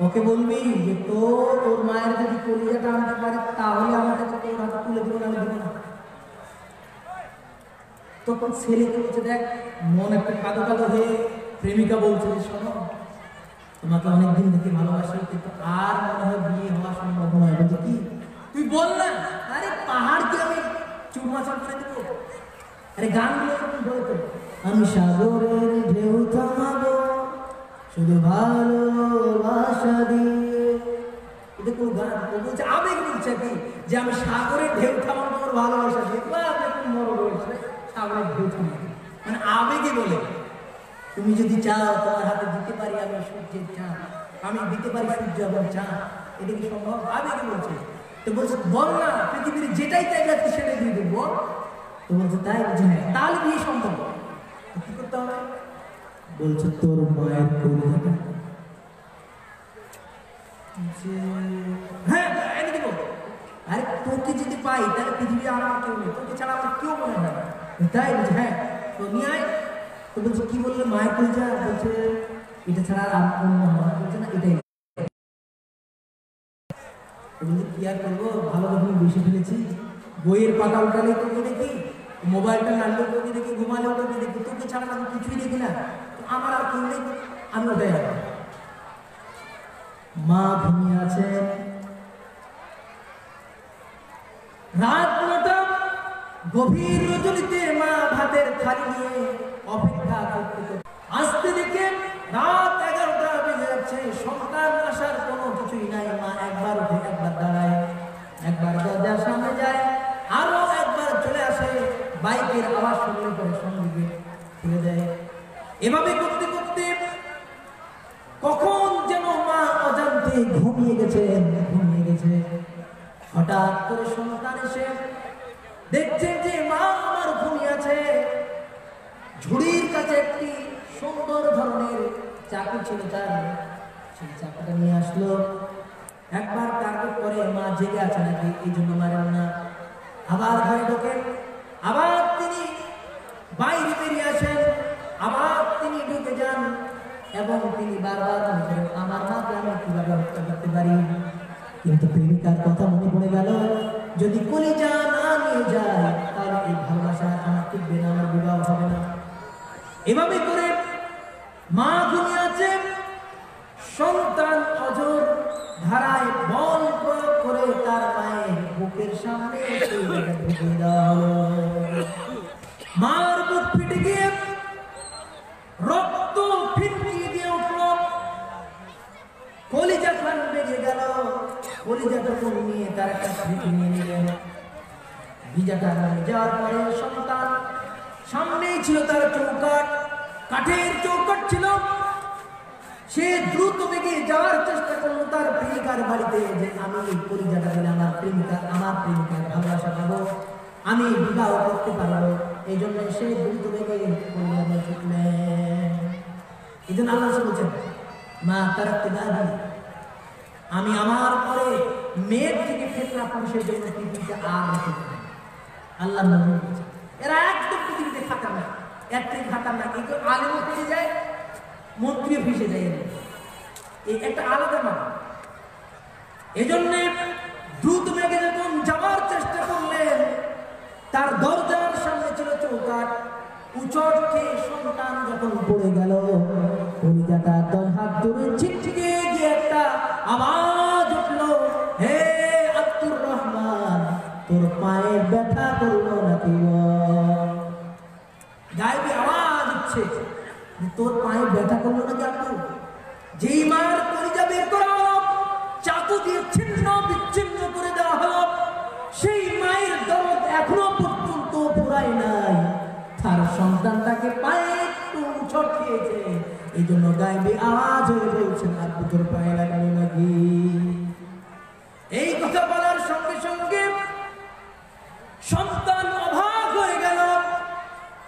ওকে বলবি যে তোর মায়ের যদি কলিজাটা আনতে পারে তাহলে আমাকে তোর হাতে তুলে দেবো, আমি দেবো না। তখন ছেলেকে বলছে, দেখ মন একটা কাঁদো কাঁদো হয়ে প্রেমিকা বলছে যে শোনো, তোমাকে অনেকদিন থেকে ভালোবাসি, কিন্তু আর মনে হয় বিয়ে হওয়া সম্ভব নয়। বলছে কি তুই বল না? আরে পাহাড়কে আমি চুরমাচার করে দেবো। আরে গানগুলো বলে তো, আমি সাগরের ঢেউ থামাবো শুধু ভালোবাসা দিয়ে। এটা কোন গান? ও বলছে আবেগ বলছে কি যে আমি সাগরের ঢেউ থামাবো তোমার ভালোবাসা দিয়ে। আপনি মরো বলছে সাগরের ঢেউ থামাবো, মানে আবেগে বলে। তুমি যদি চাও তোমার হাতে দিতে পারি আমি সূর্যের চাঁদ, আমি দিতে পারি সূর্য এবং চাঁদ, এটা কি সম্ভব? আবেগে বলছে। তো বলছে বল না, পৃথিবীর যেটাই চাইবে তুই সেটাই দিয়ে দেবো। তো বলছে তাই? বলছে হ্যাঁ। তাহলে বিয়ে সম্ভব। কি করতে হবে? বলছে তোর মায়ের কলিজাটা। হ্যাঁ এনে দেবো। আরে তোকে যদি পাই তাহলে পৃথিবী আর আমার কেউ নেই, তোকে ছাড়া আমার কেউ মনে হয় না। তাই? বলছে হ্যাঁ। তো নিয়ে আয়। তো বলছে কি বললে মায়ের কলিজা? বলছে এটা ছাড়া আর অন্য হয়। বলছে না এটাই। বলছে কি আর করবো, ভালো যখন বেশি ফেলেছি, বইয়ের পাতা উঠালে তোকে দেখি, মোবাইলটা নাড়লেও তোকে দেখি, ঘুমালেও তোকে দেখি, তোকে ছাড়া আমি কিছুই দেখি না। তো আমার আর কেউ নেই, আমি ওটাই আর। মা ঘুমিয়ে আছে, রাত 9টা, গভীর রজনীতে মা ভাতের থালি নিয়ে অপেক্ষা করতে করতে আসতে দেখে রাত 11টা বেজে যাচ্ছে। সন্তান আসার কোনো কিছুই নাই। মা একবার উঠে একবার দাঁড়ায়, একবার দরজার সামনে যায়, আরো একবার চলে আসে। বাইকের আওয়াজ শুনলে পরে সঙ্গে খুলে দেয়। এভাবে করতে করতে কখন যেন মা অজান্তে ঘুমিয়ে গেছে। হঠাৎ করে সন্তান এসে দেখছেন যে মা আমার ঘুমিয়ে আছে। ঝুড়ির কাছে একটি সুন্দর ধরনের চাকু ছিল তার, সেই চাকুটা নিয়ে আসলো। একবার টার্গেট করে মা জেগে আছে নাকি, এই জন্য মারেন না। আবার ঘরে ঢোকেন, আবার তিনি বাইরে বেরিয়ে আসেন, আবার তিনি ঢুকে যান এবং তিনি বারবার মনে করেন আমার মাকে আমি কিভাবে হত্যা করতে পারি। কিন্তু প্রেমিকার কথা মনে পড়ে গেল, যদি কলিজা না নিয়ে যায় তাহলে এই ভালোবাসা আমার টিকবে না, আমার বিবাহ হবে না। এভাবে করে মা ঘুমিয়ে আছে, সন্তান অজর ধারায় বল প্রয়োগ করে তার মায়ের বুকের সামনে ঢুকিয়ে দেওয়া হলো। মার বুক ফেটে গিয়ে রক্ত ফিটকিয়ে দিয়ে উঠল, কলিজা খান বেরিয়ে গেল। কলিজাটা নিয়ে তার একটা ফিট নিয়ে নিলেন। ভিজাটা নিয়ে যাওয়ার পরে সন্তান সামনেই ছিল তার চৌকাঠ, কাঠের চৌকাঠ ছিল। সে দ্রুত বেগে যাওয়ার চেষ্টা করলো তার প্রেমিকার বাড়িতে, যে আমি এই কলিজাটা দিলে আমার প্রেমিকার ভালোবাসা পাবো, আমি বিবাহ করতে পারবো। এই জন্য সে দ্রুত বেগে কলিজা নিয়ে ছুটলেন। এই জন্য আল্লাহ বলছেন মা তারাক্তু বাদি, আমি আমার পরে মেয়ের থেকে ফেতনা পুরুষের জন্য পৃথিবীতে আর রেখে দেব। আল্লাহ নবী বলছেন এরা একদম পৃথিবীতে খাতার না, এর থেকে খাতার না। কিন্তু আলেমও ফেসে যায়, মন্ত্রীও ফেসে যায়, এই একটা আলাদা মান। এজন্য দ্রুত বেগে যখন যাওয়ার চেষ্টা করলেন, তার দরজার সামনে ছিল চৌকাঠ। উচট খেয়ে সন্তান যখন পড়ে গেল, কলিজাটা 10 হাত দূরে ছিটকে গিয়ে একটা আওয়াজ উঠল, হে আব্দুর রহমান, তোর পায়ে ব্যথা করলো নাকি? গায়েবী আওয়াজ উঠছে, তোর পায়ে ব্যথা করলো নাকি আব্দুর? যেই মার কলিজা বের করা হলো, চাকু দিয়ে ছিন্ন বিচ্ছিন্ন করে দেওয়া হলো, সেই মায়ের দরদ এখনো পর্যন্ত পুরাই নাই। তার সন্তানটাকে পায়ে একটু উচট খেয়েছে, এই জন্য গায়েবী আওয়াজ হয়ে বলছেন আব্বু তোর পায়ে লাগালো নাকি? এই কথা বলার সঙ্গে সঙ্গে সন্তান অবাক হয়ে গেল।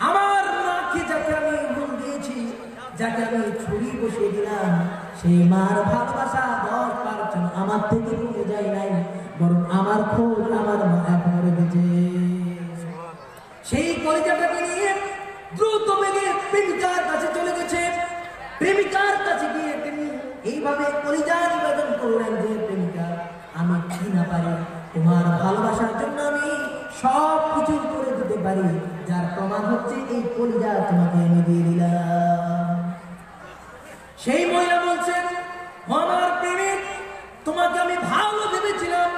আমার মাকে যাকে আমি গুণ দিয়েছি, যাকে আমি ছুরি বসিয়ে দিলাম, সেই মার ভালোবাসা 10% আমার থেকে কমে যায় নাই, বরং আমার খোঁজ আমার মা এখনো রেখেছে। সেই কলিজাটাকে নিয়ে দ্রুত বেগে প্রেমিকার কাছে চলে গেছে। প্রেমিকার কাছে গিয়ে তিনি এইভাবে কলিজা নিবেদন করলেন যে প্রেমিকা, আমি কি না পারি, তোমার ভালোবাসার জন্য আমি সব কিছু করে দিতে পারি, যার প্রমাণ হচ্ছে এই কলিজা তোমাকে আমি দিয়ে দিলাম। সেই মহিলা বলছেন, আমার প্রেমিক, তোমাকে আমি ভালো ভেবেছিলাম,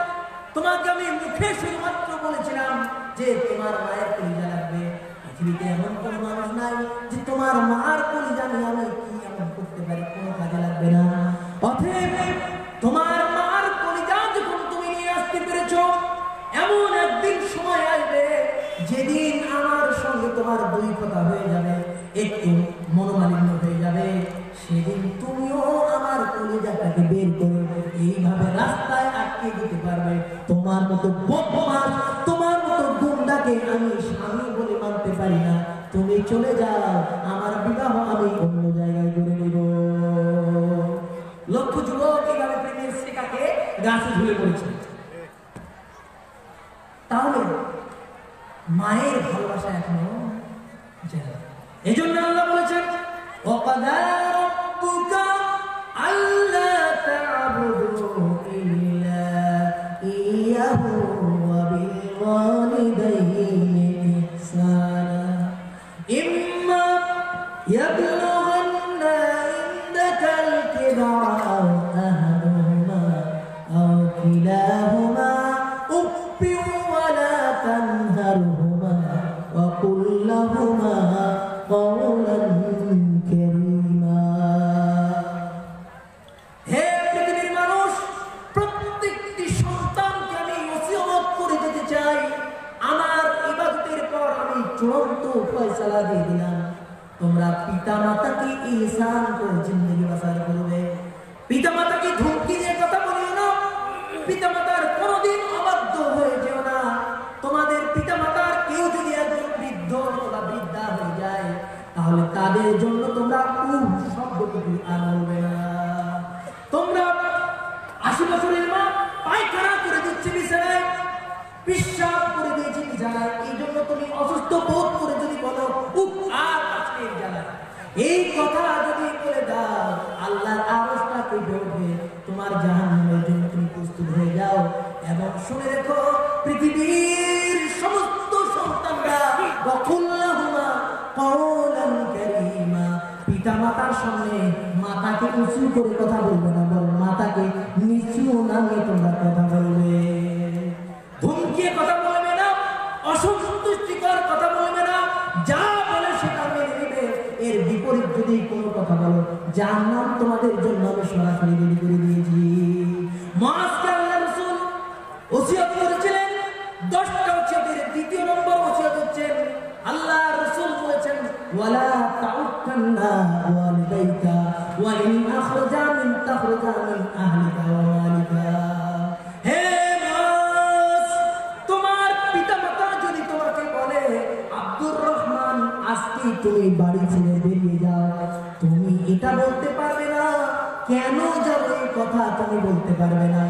তোমাকে আমি মুখে শুধুমাত্র বলেছিলাম যে তোমার মায়ের কলিজা লাগবে। পৃথিবীতে এমন কোনো মানুষ নাই যে তোমার মার কলিজা নিয়ে আমি কি এমন করতে পারি, কোনো কাজে লাগবে না। অতএব তোমার মার কলিজা যখন তুমি নিয়ে আসতে পেরেছো, এমন একদিন সময় আসবে যেদিন আমার সঙ্গে তোমার দুই কথা হয়ে যাবে, একটু মনোমালিন্য হয়ে যাবে, সেদিন তুমিও আমার কলিজাটাকে বের করে এইভাবে রাস্তায় আটকে দিতে পারবে। তোমার মতো বদমাশ, তোমার মতো গুন্ডাকে আমি স্বামী বলে মানতে পারি না, তুমি চলে যাও, আমার বিবাহ আমি অন্য জায়গায় করে নেব। লক্ষ যুবক এইভাবে প্রেমের শেখাকে গাছে ঝুলে পড়েছে। তাহলে মায়ের ভালোবাসা এখনো যায়। এই জন্য আল্লাহ বলেছেন, وَقَضَىٰ رَبُّكَ أَلَّا تَعْبُدُوا إِلَّا إِيَّاهُ وَبِالْوَالِدَيْنِ إِحْسَانًا إِمَّا يَبْلُغَنَّ عِندَكَ الْكِبَرَ أَوْ أَحَدُهُمَا أَوْ كِلَاهُمَا أُفٍّ وَلَا تَنْهَرْهُمَا وَقُل لَّهُمَا قَوْلًا كَرِيمًا। হে পৃথিবীর মানুষ, প্রত্যেকটি সন্তানকে আমি ওসিয়ত করে দিতে চাই। আমার ইবাদতের পর আমি চূড়ান্ত ফয়সালা দিয়ে দিলাম, তোমরা পিতা মাতাকে ইহসান করে জিন্দেগি বাসার করবে। পিতা মাতাকে ধমকি দিয়ে কথা বলিও না, পিতা মাতার কোনোদিন অবাধ্য হয়ে যেও না। তোমাদের পিতা মাতার কেউ যদি একজন বৃদ্ধ বা বৃদ্ধা হয়ে যায়, তাহলে তাদের জন্য তোমরা শব্দটুকু আর বলবে না। তোমরা ৮০ বছরের মা পায়খানা করে দিচ্ছে বিছানায়, পেশাব করে দিয়েছে বিছানায়, এই জন্য তুমি অসুস্থ বোধ করে যদি বলো উফ আর আজকের জ্বালায়, এই কথা যদি বলে দাও, আল্লাহর আরশটা কেঁপে উঠবে, তোমার জাহান্নামের জন্য তুমি প্রস্তুত হয়ে যাও। এবং শুনে রেখো, পৃথিবীর সমস্ত সন্তানরা ওয়াকুল্লাহুমা কওলান কারীমা, পিতা মাতার সামনে মাতাকে উঁচু করে কথা বলবে না, বরং মাতাকে নিচু নামিয়ে তোমরা কথা বলবে। ধমকিয়ে কথা বলবে না, অসন্তুষ্টিকর কথা বলবে না, যা বলে সেটা মেনে নেবে। এর বিপরীত যদি কোনো কথা বলো, জাহান্নাম তোমাদের জন্য আমি সরাসরি রেডি করে দিয়েছি। মুআজকে আল্লাহর রাসূল ওসিয়ত করেছিলেন, 10টা ওসিয়তের দ্বিতীয় নম্বর ওসিয়ত হচ্ছে, আল্লাহর রাসূল বলেছেন, ওয়ালা তাউক্কান্না ওয়ালিদাইকা ওয়া ইন আখরাজা মিন তাখরাজা মিন আহলিকা ওয়া মালিকা। হে মাস, তোমার পিতামাতা যদি তোমাকে বলে আব্দুর রহমান আজকে তুমি বাড়ি ছেড়ে বেরিয়ে যাও, তুমি এটা বলতে পারবে না। কেন যাবে এই কথা তুমি বলতে পারবে না।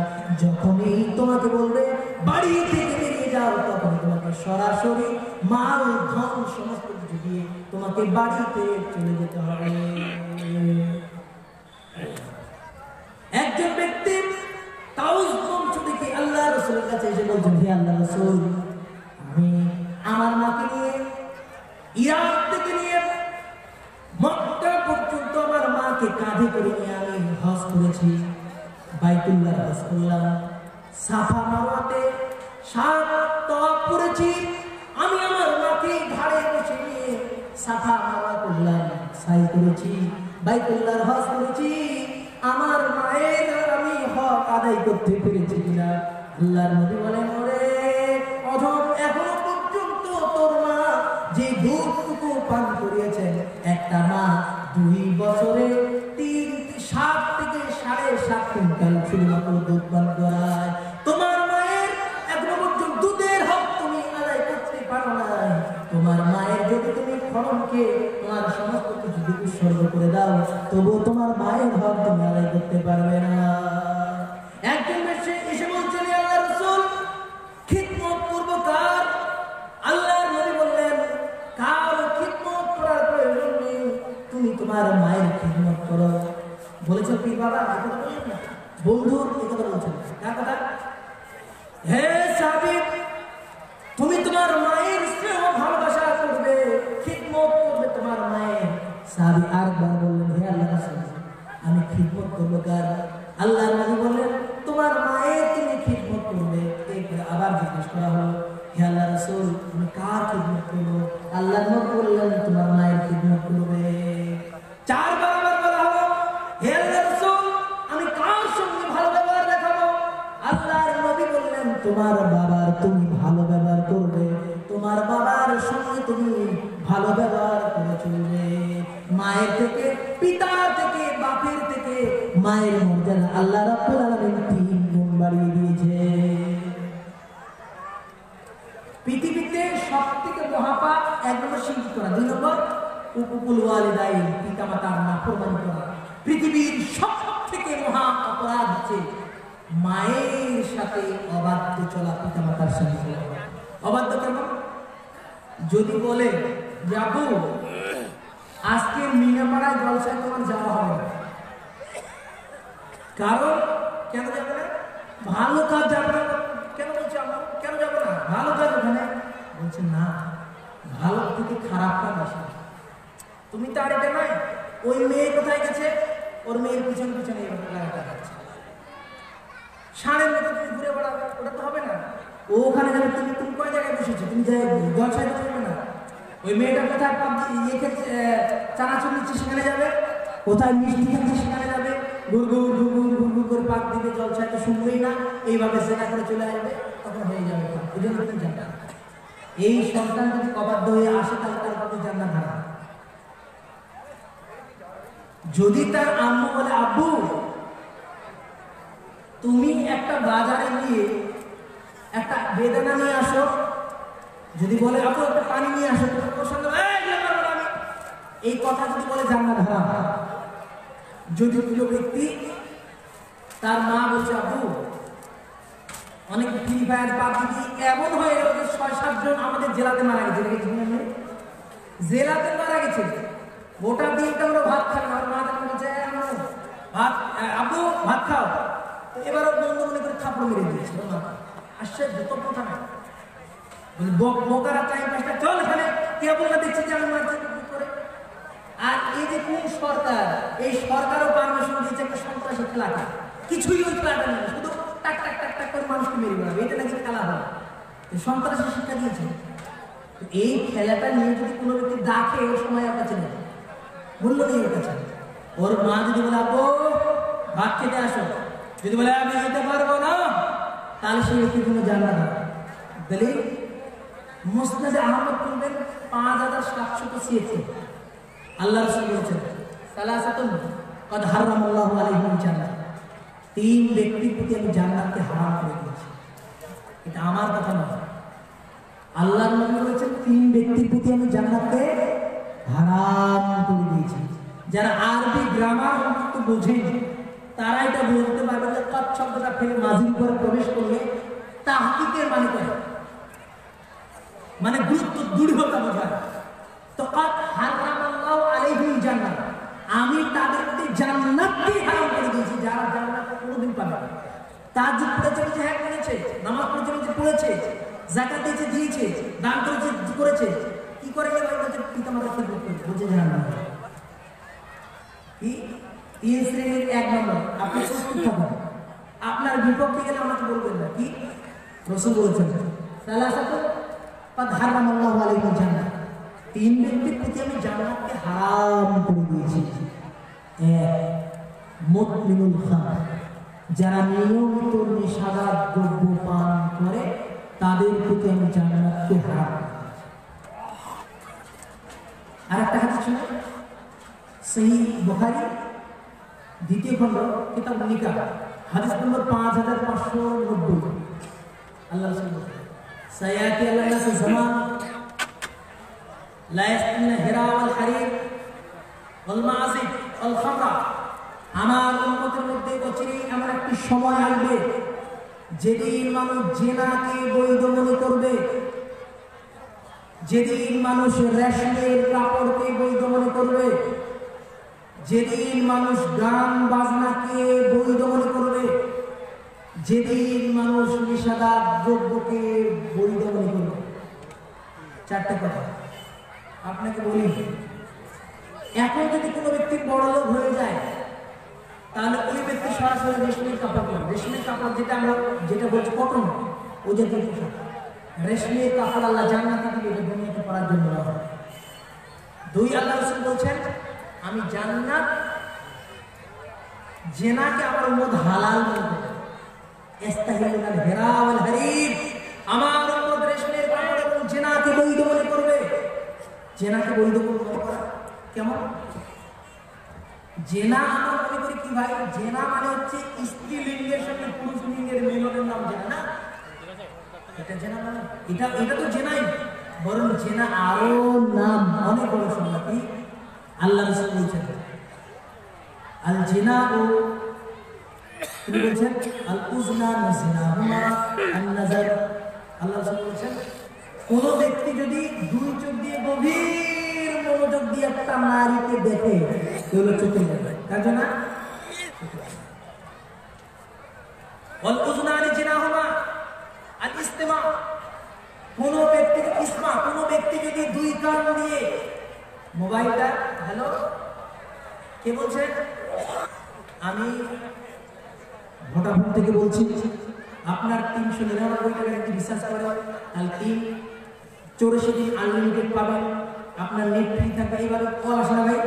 যখনই তোমাকে বলবে বাড়ি থেকে বেরিয়ে যাও, তখন তোমাকে সরাসরি মাল ধন সমস্ত কিছু দিয়ে তোমাকে বাড়িতে চলে যেতে হবে। একজন ব্যক্তি তাউস বংশ থেকে আল্লাহর রাসূলের কাছে এসে বলছেন, হে আল্লাহর রাসূল, আমি আমার মাকে নিয়ে ইরাক থেকে নিয়ে মক্কা পর্যন্ত আমার মাকে কাঁধে করে নিয়ে আমি হজ করেছি, বাইতুল্লাহ হজ করলাম, সাফা মারওয়াতে 7 তাওয়াফ করেছি, আমি আমার মাকে ঘাড়ে বসে নিয়ে সাফা মারওয়া করলাম, সাই করেছি, বাইতুল্লাহ হজ করেছি। আমার মায়ের আমি হক আদায় করতে পেরেছি কিনা? আল্লাহর নবী বলেন, ওরে অধম, এখনো পর্যন্ত তোর মা যে দুধটুকু পান করিয়েছেন, একটা মা 2 বছরে 7 থেকে 7.5 কুইন্টাল শুধুমাত্র দুধ পান করায়। তোমার মায়ের এখনো পর্যন্ত দুধের হক তুমি আদায় করতে পারো না। তোমার মায়ের যদি তুমি খরমকে তোমার সমস্ত কিছু উৎসর্গ করে দাও, তবুও তোমার মায়ের হক তুমি আদায় করতে পারবে না। একজন এসে বলছেন, আল্লাহর রাসূল, খিদমত করব কার? আল্লাহর নবী বললেন, কার খিদমত করার প্রয়োজন নেই, তুমি তোমার মায়ের খিদমত বলেছেন পীর বাবা এই কথা বলছেন না, বন্ধুর এই কথা বলছেন। কার কথা? হে সাহাবী, তুমি তোমার মায়ের স্নেহ ভালোবাসা করবে, খিদমত করবে তোমার মায়ের। সাহাবী আরেকবার বললেন, হে আল্লাহর রাসূল, আমি খিদমত করবো কার? আল্লাহর নবী বললেন, তোমার মায়ের তুমি খিদমত করবে। এরপরে আবার জিজ্ঞেস করা হলো, হে আল্লাহর রাসূল, তুমি কার খিদমত করবে? আল্লাহর নবী বললেন, তোমার মায়ের খিদমত করবে। চারবার আবার বলা হলো, হে আল্লাহর রাসূল, আমি কার সঙ্গে ভালো ব্যবহার দেখাবো? আল্লাহর নবী বললেন, তোমার বাবার তুমি ভালো ব্যবহার করবে, তোমার বাবার সঙ্গে তুমি ভালো ব্যবহার করে চলবে। মায়ের থেকে, পিতা থেকে, বাপের থেকে মায়ের মর্যাদা আল্লাহ রাব্বুল আলামিন 3 গুণ বাড়িয়ে দিয়েছে। পৃথিবীতে সবথেকে মহাপাপ 1 নম্বর শিরক করা, 2 নম্বর উকুকুল ওয়ালিদাইন, পিতামাতার নাফরমানি করা। পৃথিবীর সবথেকে মহা অপরাধ হচ্ছে মায়ের সাথে অবাধ্য চলা, পিতামাতার সাথে চলা। অবাধ্য কেমন? যদি বলে যাবো আজকে মিনাপাড়ায় জলসায় তোমার যাওয়া হবে না, কারণ কেন যাবে না? ভালো কাজ যাবে না। কেন বলছে আমরা কেন যাবো না? ভালো কাজ ওখানে। বলছে না, ভালো থেকে খারাপ কাজ আসে। তুমি তার এটা নয়, ওই মেয়ে কোথায় গেছে, ওর মেয়ের পিছনে পিছনে লাগাতে যাচ্ছে, ষাঁড়ের মতো তুমি ঘুরে বেড়াবে, ওটা তো হবে না। ও ওখানে যাবে, তুমি কয় জায়গায় বসেছো, তুমি জলসায় যাবে না। ওই মেয়েটা কোথায় চানাচুর নিচ্ছে সেখানে যাবে, কোথায় মিষ্টি খাচ্ছে সেখানে যাবে, গুড়গুড় গুড়গুড় গুড়গুড় করে পাক দিবে, জলসায় তো শুনবেই না, এইভাবে জেনা করে চলে আসবে, তখন হয়ে যাবে। এই জন্য তুমি জান্নাত। এই সন্তান যদি অবাধ্য হয়ে আসে তাহলে তার প্রতি জান্নাত হারাম। যদি তার আম্মু বলে, আব্বু তুমি একটা বাজারে গিয়ে একটা বেদানা নিয়ে আসো, যদি বলে আপু একটা পানি নিয়ে আসো, ওর সঙ্গে এই কথা যদি বলে জান্নাত হারাম। যদি কোনো ব্যক্তি তার মা বলছে, আব্বু অনেক ফ্রি ফায়ার পাবজি এমন হয়ে গেল যে 6-7 জন আমাদের জেলাতে মারা গেছে, জেলাতে মারা গেছে, গোটা দিনটা আমরা ভাত খাই না। আমার মা তখন বলছে, ভাত আব্বু ভাত খাও, এবারও বন্ধু মনে করে থাপড় মেরে দিয়েছে। আসছে যত কথা না বোকারা টাইম পাসটা, চল এখানে কে বলতে দেখছি যে আমি মারছি করে। আর এই যে কোন সরকার, এই সরকারও পারমিশন দিয়েছে একটা সন্ত্রাসী খেলাকে, কিছুই ওই খেলাটা নেই, শুধু টাক টাক টাক টাক করে মানুষকে মেরে বেড়াবে, এটা নাকি খেলা হয়, সন্ত্রাসী শিক্ষা দিয়েছে। এই খেলাটা নিয়ে যদি কোনো ব্যক্তি ডাকে, ওর সময় আর কাছে নেই, মূল্য নেই ওর কাছে। ওর মা যদি বলে আপু ভাত খেতে আসো, যদি বলে আমি যেতে পারবো না, তাহলে সেই ব্যক্তির কোনো জান্নাত হবে। দলিল মুসনাদে আহমদ করবেন 5776 আল্লাহ রাসূল বলেছেন, সালাসাতুন কদ হারামাল্লাহু আলাইহিম জান্নাত, 3 ব্যক্তির প্রতি আমি জান্নাতকে হারাম করে দিয়েছি। এটা আমার কথা নয়, আল্লাহর নবী বলেছেন 3 ব্যক্তির প্রতি আমি জান্নাতকে হারাম করে দিয়েছি। যারা আরবি গ্রামার তো বোঝেন তারা এটা বলতে পারবে যে কদ শব্দটা ফেলে মাজির করে প্রবেশ করলে তাহকিকের মানে করে, মানে গুরুত্ব দৃঢ়তা বোঝায়। তো কদ হারামাল্লাহু আলাইহিম জান্নাত, আমি তাদের প্রতি জান্নাতকে হারাম করে দিয়েছি যারা জান্নাত কোনোদিন পাবে না। তাহাজ্জুদ পড়েছে যে হ্যাঁ করেছে, নামাজ পড়েছে যে পড়েছে, যাকাত দিয়েছে দিয়েছে, দান করেছে করেছে, কি করে গেল বলছে পিতামাতার খিদমত করেছে, বলছে জান্নাত। কি 3 শ্রেণীর 1 নম্বর, আপনি প্রস্তুত থাকুন, আপনার বিপক্ষে গেলে আমাকে বলবেন না। কি রাসূল বলেছেন, সালাসাতু কদ হারামাল্লাহু আলাইহিম জান্নাত, 3 ব্যক্তির প্রতি আমি জান্নাতকে হারাম করে দিয়েছি। মুদমিনুল খামর, যারা নিয়মিত নেশাদার দ্রব্য পান করে তাদের প্রতি আমি জান্নাতকে হারাম করে দিয়েছি। আর একটা হাদিস শুনুন, সহিহ বুখারী 2য় খণ্ড কিতাব নিকাহ হাদিস নম্বর 5590। আল্লাহ রাসূল বলেন, সায়াতি আলাইহিস জামান লা ইয়াসতিনা হিরা ওয়াল হারির ওয়াল মাআসিফ ওয়াল খামরা, আমার উম্মতের মধ্যে অচিরেই এমন একটি সময় আসবে যেদিন মানুষ জিনাকে বৈধ মনে করবে, যেদিন মানুষ রেশমের কাপড়কে বৈধ মনে করবে, যেদিন মানুষ গান বাজনাকে বৈধ মনে করবে, যেদিন মানুষ নিষেধাজ্ঞা দ্রব্যকে বৈধ মনে করবে। চারটে কথা আপনাকে বলি। এখন যদি কোনো ব্যক্তি বড়লোক হয়ে যায়, তাহলে ওই ব্যক্তি সরাসরি রেশমের কাপড় পরে। রেশমের কাপড় যেটা বলছে কটন, ওই জাতীয় পোশাক। রেশমের কাপড় আল্লাহ জান্নাতে দিবে, এটা দুনিয়াতে পরার জন্য না। দুই, আল্লাহ রাসূল বলছেন আমি জান্নাত জেনাকে আমার উম্মত হালাল মনে করে। ইস্তাহিলুল হিরা ওয়াল হারির, আমার উম্মত রেশমের কাপড় এবং জেনাকে বৈধ মনে করবে। জেনাকে বৈধ মনে করা কেমন? জেনা আমরা মনে করি কি ভাই, জেনা মানে হচ্ছে স্ত্রী লিঙ্গের সঙ্গে পুরুষ লিঙ্গের মিলনের নাম জেনা না? এটা জেনা মানে এটা তো জেনাই, বরং জেনা আরো নাম অনেক বড় সংগতি। আল্লাহ রাসূল বলেছেন আল জিনা ও তিনি বলেছেন আল উজনা নাজিনাহুমা আন নাজার। আল্লাহ রাসূল বলেছেন কোন ব্যক্তি যদি দুই চোখ দিয়ে গভীর মনোযোগ দিয়ে একটা নারীকে দেখে, এগুলো চোখে যাবে। তার জন্য ওয়াল উজনানি জিনাহুমা আল ইস্তিমা, কোন ব্যক্তির ইসমা, কোন ব্যক্তি যদি দুই কান দিয়ে মোবাইলটা, হ্যালো কে বলছেন? আমি ভোডাফোন থেকে বলছি। আপনার 399 টাকার একটি রিচার্জ করে, তাহলে 364 দিন আনলিমিটেড পাবেন, আপনার নেট ফ্রি থাকবে। এইভাবে কল আসে না ভাই?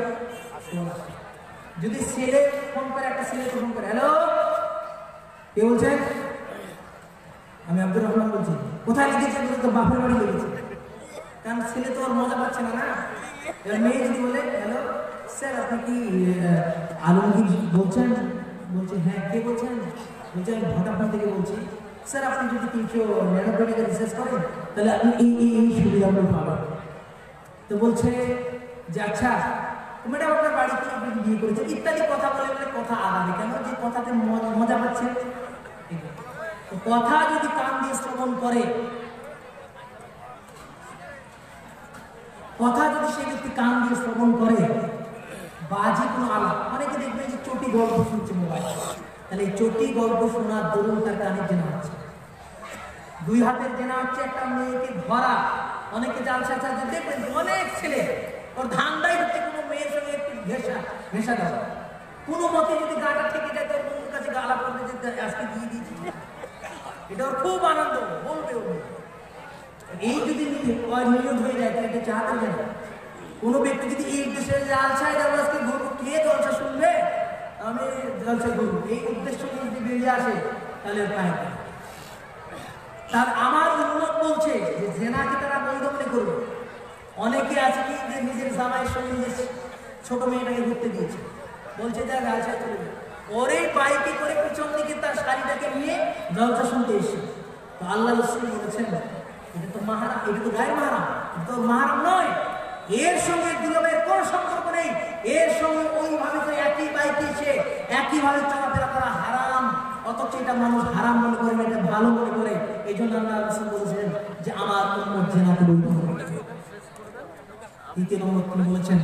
যদি ছেলে ফোন করে, একটা ছেলে ফোন করে, হ্যালো কে বলছেন? আমি আব্দুর রহমান বলছি। কোথায় লিখেছেন? তো বাপের বাড়ি লিখেছে, কারণ ছেলে তো আর মজা পাচ্ছে না। এবার মেয়ে যদি বলে হ্যালো স্যার আপনি কি আলমগীর বলছেন? বলছে হ্যাঁ, কে বলছেন? বলছে আমি ভোডাফোন থেকে বলছি। স্যার আপনি যদি 399 টাকা রিচার্জ করেন, তাহলে আপনি এই সুবিধাগুলো পাবেন। তো বলছে যে আচ্ছা ম্যাডাম আপনার বাড়িতে আপনি বিয়ে করেছেন ইত্যাদি কথা বলে কথা আগাবে কেন? যে কথাতে মজা পাচ্ছে। কথা যদি কান দিয়ে শ্রবণ করে, কথা যদি সে ব্যক্তি কান দিয়ে শ্রবণ করে, বাজে কোনো আলাপ, অনেকে দেখবে যে চটি গল্প শুনছে মোবাইল, তাহলে এই চটি গল্প শোনার দরুন তার কানে জেনা হচ্ছে। দুই হাতের জেনা হচ্ছে একটা মেয়েকে ধরা। অনেকে জালসা চালতে দেখবেন অনেক ছেলে ওর ধান্দাই হচ্ছে কোনো মেয়ের সঙ্গে একটু ঘেঁষা দেওয়া। কোনো মতে যদি গাটা থেকে যায় তোর বন্ধুর কাছে গালা করবে যে আজকে দিয়ে দিয়েছি, এটা ওর খুব আনন্দ, বলবে ও। এই যদি নিয়োগ হয়ে যায় তাহলে এটা চাহাতে যায় না। কোনো ব্যক্তি যদি এই উদ্দেশ্যে জালসায় যাবো আজকে ঘুরবো, কে জলসা শুনবে, আমি জলসা ঘুরবো, এই উদ্দেশ্য যদি বেরিয়ে আসে তাহলে পায় না। তার আমার উন্নত বলছে যে জেনাকে তারা বৈধ মনে করবে। অনেকে আছে কি যে নিজের জামাইয়ের সঙ্গে নিজের ছোট মেয়েটাকে ঘুরতে দিয়েছে, বলছে যা জালসায় চলে যাবে, ওরে বাইকে করে পিছন দিকে তার শাড়িটাকে নিয়ে জলসা শুনতে এসে। তো আল্লাহ রাসূল বলেছেন এটা তো মাহারাম, এটা তো গায়ের মাহারাম, এটা তো মাহারাম নয়। এর সঙ্গে দুলাভাইয়ের কোনো সম্পর্ক নেই। এর সঙ্গে ওইভাবে তো একই বাইকে এসে একইভাবে চলাফেরা করা হারাম, অথচ এটা মানুষ হারাম মনে করে, এটা ভালো মনে করে। এই জন্য আল্লাহ রাসূল বলেছেন যে আমার উম্মত জিনাকে বৈধ করবে। দ্বিতীয় নম্বর তিনি বলেছেন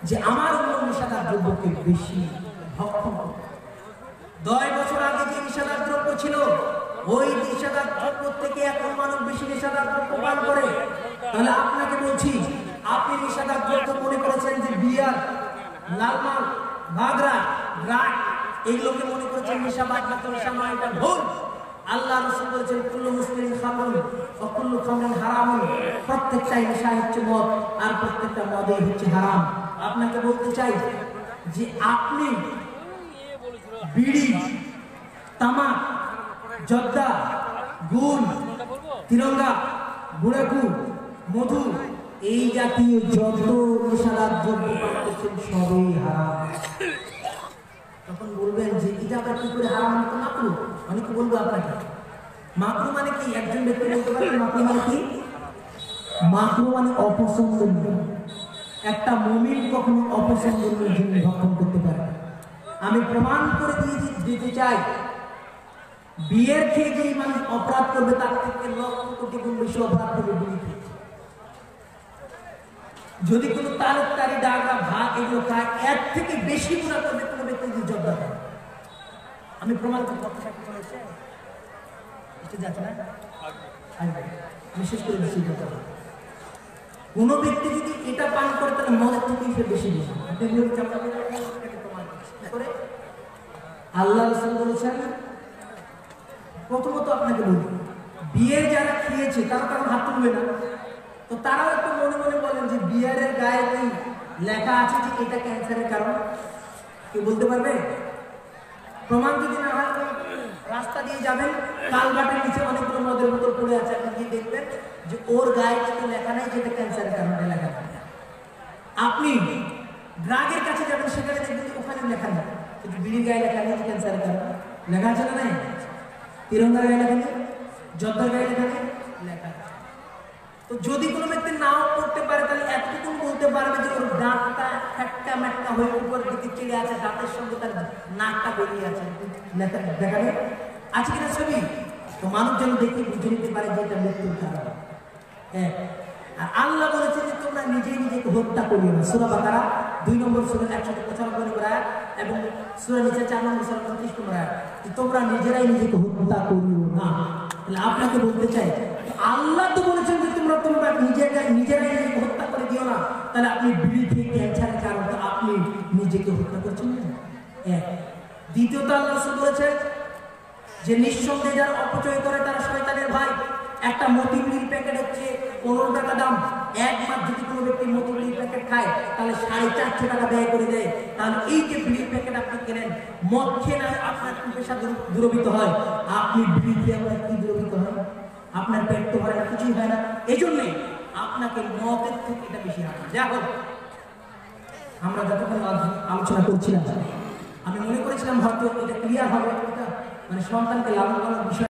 যে আমার উম্মত নিষেধাজ্ঞা দ্রব্যকে বেশি ভক্ষণ করবে। 10 বছর আগে যে নিষেধাজ্ঞা দ্রব্য ছিল, ওই নিষেধাজ্ঞা দ্রব্য থেকে এখন মানুষ বেশি নিষেধাজ্ঞা দ্রব্য পান করে। তাহলে আপনাকে বলছি, আপনি নিষেধাজ্ঞা দ্রব্য মনে করেছেন যে বিয়ার, লালমাল, ভাগরা, ড্রাগ, এগুলোকে মনে করেছেন নিশাবাদ বা নেশা নয়, এটা ভুল। আল্লাহ রাসূল বলেছেন কুল্লু মুসলিমিন খামরুন ওয়া কুল্লু খামরিন হারামুন, প্রত্যেকটাই নেশা হচ্ছে মদ, আর প্রত্যেকটা মদই হচ্ছে হারাম। আপনাকে বলতে চাই যে আপনি বিড়ি, তামাক, জর্দা, গুল, তিরঙ্গা, গুড়াকু, মধু, এই জাতীয় যত নেশাদার দ্রব্য পান করছেন সবই হারাম। তখন বলবেন যে এটা আবার কি করে হারাম হতো? মাকরু। অনেকে বলবো আপনাকে মাকরু মানে কি? একজন ব্যক্তি বলতে পারেন মাকরু মানে কি? মাকরু মানে অপছন্দনীয়। একটা মুমিন কখনো অপছন্দনীয় জিনিস ভক্ষণ করতে পারে। আমি প্রমাণ করে দিতে চাই, বিয়ের খেয়ে যেই মানুষ অপরাধ করবে তার থেকে লক্ষ কোটি গুণ বেশি অপরাধ করবে বিড়ি খেয়ে। যদি কোনো তালুকদারি ডাগরা ভাগ এগুলো খায়, এর থেকে বেশি গুণা করবে কোনো ব্যক্তি যদি জব্দ করে। আমি প্রমাণ করতে চলেছে যাচ্ছে না, আমি শেষ করে বেশি কথা। কোন ব্যক্তি যদি এটা পান করে তাহলে মদের থেকে সে বেশি করে। আল্লাহ রাসূল বলেছেন, প্রথমত আপনাকে বলি, বিয়ের যারা খেয়েছে তারা কারণ হাত তুলবে না, তো তারাও একটু মনে মনে বলেন যে বিয়ারের গায়ে কি লেখা আছে যে এটা ক্যান্সারের কারণ? কেউ বলতে পারবে? প্রমাণ যদি না হয়, রাস্তা দিয়ে যাবেন, কালভার্টের নিচে অনেকগুলো মদের বোতল পড়ে আছে, আপনি গিয়ে দেখবেন যে ওর গায়ে কিন্তু লেখা নাই যে এটা ক্যান্সারের কারণে লেখা নেই। আপনি ড্রাগের কাছে যাবেন, সেখানে দেখবেন ওখানে লেখা নেই, কিন্তু বিড়ির গায়ে লেখা নেই যে ক্যান্সারের কারণ। লেখা আছে না নাই? তিরঙ্গার গায়ে লেখা নেই, জর্দার গায়ে লেখা নেই, লেখা। তো যদি কোনো ব্যক্তি নাও করতে পারে তাহলে এতটুকু বলতে পারবে যে ওর দাঁতটা ফ্যাটকা ম্যাটকা হয়ে উপরের দিকে চিড়ে আছে, দাঁতের সঙ্গে তার নাকটা বেরিয়ে আছে, দেখা নেই আছে কিনা ছবি? তো মানুষ যেন দেখে বুঝে নিতে পারে যে এটা মৃত্যুর কারণ। হ্যাঁ, আর আল্লাহ বলেছে যে তোমরা নিজেই নিজেকে হত্যা করিও না। সূরা বাকারা 2 নম্বর সূরা 195 নম্বর আয়াত এবং সূরা নিসা 4 নম্বর সূরা 29 নম্বর আয়াত, তোমরা নিজেরাই নিজেকে হত্যা করিও না। তাহলে আপনাকে বলতে চাই, আল্লাহ তো বলেছেন যে তোমরা নিজেরাই নিজেকে হত্যা করে দিও না, তাহলে আপনি বিড়ি খেয়ে ক্যান্সারের কারণ, তো আপনি নিজেকে হত্যা করছেন না। এক। দ্বিতীয়ত আল্লাহ রাসূল বলেছেন যে নিঃসন্দেহে যারা অপচয় করে তারা শয়তানের ভাই। একটা মতি বিড়ির প্যাকেট হচ্ছে 15 টাকা দাম, এক মাস যদি কোনো ব্যক্তি মতি বিড়ির প্যাকেট খায় তাহলে 450 টাকা ব্যয় করে দেয়। তাহলে এই যে বিড়ির প্যাকেট আপনি কেনেন, মদ খেয়ে না আপনার পেশা দুরবিত হয়, আপনি বিড়ি খেয়ে আপনার কি দুরবিত হয়? আপনার পেট তো ভরে না, কিছুই হয় না। এই জন্যে আপনাকে মদের থেকে এটা বেশি রাখা। দেখো, আমরা যতক্ষণ আলোচনা করছিলাম, আমি মনে করেছিলাম হয়তো এটা ক্লিয়ার হবে, মানে সন্তানকে লালন পালন বিষয়